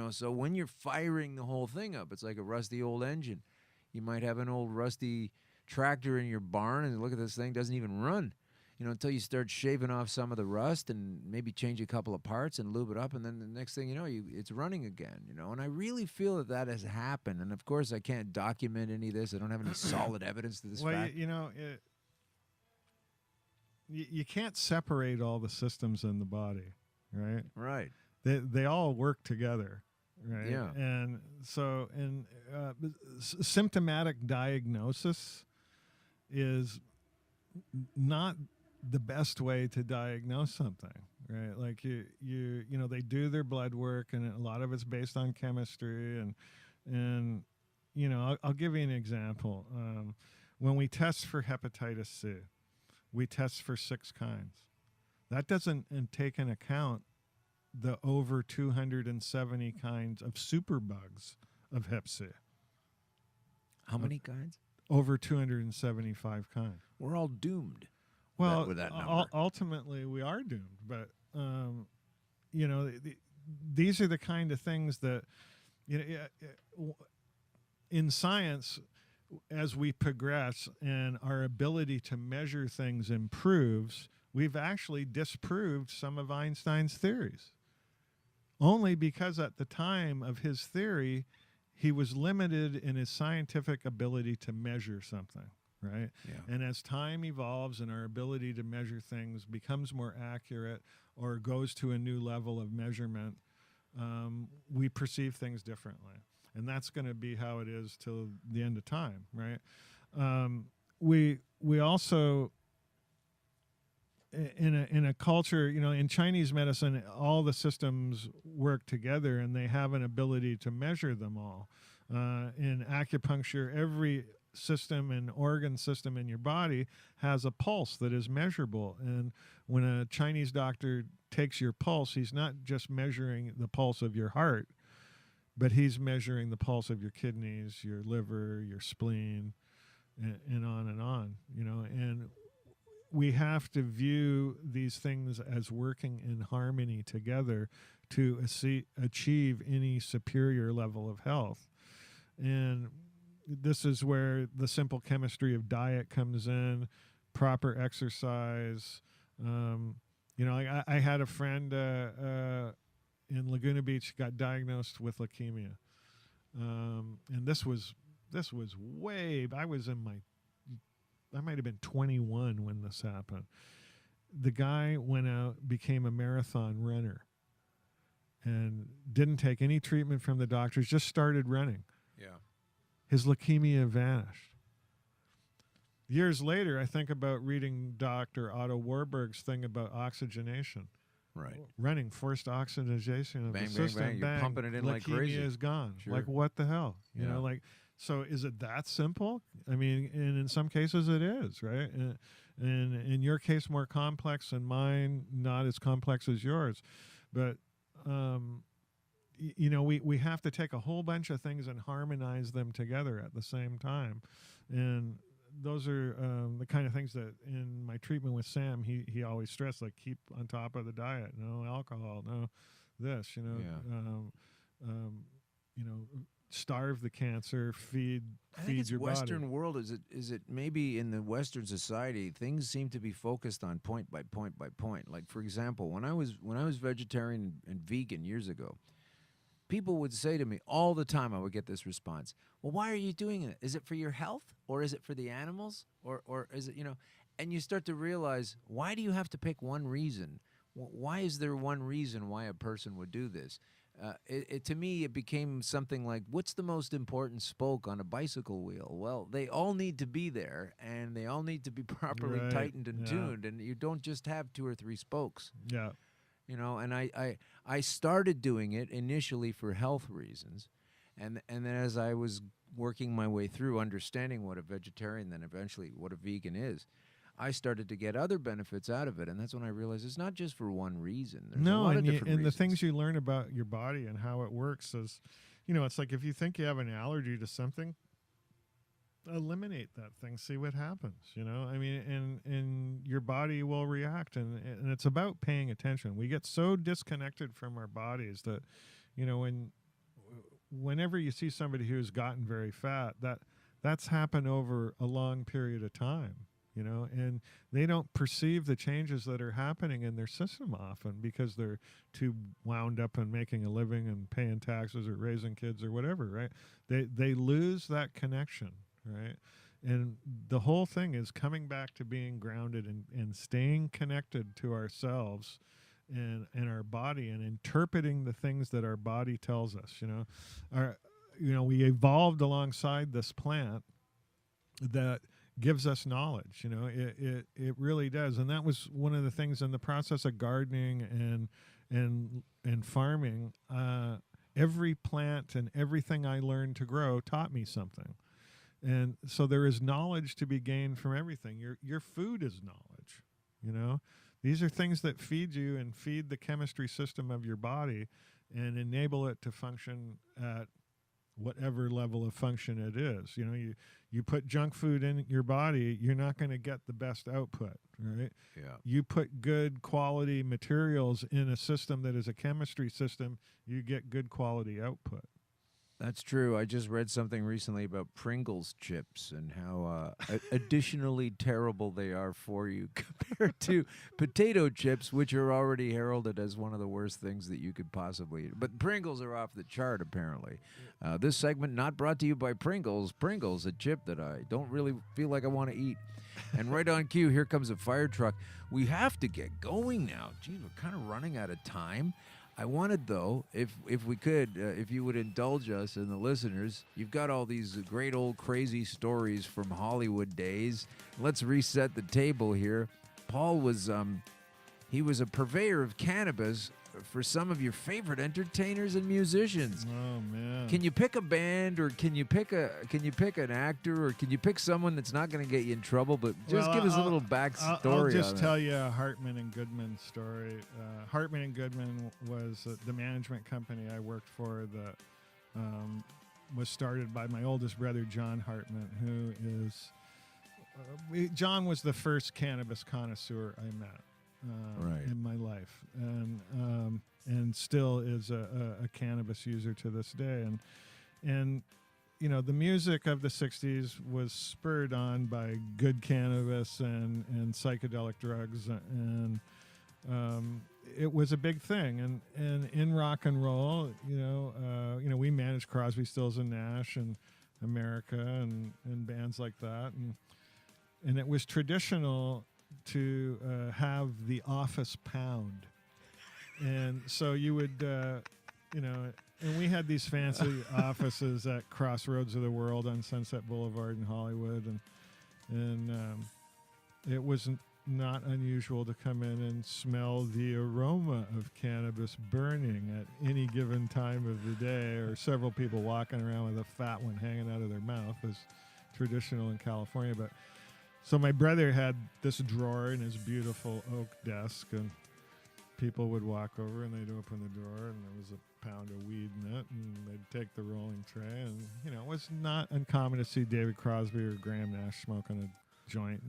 So when you're firing the whole thing up, it's like a rusty old engine. You might have an old rusty tractor in your barn and look at this thing, doesn't even run, until you start shaving off some of the rust and maybe change a couple of parts and lube it up. And then the next thing you know, it's running again, and I really feel that has happened. And of course I can't document any of this. I don't have any solid evidence to this fact. You can't separate all the systems in the body, right? Right. They all work together, right? Yeah. And so, symptomatic diagnosis is not the best way to diagnose something, right? Like they do their blood work, and a lot of it's based on chemistry, and I'll give you an example. When we test for hepatitis C, we test for 6 kinds. That doesn't take into account the over 270 kinds of superbugs of Hep C. How many kinds? Over 275 kinds. We're all doomed. Well, with that number. Ultimately, we are doomed. But these are the kind of things that in science, as we progress and our ability to measure things improves, we've actually disproved some of Einstein's theories. Only because at the time of his theory, he was limited in his scientific ability to measure something, right? Yeah. And as time evolves and our ability to measure things becomes more accurate or goes to a new level of measurement, we perceive things differently. And that's going to be how it is till the end of time, right? we also in a culture, in Chinese medicine, all the systems work together and they have an ability to measure them all. In acupuncture, every system and organ system in your body has a pulse that is measurable. And when a Chinese doctor takes your pulse, he's not just measuring the pulse of your heart, but he's measuring the pulse of your kidneys, your liver, your spleen, and on and on, and we have to view these things as working in harmony together to achieve any superior level of health. And this is where the simple chemistry of diet comes in, proper exercise. I had a friend in Laguna Beach got diagnosed with leukemia, and this was way. I might have been 21 when this happened. The guy went out, became a marathon runner, and didn't take any treatment from the doctors. Just started running. Yeah. His leukemia vanished. Years later, I think about reading Dr. Otto Warburg's thing about oxygenation. Right. Running, forced oxygenation of bang, the system. bang, bang. You're pumping it in like crazy. Leukemia is gone. Sure. Like, what the hell? So is it that simple? I mean, and in some cases it is, right? And in your case, more complex, and mine not as complex as yours. But, we have to take a whole bunch of things and harmonize them together at the same time. And those are the kind of things that in my treatment with Sam, he always stressed, like, keep on top of the diet, no alcohol, no this, starve the cancer, feed your Western body. world. Is it maybe in the Western society things seem to be focused on point by point by point. Like, for example, when I was vegetarian and vegan years ago, people would say to me all the time, I would get this response: well, why are you doing it? Is it for your health, or is it for the animals, or is it, and you start to realize, why do you have to pick one reason? Why is there one reason why a person would do this? To me, it became something like, what's the most important spoke on a bicycle wheel? Well, they all need to be there, and they all need to be properly tightened and tuned, and you don't just have 2 or 3 spokes. Yeah. And I started doing it initially for health reasons, and then as I was working my way through understanding what a vegetarian, then eventually what a vegan is, I started to get other benefits out of it, and that's when I realized it's not just for one reason. There's a lot of different reasons. The things you learn about your body and how it works is, it's like if you think you have an allergy to something, eliminate that thing, see what happens. I mean, and your body will react, and it's about paying attention. We get so disconnected from our bodies that, whenever you see somebody who's gotten very fat, that's happened over a long period of time. And they don't perceive the changes that are happening in their system often because they're too wound up in making a living and paying taxes or raising kids or whatever, right? They lose that connection, right? And the whole thing is coming back to being grounded and staying connected to ourselves and our body, and interpreting the things that our body tells us. We evolved alongside this plant that gives us knowledge. It really does. And that was one of the things in the process of gardening and farming. Every plant and everything I learned to grow taught me something. And so there is knowledge to be gained from everything. Your food is knowledge. These are things that feed you and feed the chemistry system of your body and enable it to function at whatever level of function it is. You put junk food in your body, you're not going to get the best output, right? Yeah. You put good quality materials in a system that is a chemistry system, you get good quality output. That's true. I just read something recently about Pringles chips and how additionally terrible they are for you compared to potato chips, which are already heralded as one of the worst things that you could possibly eat. But Pringles are off the chart, apparently. This segment not brought to you by Pringles. Pringles, a chip that I don't really feel like I want to eat. And right on cue, here comes a fire truck. We have to get going now. Gee, we're kind of running out of time. I wanted, though, if we could, if you would indulge us and the listeners, you've got all these great old crazy stories from Hollywood days. Let's reset the table here. Paul was he was a purveyor of cannabis for some of your favorite entertainers and musicians. Oh man! Can you pick a band, or can you pick an actor, or can you pick someone that's not going to get you in trouble, but just give us a little backstory? I'll just tell you a Hartmann and Goodman story. Hartmann and Goodman was the management company I worked for that was started by my oldest brother John Hartmann, who is John was the first cannabis connoisseur I met. In my life, and still is a cannabis user to this day, and you know, the music of the 60s was spurred on by good cannabis and psychedelic drugs, and it was a big thing, and in rock and roll, you know, we managed Crosby, Stills and Nash and America and bands like that, and it was traditional to have the office pound. And so you would, you know, and we had these fancy offices at Crossroads of the World on Sunset Boulevard in Hollywood. And it was not unusual to come in and smell the aroma of cannabis burning at any given time of the day, or several people walking around with a fat one hanging out of their mouth, is traditional in California. But so my brother had this drawer in his beautiful oak desk, and people would walk over and they'd open the drawer and there was a pound of weed in it, and they'd take the rolling tray, and you know, it was not uncommon to see David Crosby or Graham Nash smoking a joint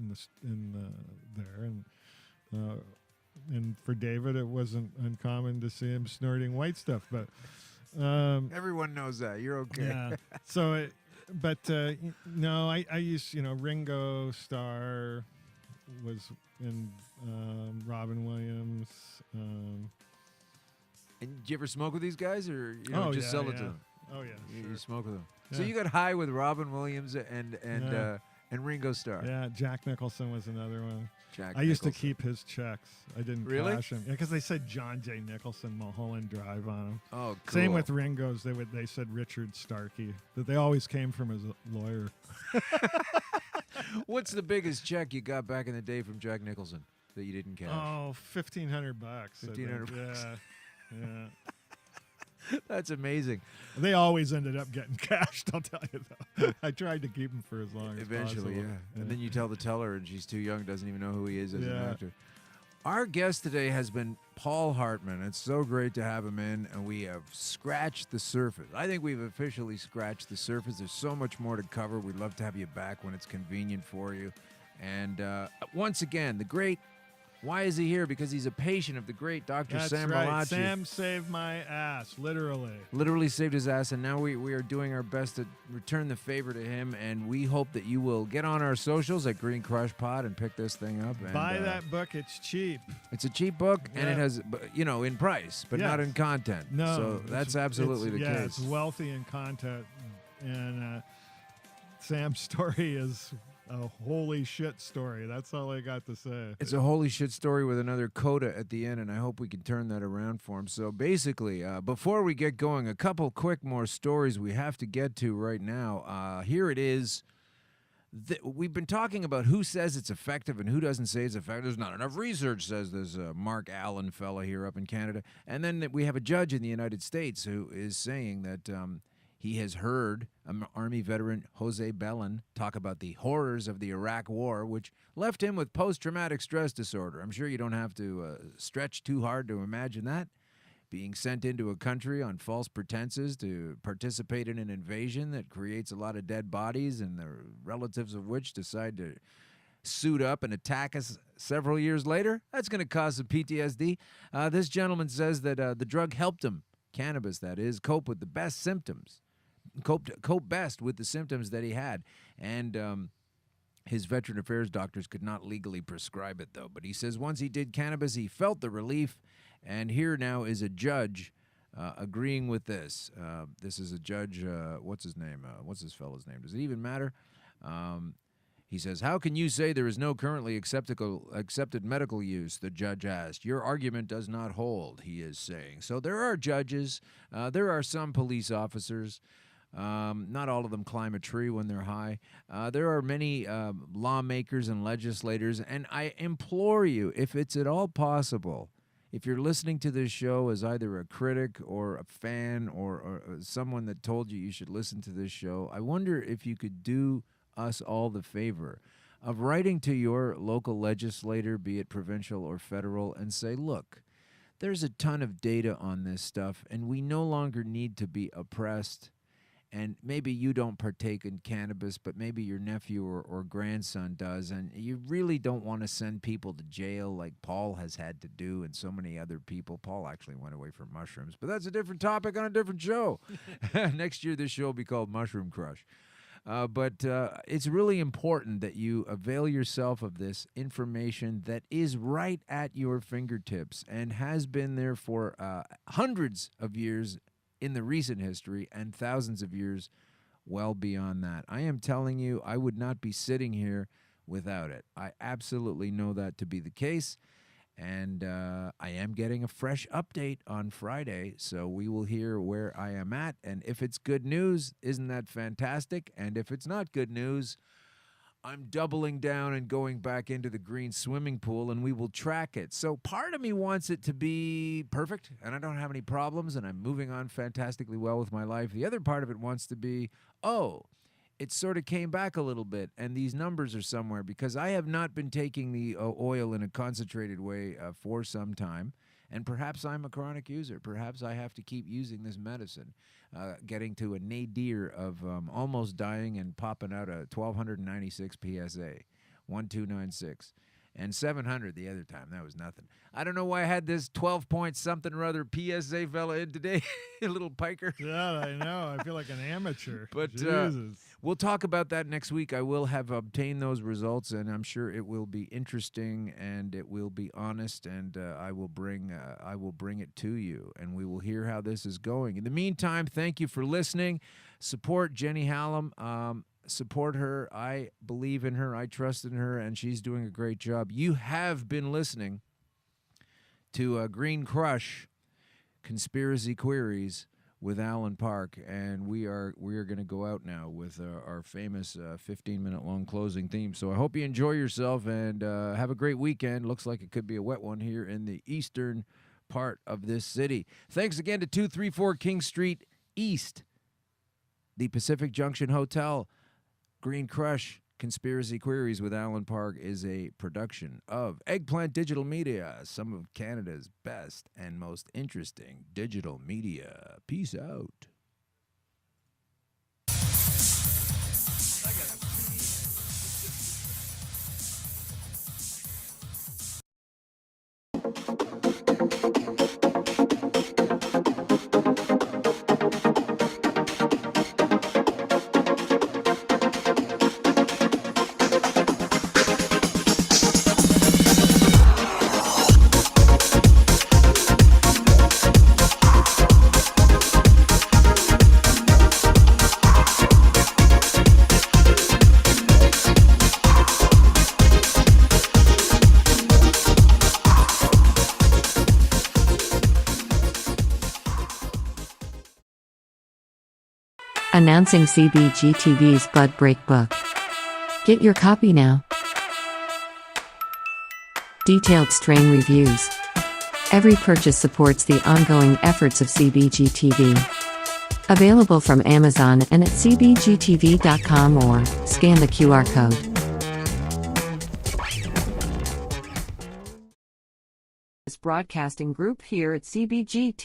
there, and for David it wasn't uncommon to see him snorting white stuff, but everyone knows that. You're okay. Yeah. So no, I used, you know, Ringo Starr was in, Robin Williams. And did you ever smoke with these guys, or you know, just sell it to them? Oh yeah, you smoke with them. Yeah. So you got high with Robin Williams and Ringo Starr. Yeah, Jack Nicholson was another one. Jack I used to Nicholson. keep his checks. I didn't cash them. Yeah, because they said John J. Nicholson, Mulholland Drive on them. Oh, cool. Same with Ringo's. They said Richard Starkey. That they always came from his lawyer. What's the biggest check you got back in the day from Jack Nicholson that you didn't cash? Oh, $1,500. $1,500. Yeah. That's amazing. They always ended up getting cashed, I'll tell you though. I tried to keep them for as long as possible. Eventually, yeah. And then you tell the teller and she's too young, doesn't even know who he is as an actor. Our guest today has been Paul Hartmann. It's so great to have him in, and we have scratched the surface. I think we've officially scratched the surface. There's so much more to cover. We'd love to have you back when it's convenient for you. And once again, the great, why is he here? Because he's a patient of the great Dr. Sam right. Malachi. Sam saved my ass, literally. Literally saved his ass, and now we are doing our best to return the favor to him, and we hope that you will get on our socials at Green Crush Pod and pick this thing up. And, buy that book. It's cheap. It's a cheap book, and it has, you know, in price, but not in content. No. So that's absolutely the case. Yeah, it's wealthy in content, and Sam's story is a holy shit story. That's all I got to say. It's a holy shit story with another coda at the end, and I hope we can turn that around for him. So basically, before we get going, a couple quick more stories we have to get to right now. Here it is. We've been talking about who says it's effective and who doesn't say it's effective. There's not enough research, says this Mark Allen fella here up in Canada. And then we have a judge in the United States who is saying that he has heard Army veteran Jose Bellin talk about the horrors of the Iraq War, which left him with post-traumatic stress disorder. I'm sure you don't have to stretch too hard to imagine that. Being sent into a country on false pretenses to participate in an invasion that creates a lot of dead bodies, and the relatives of which decide to suit up and attack us several years later, that's going to cause some PTSD. This gentleman says that the drug helped him, cannabis that is, cope with the best symptoms. Cope best with the symptoms that he had. And his Veteran Affairs doctors could not legally prescribe it, though. But he says once he did cannabis, he felt the relief. And here now is a judge agreeing with this. This is a judge, what's his name? What's this fellow's name? Does it even matter? He says, how can you say there is no currently accepted medical use? The judge asked. Your argument does not hold, he is saying. So there are judges. There are some police officers. Not all of them climb a tree when they're high. There are many lawmakers and legislators. And I implore you, if it's at all possible, if you're listening to this show as either a critic or a fan or someone that told you should listen to this show, I wonder if you could do us all the favor of writing to your local legislator, be it provincial or federal, and say, look, there's a ton of data on this stuff, and we no longer need to be oppressed. And maybe you don't partake in cannabis, but maybe your nephew or grandson does, and you really don't want to send people to jail like Paul has had to do and so many other people. Paul actually went away for mushrooms, but that's a different topic on a different show. Next year, this show will be called Mushroom Crush. But it's really important that you avail yourself of this information that is right at your fingertips and has been there for hundreds of years in the recent history and thousands of years well beyond that. I am telling you, I would not be sitting here without it. I absolutely know that to be the case. And I am getting a fresh update on Friday, so we will hear where I am at. And if it's good news, isn't that fantastic? And if it's not good news, I'm doubling down and going back into the green swimming pool, and we will track it. So part of me wants it to be perfect, and I don't have any problems, and I'm moving on fantastically well with my life. The other part of it wants to be, it sort of came back a little bit, and these numbers are somewhere, because I have not been taking the oil in a concentrated way for some time, and perhaps I'm a chronic user. Perhaps I have to keep using this medicine, getting to a nadir of almost dying and popping out a 1,296 PSA, 1296. And 700 the other time. That was nothing. I don't know why I had this 12-point-something-or-other PSA fella in today. A little piker. Yeah, I know. I feel like an amateur. But Jesus. We'll talk about that next week. I will have obtained those results, and I'm sure it will be interesting, and it will be honest, and I will bring it to you, and we will hear how this is going. In the meantime, thank you for listening. Support Jenny Hallam. Support her. I believe in her. I trust in her, and she's doing a great job. You have been listening to Green Crush Conspiracy Queries with Alan Park, and we are going to go out now with our famous 15-minute long closing theme. So I hope you enjoy yourself and have a great weekend. Looks like it could be a wet one here in the eastern part of this city. Thanks again to 234 King Street East, the Pacific Junction Hotel. Green Crush Conspiracy Queries with Alan Park is a production of Eggplant Digital Media, some of Canada's best and most interesting digital media. Peace out. Announcing CBGTV's Bud Break book. Get your copy now. Detailed strain reviews. Every purchase supports the ongoing efforts of CBGTV. Available from Amazon and at cbgtv.com or scan the QR code. This broadcasting group here at CBGTV.